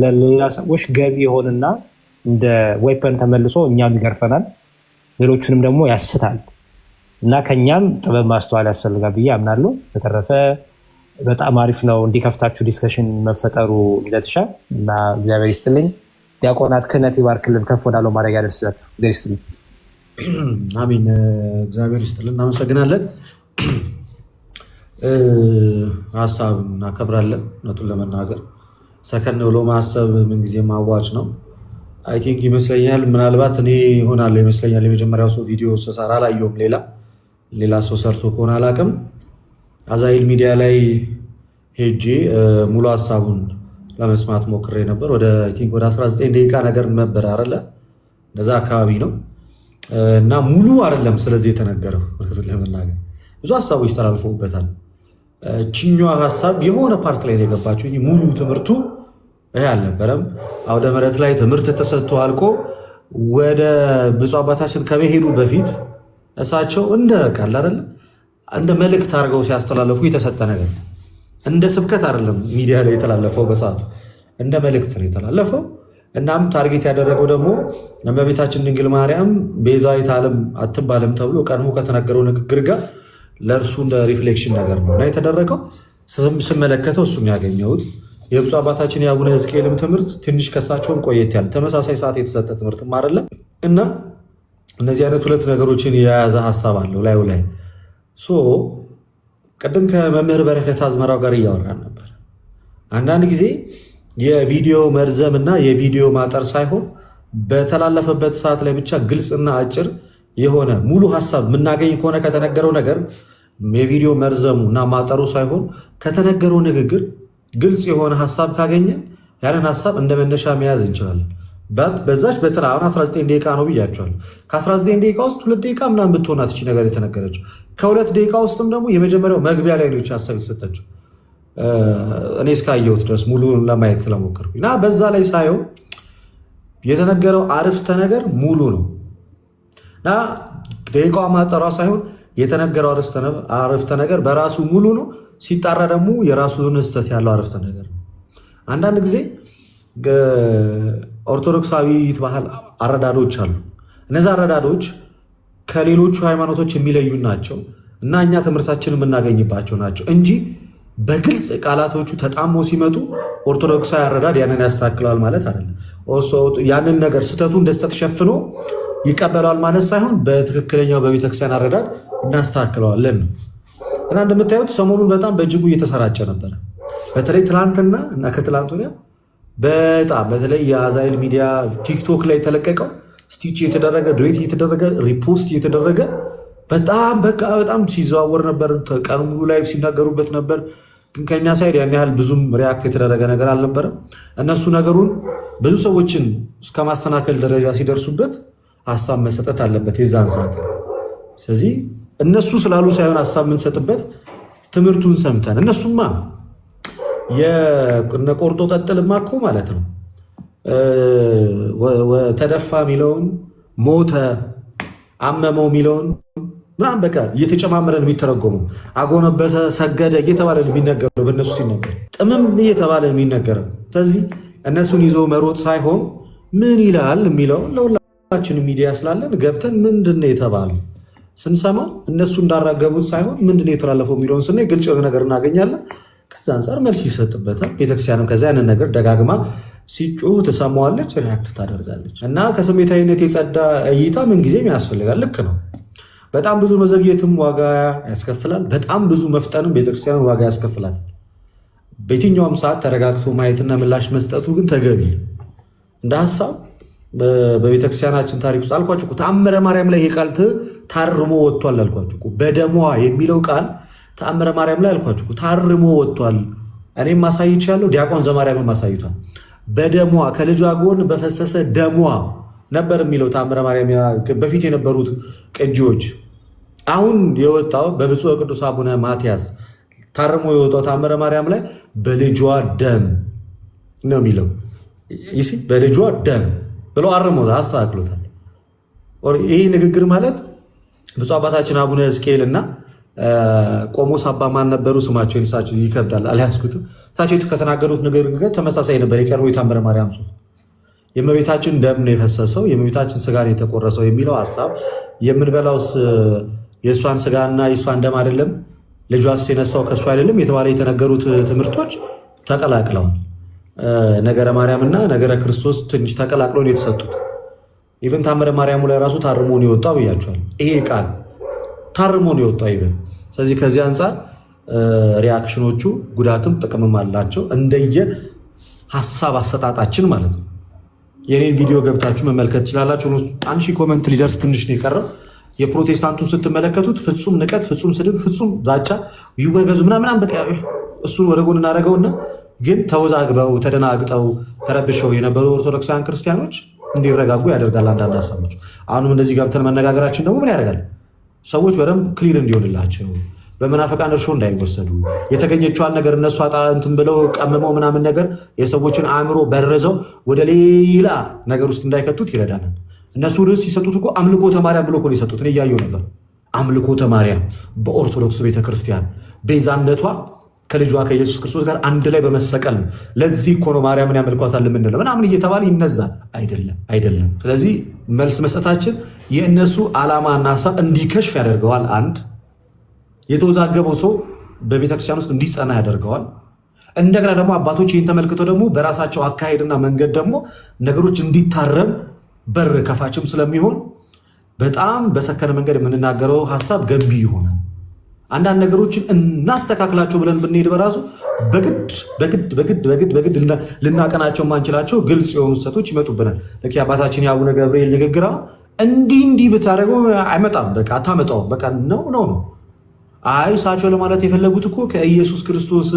ለሌላ ሰዎች ገቢ የሆንና እንደ ዌፐን ተመልሶ እኛም ይገርፈናል፣ ሌሎቹንም ደግሞ ያስታል። እና ከኛም ጥበብ ማስተዋል ያስፈልጋል ብዬ አምናለሁ። በተረፈ በጣም አሪፍ ነው እንዲከፍታችሁ ዲስከሽን መፈጠሩ ይለትሻ እና እግዚአብሔር ይስጥልኝ። ዲያቆናት ክህነት ይባርክልን፣ ከፍ ወዳለው ማድረግ ያደርስላችሁ። እግዚአብሔር ይስጥልኝ። አሚን። እግዚአብሔር ይስጥልን። እናመሰግናለን። ሀሳብ እናከብራለን። እውነቱን ለመናገር ሰከን ብሎ ማሰብ ምንጊዜም አዋጭ ነው። አይ ቲንክ ይመስለኛል፣ ምናልባት እኔ ይሆናለሁ ይመስለኛል የመጀመሪያው ሰው ቪዲዮ ስሰራ አላየሁም። ሌላ ሰው ሰርቶ ከሆነ አላውቅም። አዛይል ሚዲያ ላይ ሄጄ ሙሉ ሀሳቡን ለመስማት ሞክሬ ነበር። ወደ 19 ደቂቃ ነገር ነበር አይደለ? እንደዛ አካባቢ ነው እና ሙሉ አይደለም ስለዚህ የተነገረው። ለመናገር ብዙ ሀሳቦች ተላልፈውበታል። ችኛዋ ሀሳብ የሆነ ፓርት ላይ ነው የገባቸው እንጂ ሙሉ ትምህርቱ ይሄ አልነበረም። አውደ ምሕረት ላይ ትምህርት ተሰጥቶ አልቆ ወደ ብፁዕ አባታችን ከመሄዱ በፊት እሳቸው እንደ ቃል አይደለም እንደ መልእክት አድርገው ሲያስተላለፉ የተሰጠ ነገር ነው። እንደ ስብከት አይደለም ሚዲያ ላይ የተላለፈው፣ በሰዓቱ እንደ መልእክት ነው የተላለፈው። እናም ታርጌት ያደረገው ደግሞ እመቤታችን ድንግል ማርያም ቤዛዊተ ዓለም አትባልም ተብሎ ቀድሞ ከተነገረው ንግግር ጋር ለእርሱ እንደ ሪፍሌክሽን ነገር ነው እና የተደረገው። ስመለከተው እሱም ያገኘሁት የብፁዕ አባታችን የአቡነ ሕዝቅኤልም ትምህርት ትንሽ ከሳቸውም ቆየት ያለ ተመሳሳይ ሰዓት የተሰጠ ትምህርትም አይደለም እና እነዚህ አይነት ሁለት ነገሮችን የያዘ ሀሳብ አለው ላዩ ላይ። ቅድም ከመምህር በረከት አዝመራው ጋር እያወራን ነበር። አንዳንድ ጊዜ የቪዲዮ መርዘም እና የቪዲዮ ማጠር ሳይሆን በተላለፈበት ሰዓት ላይ ብቻ ግልጽና አጭር የሆነ ሙሉ ሀሳብ የምናገኝ ከሆነ ከተነገረው ነገር የቪዲዮ መርዘሙ እና ማጠሩ ሳይሆን ከተነገረው ንግግር ግልጽ የሆነ ሀሳብ ካገኘን ያንን ሀሳብ እንደ መነሻ መያዝ እንችላለን። በዛች በተራ አሁን 19 ደቂቃ ነው ብያቸዋል። ከ19 ደቂቃ ውስጥ 2 ደቂቃ ምናምን ብትሆናት እቺ ነገር የተነገረችው። ከ2 ደቂቃ ውስጥም ደግሞ የመጀመሪያው መግቢያ ላይ ነው ሀሳብ የተሰጠችው እኔ እስካየሁት ድረስ ሙሉ ለማየት ስለሞከርኩ እና በዛ ላይ ሳየው የተነገረው አረፍተ ነገር ሙሉ ነው እና ደቂቃዋ ማጠሯ ሳይሆን የተነገረው አረፍተ ነገር በራሱ ሙሉ ነው። ሲጣራ ደግሞ የራሱን ስህተት ያለው አረፍተ ነገር ነው። አንዳንድ ጊዜ ኦርቶዶክሳዊ ባህል አረዳዶች አሉ። እነዚህ አረዳዶች ከሌሎቹ ሃይማኖቶች የሚለዩ ናቸው እና እኛ ትምህርታችን የምናገኝባቸው ናቸው እንጂ በግልጽ ቃላቶቹ ተጣሞ ሲመጡ ኦርቶዶክሳዊ አረዳድ ያንን ያስተካክለዋል ማለት አይደለም። ያንን ነገር ስህተቱ እንደ ስህተት ሸፍኖ ይቀበለዋል ማለት ሳይሆን በትክክለኛው በቤተክርስቲያን አረዳድ እናስተካክለዋለን ነው እና እንደምታዩት ሰሞኑን በጣም በእጅጉ እየተሰራጨ ነበረ። በተለይ ትላንትና እና ከትላንት ወዲያ በጣም በተለይ የአዛይል ሚዲያ ቲክቶክ ላይ የተለቀቀው ስቲች የተደረገ ዱዌት የተደረገ ሪፖስት የተደረገ በጣም ሲዘዋወር ነበር። ቀን ሙሉ ላይ ሲናገሩበት ነበር። ግን ከኛ ሳይድ ያን ያህል ብዙም ሪያክት የተደረገ ነገር አልነበረም። እነሱ ነገሩን ብዙ ሰዎችን እስከ ማሰናከል ደረጃ ሲደርሱበት ሀሳብ መሰጠት አለበት የዛን ሰዓት። ስለዚህ እነሱ ስላሉ ሳይሆን ሀሳብ የምንሰጥበት ትምህርቱን ሰምተን እነሱማ የቆርጦ ቀጥልማ እኮ ማለት ነው ተደፋ የሚለውን ሞተ አመመው የሚለውን ምናምን በቃ እየተጨማመረን የሚተረጎመው አጎነበሰ ሰገደ እየተባለ የሚነገረው በእነሱ ሲነገር ጥምም እየተባለ የሚነገረው። ስለዚህ እነሱን ይዞ መሮጥ ሳይሆን ምን ይላል የሚለውን ለሁላችን ሚዲያ ስላለን ገብተን ምንድነው የተባለው ስንሰማው እነሱ እንዳራገቡት ሳይሆን ምንድነው የተላለፈው የሚለውን ስናይ ግልጽ የሆነ ነገር እናገኛለን። ከዛ አንጻር መልስ ይሰጥበታል። ቤተክርስቲያንም ከዛ ያንን ነገር ደጋግማ ሲጮህ ትሰማዋለች፣ ሪያክት ታደርጋለች እና ከስሜታዊነት የጸዳ እይታ ምንጊዜም ያስፈልጋል። ልክ ነው። በጣም ብዙ መዘግየትም ዋጋ ያስከፍላል። በጣም ብዙ መፍጠንም ቤተክርስቲያንን ዋጋ ያስከፍላል። በየትኛውም ሰዓት ተረጋግቶ ማየትና ምላሽ መስጠቱ ግን ተገቢ እንደ ሀሳብ በቤተክርስቲያናችን ታሪክ ውስጥ አልኳችሁ እኮ ተአምረ ማርያም ላይ ይሄ ቃል ታርሞ ወጥቷል። አልኳችሁ እኮ በደሟ የሚለው ቃል ተአምረ ማርያም ላይ አልኳችሁ እኮ ታርሞ ወጥቷል። እኔም አሳይቻለሁ፣ ዲያቆን ዘማርያምም አሳይቷል። በደሟ ከልጇ ጎን በፈሰሰ ደሟ ነበር የሚለው ተአምረ ማርያም በፊት የነበሩት ቅጂዎች። አሁን የወጣው በብፁዕ ቅዱስ አቡነ ማትያስ ታርሞ የወጣው ተአምረ ማርያም ላይ በልጇ ደም ነው የሚለው። ይሲ በልጇ ደም ብሎ አርሞታል፣ አስተካክሎታል። ይህ ንግግር ማለት ብፁዕ አባታችን አቡነ ሕዝቅኤል እና ቆሞስ አባ ማን ነበሩ? ስማቸውን እሳቸው ይከብዳል አልያዝኩትም። እሳቸው ከተናገሩት ንግግር ተመሳሳይ ነበር። የቀድሞ የተአምረ ማርያም ጽሑፍ የእመቤታችን ደም ነው የፈሰሰው፣ የእመቤታችን ስጋ ነው የተቆረሰው የሚለው ሀሳብ የምንበላውስ የእሷን ስጋና የእሷን ደም አይደለም ልጇስ የነሳው ከእሱ አይደለም የተባለ የተነገሩት ትምህርቶች ተቀላቅለዋል። ነገረ ማርያምና ነገረ ክርስቶስ ትንሽ ተቀላቅለው ነው የተሰጡት። ኢቨን ታምረ ማርያሙ ላይ ራሱ ታርሞ ነው የወጣው ብያቸዋል። ይሄ ቃል ታርሞ ነው የወጣው ኢቨን። ስለዚህ ከዚህ አንጻር ሪያክሽኖቹ ጉዳትም ጥቅምም አላቸው እንደየ ሀሳብ አሰጣጣችን ማለት ነው። የኔን ቪዲዮ ገብታችሁ መመልከት ትችላላችሁ። 1000 ኮመንት ሊደርስ ትንሽ ነው የቀረው። የፕሮቴስታንቱን ስትመለከቱት ፍጹም ንቀት፣ ፍጹም ስድብ፣ ፍጹም ዛቻ ይወገዙ ምናምን በቃ እሱን ወደ ጎን እናደርገውና ግን ተወዛግበው ተደናግጠው ተረብሸው የነበሩ ኦርቶዶክሳውያን ክርስቲያኖች እንዲረጋጉ ያደርጋል። አንዳንድ ሀሳቦች አሁንም እንደዚህ ገብተን መነጋገራችን ደግሞ ምን ያደርጋል? ሰዎች በደንብ ክሊር እንዲሆንላቸው በመናፈቃን እርሾ እንዳይወሰዱ የተገኘችዋን ነገር እነሱ እንትን ብለው ቀምመው ምናምን ነገር የሰዎችን አእምሮ በረዘው ወደ ሌላ ነገር ውስጥ እንዳይከቱት ይረዳናል። እነሱ ርዕስ ሲሰጡት እኮ አምልኮተ ማርያም ብሎ እኮ ነው የሰጡት። እኔ እያየሁ ነበር። አምልኮተ ማርያም በኦርቶዶክስ ቤተክርስቲያን ቤዛነቷ ከልጇ ከኢየሱስ ክርስቶስ ጋር አንድ ላይ በመሰቀል ለዚህ እኮ ነው ማርያምን ያመልኳታል የምንለው ምናምን እየተባለ ይነዛል። አይደለም። ስለዚህ መልስ መስጠታችን የእነሱ ዓላማና ሀሳብ እንዲከሽፍ ያደርገዋል። አንድ የተወዛገበው ሰው በቤተክርስቲያን ውስጥ እንዲጸና ያደርገዋል። እንደገና ደግሞ አባቶች ይህን ተመልክተው ደግሞ በራሳቸው አካሄድና መንገድ ደግሞ ነገሮች እንዲታረም በር ከፋችም ስለሚሆን በጣም በሰከነ መንገድ የምንናገረው ሀሳብ ገንቢ ይሆናል። አንዳንድ ነገሮችን እናስተካክላቸው ብለን ብንሄድ በራሱ በግድ ልናቀናቸው ማንችላቸው ግልጽ የሆኑ ስህተቶች ይመጡብናል። ልክ አባታችን የአቡነ ገብርኤል ንግግር እንዲህ ብታደርገው አይመጣም፣ በቃ አታመጣውም፣ በቃ ነው። አይ እሳቸው ለማለት የፈለጉት እኮ ከኢየሱስ ክርስቶስ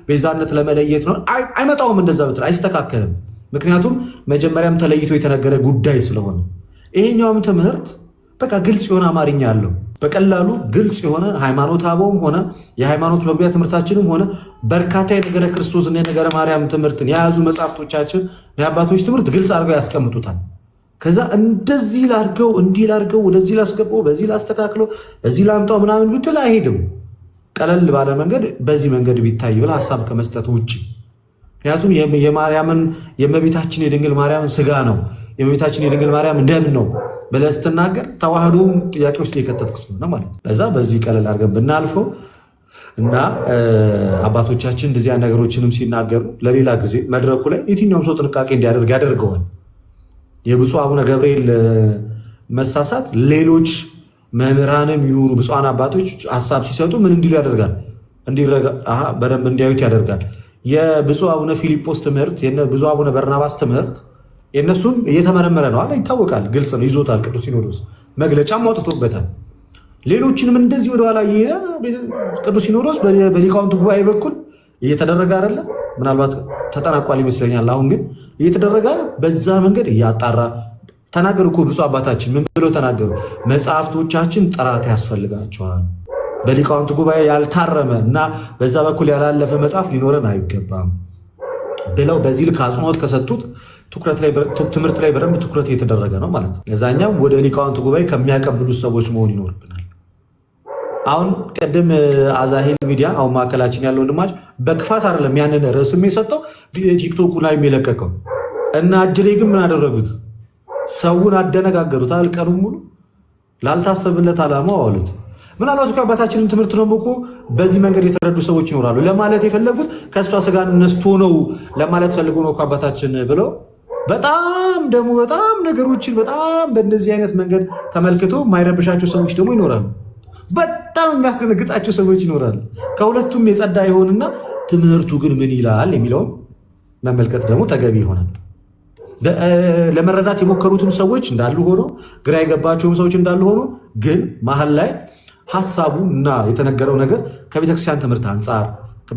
ቤዛነት ለመለየት ነው። አይመጣውም፣ እንደዛ ብትል አይስተካከልም። ምክንያቱም መጀመሪያም ተለይቶ የተነገረ ጉዳይ ስለሆነ ይሄኛውም ትምህርት በቃ ግልጽ የሆነ አማርኛ አለው። በቀላሉ ግልጽ የሆነ ሃይማኖት አበውም ሆነ የሃይማኖት መግቢያ ትምህርታችንም ሆነ በርካታ የነገረ ክርስቶስና የነገረ ማርያም ትምህርትን የያዙ መጽሐፍቶቻችን የአባቶች ትምህርት ግልጽ አድርገው ያስቀምጡታል። ከዛ እንደዚህ ላድርገው እንዲህ ላድርገው ወደዚህ ላስገባው በዚህ ላስተካክለው በዚህ ላምጣው ምናምን ብትል አይሄድም። ቀለል ባለ መንገድ በዚህ መንገድ ቢታይ ብለህ ሀሳብ ከመስጠት ውጭ። ምክንያቱም የማርያምን የእመቤታችን የድንግል ማርያምን ስጋ ነው የእመቤታችን የድንግል ማርያም ደም ነው ብለህ ስትናገር ተዋህዶም ጥያቄ ውስጥ የከተትክ ስለሆነ ማለት ነው። ለዛ በዚህ ቀለል አድርገን ብናልፈው እና አባቶቻችን እንደዚህ አይነት ነገሮችንም ሲናገሩ ለሌላ ጊዜ መድረኩ ላይ የትኛውም ሰው ጥንቃቄ እንዲያደርግ ያደርገዋል። የብፁዕ አቡነ ገብርኤል መሳሳት ሌሎች መምህራንም ይሁኑ ብፁዓን አባቶች ሀሳብ ሲሰጡ ምን እንዲሉ ያደርጋል? በደንብ እንዲያዩት ያደርጋል። የብፁዕ አቡነ ፊልጶስ ትምህርት፣ የብፁዕ አቡነ በርናባስ ትምህርት የእነሱም እየተመረመረ ነው አለ ይታወቃል። ግልጽ ነው፣ ይዞታል። ቅዱስ ሲኖዶስ መግለጫም አውጥቶበታል። ሌሎችንም እንደዚህ ወደኋላ እየሄደ ቅዱስ ሲኖዶስ በሊቃውንቱ ጉባኤ በኩል እየተደረገ አይደለ? ምናልባት ተጠናቋል ይመስለኛል። አሁን ግን እየተደረገ በዛ መንገድ እያጣራ ተናገሩ እኮ ብፁዕ አባታችን ምን ብለው ተናገሩ? መጽሐፍቶቻችን ጥራት ያስፈልጋቸዋል። በሊቃውንቱ ጉባኤ ያልታረመ እና በዛ በኩል ያላለፈ መጽሐፍ ሊኖረን አይገባም ብለው በዚህ ልክ አጽንኦት ከሰጡት ትምህርት ላይ በደንብ ትኩረት እየተደረገ ነው ማለት ነው። ለዛኛም ወደ ሊቃውንቱ ጉባኤ ከሚያቀብሉት ሰዎች መሆን ይኖርብናል። አሁን ቅድም አዛሄል ሚዲያ አሁን ማዕከላችን ያለው ወንድማች በክፋት አይደለም ያንን ርዕስም የሰጠው ቲክቶኩ ላይ የሚለቀቀው እና አጅሬ ግን ምን አደረጉት? ሰውን አደነጋገሩት። አልቀኑም ሙሉ ላልታሰብለት ዓላማ አዋሉት። ምናልባት እኮ አባታችንን ትምህርት ነው እኮ በዚህ መንገድ የተረዱ ሰዎች ይኖራሉ። ለማለት የፈለጉት ከእሷ ስጋን ነስቶ ነው ለማለት ፈልጎ ነው እኮ አባታችን ብለው በጣም ደግሞ በጣም ነገሮችን በጣም በእንደዚህ አይነት መንገድ ተመልክተው የማይረብሻቸው ሰዎች ደግሞ ይኖራሉ። በጣም የሚያስደነግጣቸው ሰዎች ይኖራሉ። ከሁለቱም የጸዳ ይሆንና ትምህርቱ ግን ምን ይላል የሚለውን መመልከት ደግሞ ተገቢ ይሆናል። ለመረዳት የሞከሩትም ሰዎች እንዳሉ ሆኖ ግራ የገባቸውም ሰዎች እንዳሉ ሆኖ ግን መሀል ላይ ሀሳቡ እና የተነገረው ነገር ከቤተክርስቲያን ትምህርት አንጻር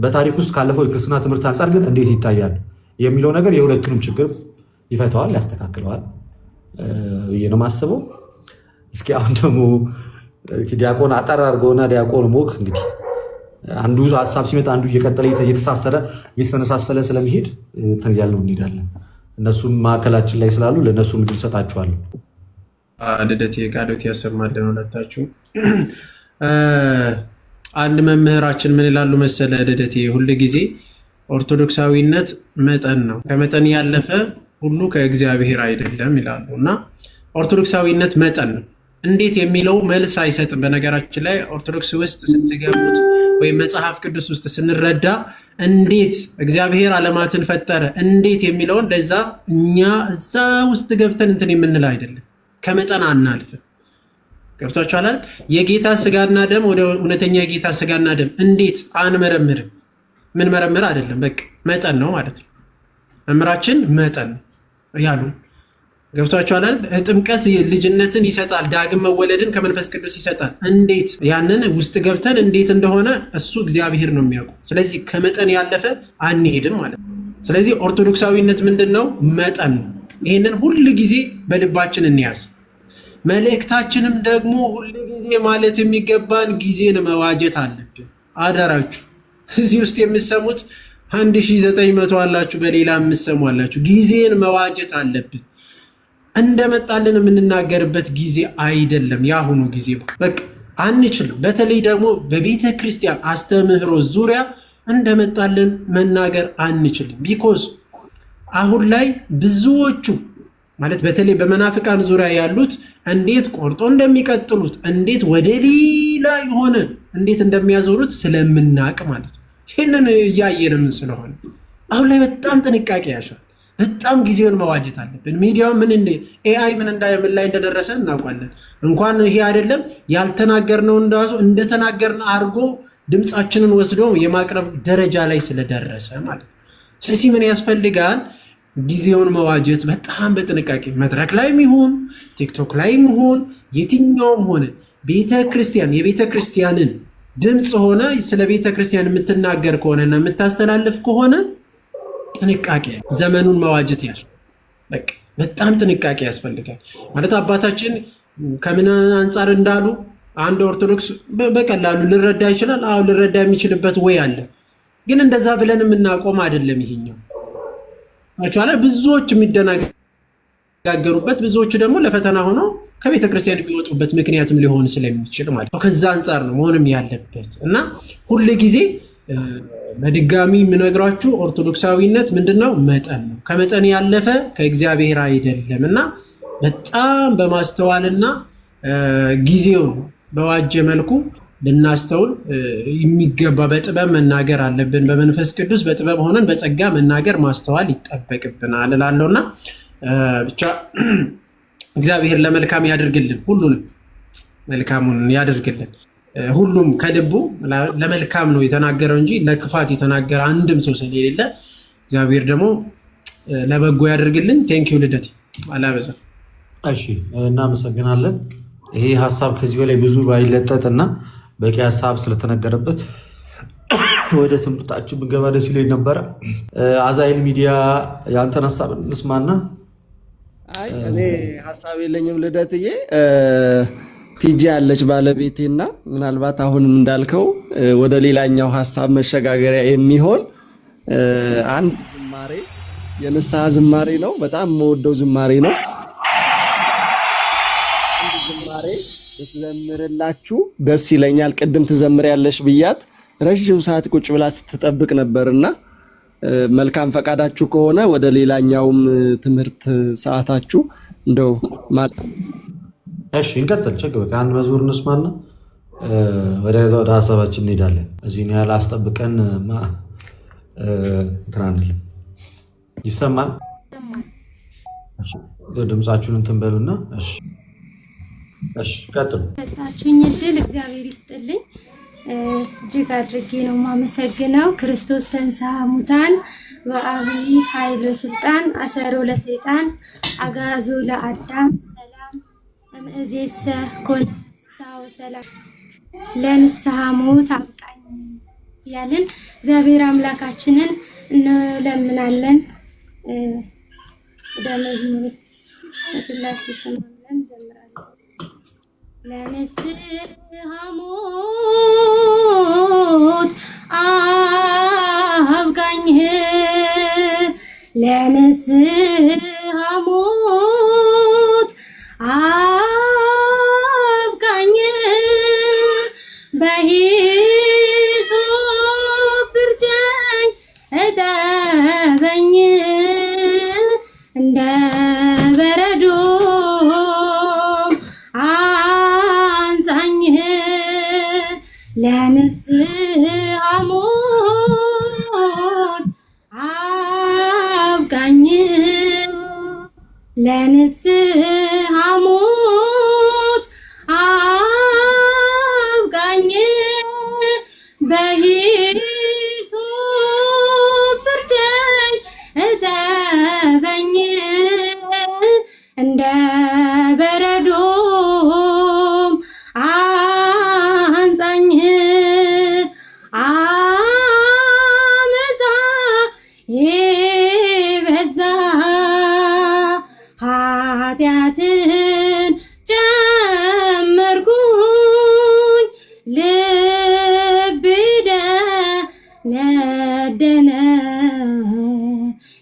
በታሪክ ውስጥ ካለፈው የክርስትና ትምህርት አንጻር ግን እንዴት ይታያል የሚለው ነገር የሁለቱንም ችግር ይፈተዋል፣ ያስተካክለዋል ብዬ ነው የማስበው። እስኪ አሁን ደግሞ ዲያቆን አጠር አድርገውና ዲያቆን ሞክ እንግዲህ አንዱ ሀሳብ ሲመጣ አንዱ እየቀጠለ እየተሳሰረ እየተነሳሰለ ስለሚሄድ እንትን እያለው እንሄዳለን። እነሱም ማዕከላችን ላይ ስላሉ ለእነሱ ምድል ሰጣችኋለሁ። ልደቴ ቃሎት ያሰማልን ሁለታችሁ። አንድ መምህራችን ምን ይላሉ መሰለ ልደቴ፣ ሁል ጊዜ ኦርቶዶክሳዊነት መጠን ነው፣ ከመጠን ያለፈ ሁሉ ከእግዚአብሔር አይደለም ይላሉ። እና ኦርቶዶክሳዊነት መጠን ነው። እንዴት የሚለው መልስ አይሰጥም። በነገራችን ላይ ኦርቶዶክስ ውስጥ ስትገቡት ወይም መጽሐፍ ቅዱስ ውስጥ ስንረዳ እንዴት እግዚአብሔር ዓለማትን ፈጠረ እንዴት የሚለውን ለዛ እኛ እዛ ውስጥ ገብተን እንትን የምንል አይደለም። ከመጠን አናልፍም። ገብታችኋል? የጌታ ስጋና ደም ወደ እውነተኛ የጌታ ስጋና ደም እንዴት አንመረምርም? ምን መረምር አይደለም፣ በቃ መጠን ነው ማለት ነው። መምራችን መጠን ያሉ ገብታችኋል? ጥምቀት ልጅነትን ይሰጣል፣ ዳግም መወለድን ከመንፈስ ቅዱስ ይሰጣል። እንዴት ያንን ውስጥ ገብተን እንዴት እንደሆነ እሱ እግዚአብሔር ነው የሚያውቁ። ስለዚህ ከመጠን ያለፈ አንሄድም ማለት ነው። ስለዚህ ኦርቶዶክሳዊነት ምንድነው? መጠን ነው። ይሄንን ሁል ጊዜ በልባችን እንያዝ። መልእክታችንም ደግሞ ሁል ጊዜ ማለት የሚገባን ጊዜን መዋጀት አለብን። አደራችሁ እዚህ ውስጥ የምትሰሙት 1900 አላችሁ፣ በሌላ የምትሰሙ አላችሁ። ጊዜን መዋጀት አለብን። እንደመጣልን የምንናገርበት ጊዜ አይደለም ያሁኑ ጊዜ። በቃ አንችልም። በተለይ ደግሞ በቤተ ክርስቲያን አስተምህሮ ዙሪያ እንደመጣልን መናገር አንችልም። ቢኮዝ አሁን ላይ ብዙዎቹ ማለት በተለይ በመናፍቃን ዙሪያ ያሉት እንዴት ቆርጦ እንደሚቀጥሉት እንዴት ወደ ሌላ የሆነ እንዴት እንደሚያዞሩት ስለምናቅ ማለት ነው። ይህንን እያየንም ስለሆነ አሁን ላይ በጣም ጥንቃቄ ያሻል። በጣም ጊዜውን መዋጀት አለብን። ሚዲያው ምን ኤአይ ምን ላይ እንደደረሰ እናውቃለን። እንኳን ይሄ አይደለም ያልተናገርነውን ራሱ እንደተናገርን አድርጎ ድምፃችንን ወስዶ የማቅረብ ደረጃ ላይ ስለደረሰ ማለት ነው። ስለዚህ ምን ያስፈልጋል? ጊዜውን መዋጀት በጣም በጥንቃቄ መድረክ ላይም ይሁን ቲክቶክ ላይም ይሁን የትኛውም ሆነ ቤተክርስቲያን የቤተክርስቲያንን ድምጽ ሆነ ስለ ቤተክርስቲያን የምትናገር ከሆነና የምታስተላልፍ ከሆነ ጥንቃቄ ዘመኑን መዋጀት በቃ በጣም ጥንቃቄ ያስፈልጋል። ማለት አባታችን ከምን አንፃር እንዳሉ አንድ ኦርቶዶክስ በቀላሉ ልረዳ ይችላል። አዎ ልረዳ የሚችልበት ወይ አለ። ግን እንደዛ ብለን የምናቆም አይደለም። ይሄኛው አቻለ ብዙዎች የሚደናገሩበት ብዙዎች ደግሞ ለፈተና ሆነው ከቤተ ክርስቲያን የሚወጡበት ምክንያትም ሊሆን ስለሚችል ማለት ነው። ከዛ አንፃር ነው መሆንም ያለበት እና ሁሉ ጊዜ በድጋሚ የምነግራችሁ ኦርቶዶክሳዊነት ምንድነው? መጠን ነው። ከመጠን ያለፈ ከእግዚአብሔር አይደለም እና በጣም በማስተዋልና ጊዜውን በዋጀ መልኩ ልናስተውል የሚገባ በጥበብ መናገር አለብን። በመንፈስ ቅዱስ በጥበብ ሆነን በጸጋ መናገር ማስተዋል ይጠበቅብናል እላለሁና ብቻ እግዚአብሔር ለመልካም ያድርግልን፣ ሁሉንም መልካሙን ያድርግልን። ሁሉም ከልቡ ለመልካም ነው የተናገረው እንጂ ለክፋት የተናገረ አንድም ሰው ስለሌለ እግዚአብሔር ደግሞ ለበጎ ያድርግልን። ቴንኪው ልደት አላበዛ። እሺ እናመሰግናለን። ይሄ ሀሳብ ከዚህ በላይ ብዙ ባይለጠጥና በቂ ሀሳብ ስለተነገረበት ወደ ትምህርታችን ብንገባ ደስ ይለኝ ነበረ። አዛይል ሚዲያ ያንተን ሀሳብ እንስማና። አይ እኔ ሀሳብ የለኝም ልደትዬ። ቲጂ ያለች ባለቤቴና ምናልባት አሁንም እንዳልከው ወደ ሌላኛው ሀሳብ መሸጋገሪያ የሚሆን አንድ ዝማሬ የንስሐ ዝማሬ ነው። በጣም የምወደው ዝማሬ ነው። አንድ ዝማሬ ብትዘምርላችሁ ደስ ይለኛል። ቅድም ትዘምሪያለሽ ብያት ረጅም ሰዓት ቁጭ ብላ ስትጠብቅ ነበርና መልካም ፈቃዳችሁ ከሆነ ወደ ሌላኛውም ትምህርት ሰዓታችሁ እንደው እሺ እንቀጥል። ችግር ከአንድ መዝሙር እንስማና ወደ ሀሳባችን እንሄዳለን። እዚህ ነው ያለ አስጠብቀን እንትን አንልም። ይሰማል? ድምፃችሁን እንትን በሉና እሺ ቀጥሉ። ሰጣችሁኝ እድል እግዚአብሔር ይስጥልኝ። እጅግ አድርጌ ነው የማመሰግነው። ክርስቶስ ተንሥአ እሙታን በአብይ ኃይል ወሥልጣን አሰሮ ለሰይጣን አግዓዞ ለአዳም ሰላም እምይእዜሰ ኮነ ፍስሐ ወሰላም ለንስሐ ሞት አብቃኝ እያልን እግዚአብሔር አምላካችንን እንለምናለን። ወደ መዝሙር በሥላሴ ስም እንዘምራለን። ለንስሐ ሞት አብቃኝ ለንስሐ ሞት አብቃኝ በሂሶጵ እርጨኝ እጠበኝ እንደ በረዶ ለንስሐ ሞት አብቃኝ ለንስሐ ሞት አብቃኝ በሂሶጵ እርጨኝ እጠበኝ እንደ በረዶም አንጻኝ አመፃ የበዛ ኃጢአትን ጨመርኩኝ ልቤ ደነደነ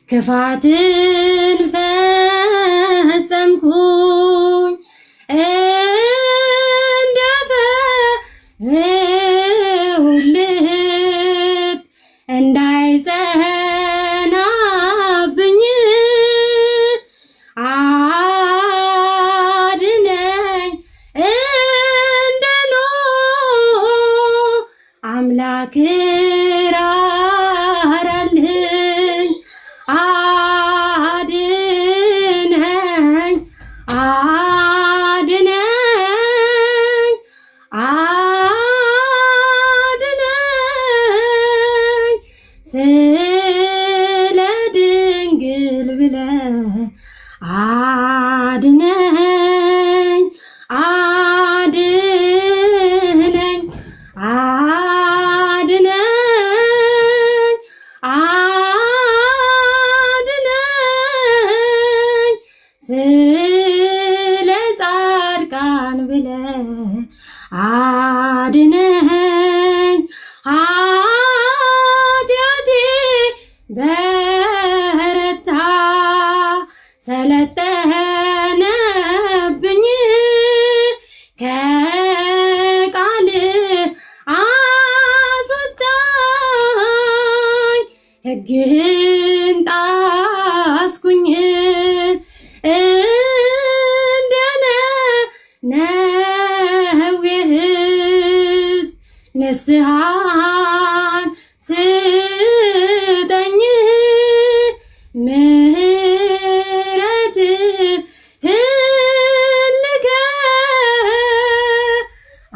ክፋትን ፈጸምኩኝ እንደፈረው ልብ እንዳይጸናብኝ አድነኝ እንደኖህ አምላክ ራራልኝ አድነኝ አድነኝ አድነኝ ስለ ድንግል ብለህ አድነኝ አድነኝ አድነኝ አድነኝ ስለ ጻድቃን ብለህ አድነኝ ኃጢአቴ በረታ ሰለጠነብኝ ከቃል አስወጣኝ ሕግህን ጣስኩኝ እንደ ነነዌ ሕዝብ ንስሐን ስጠኝ ምሕረትህን ንገር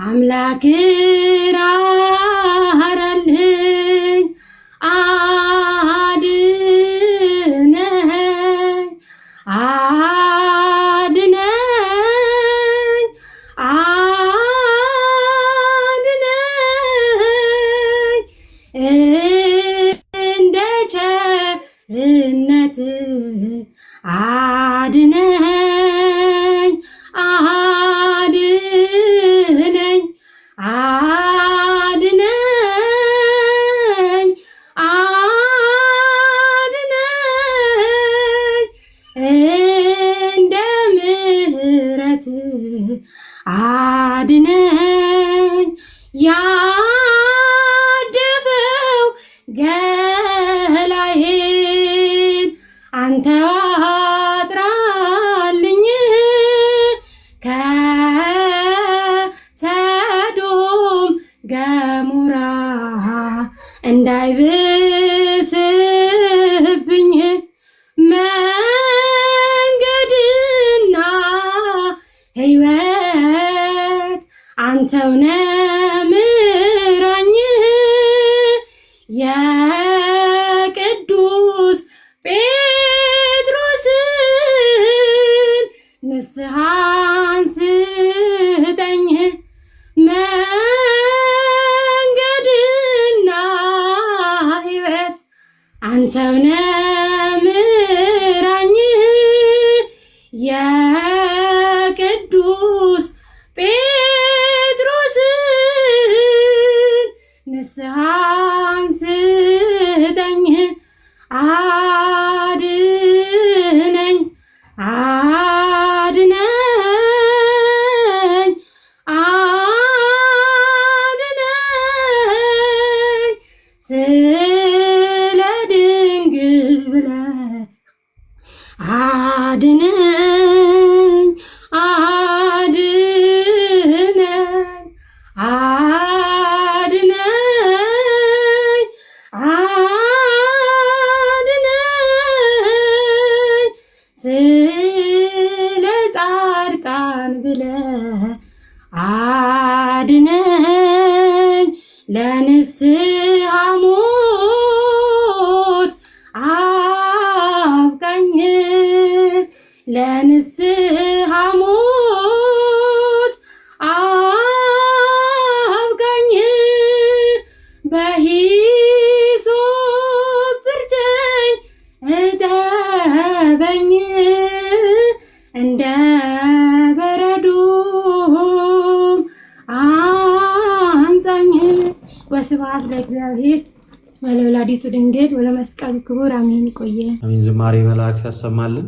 አምላክ ራራልኝ አድነኝ አድነኝ አድነኝ እንደ ቸርነትህ አድነኝ አድነኝ አድነኝ አድነኝ እንደ ምሕረትህ አድነኝ ያደፈው ገላዬን አንተ አጥራልኝ ከሰዶም ገሞራ እንዳይብስብኝ መንገድና ሕይወት አንተውነ ምራኝ የቅዱስ ጴጥሮስን ንስሐን ስጠኝ መንገድና ሕይወት አንተውነ ምራኝ የቅዱስ ጴጥሮስን ንስሐን ስጠኝ አድነኝ አድነኝ አድነኝ ስለ ድንግል ብለህ አድነኝ አድነኝ አድነኝ ለንስሐ ሞት አብቃኝ በሂሶጵ እርጨኝ እጠበኝ እንደ በረዶም አንጻኝ። ወስብሐት ለእግዚአብሔር ወለወላዲቱ ድንግል ወለመስቀሉ ክቡር አሜን። ቆየ አሜን። ዝማሬ መላእክት ያሰማልን።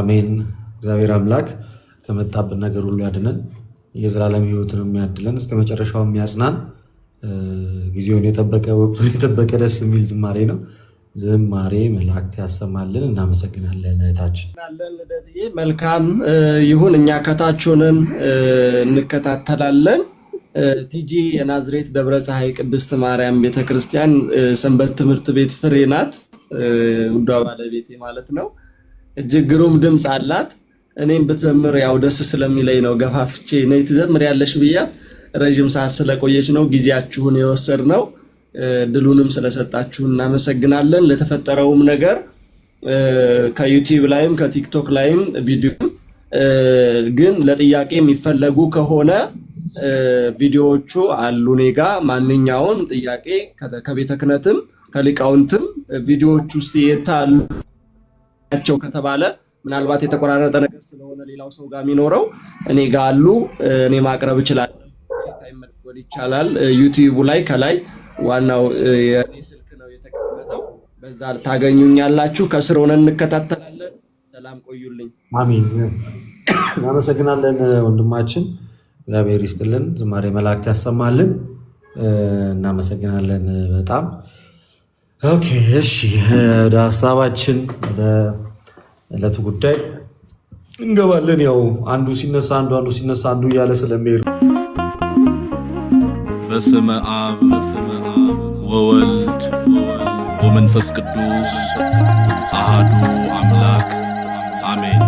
አሜን። እግዚአብሔር አምላክ ከመጣብን ነገር ሁሉ ያድነን፣ የዘላለም ሕይወትን የሚያድለን፣ እስከ መጨረሻው የሚያጽናን፣ ጊዜውን የጠበቀ ወቅቱን የጠበቀ ደስ የሚል ዝማሬ ነው። ዝማሬ መላእክት ያሰማልን። እናመሰግናለን እህታችን። መልካም ይሁን። እኛ ከታች ሆነን እንከታተላለን። ቲጂ የናዝሬት ደብረ ፀሐይ ቅድስት ማርያም ቤተክርስቲያን ሰንበት ትምህርት ቤት ፍሬ ናት። ውዷ ባለቤቴ ማለት ነው። እጅግ ግሩም ድምፅ አላት። እኔም ብትዘምር ያው ደስ ስለሚለኝ ነው ገፋፍቼ ነይ ትዘምር ያለሽ ብያ ረጅም ሰዓት ስለቆየች ነው ጊዜያችሁን የወሰድነው። ድሉንም ስለሰጣችሁ እናመሰግናለን። ለተፈጠረውም ነገር ከዩቲዩብ ላይም ከቲክቶክ ላይም ቪዲዮ ግን ለጥያቄ የሚፈለጉ ከሆነ ቪዲዮዎቹ አሉ እኔ ጋ። ማንኛውን ጥያቄ ከቤተ ክህነትም ከሊቃውንትም ቪዲዮዎቹ ውስጥ የታሉቸው ከተባለ ምናልባት የተቆራረጠ ነገር ስለሆነ ሌላው ሰው ጋር የሚኖረው እኔ ጋ አሉ። እኔ ማቅረብ እችላለሁ። ታይመልወድ ይቻላል። ዩቲዩቡ ላይ ከላይ ዋናው የኔ ስልክ ነው የተቀመጠው፣ በዛ ታገኙኛላችሁ። ከስር ሆነን እንከታተላለን። ሰላም ቆዩልኝ። አሜን። እናመሰግናለን ወንድማችን፣ እግዚአብሔር ይስጥልን፣ ዝማሬ መላእክት ያሰማልን። እናመሰግናለን በጣም። ኦኬ እሺ፣ ወደ ሀሳባችን ወደ ዕለቱ ጉዳይ እንገባለን። ያው አንዱ ሲነሳ አንዱ ሲነሳ አንዱ እያለ ስለሚሄድ በስመ አብ ወወልድ ወመንፈስ ቅዱስ አሃዱ አምላክ አሜን።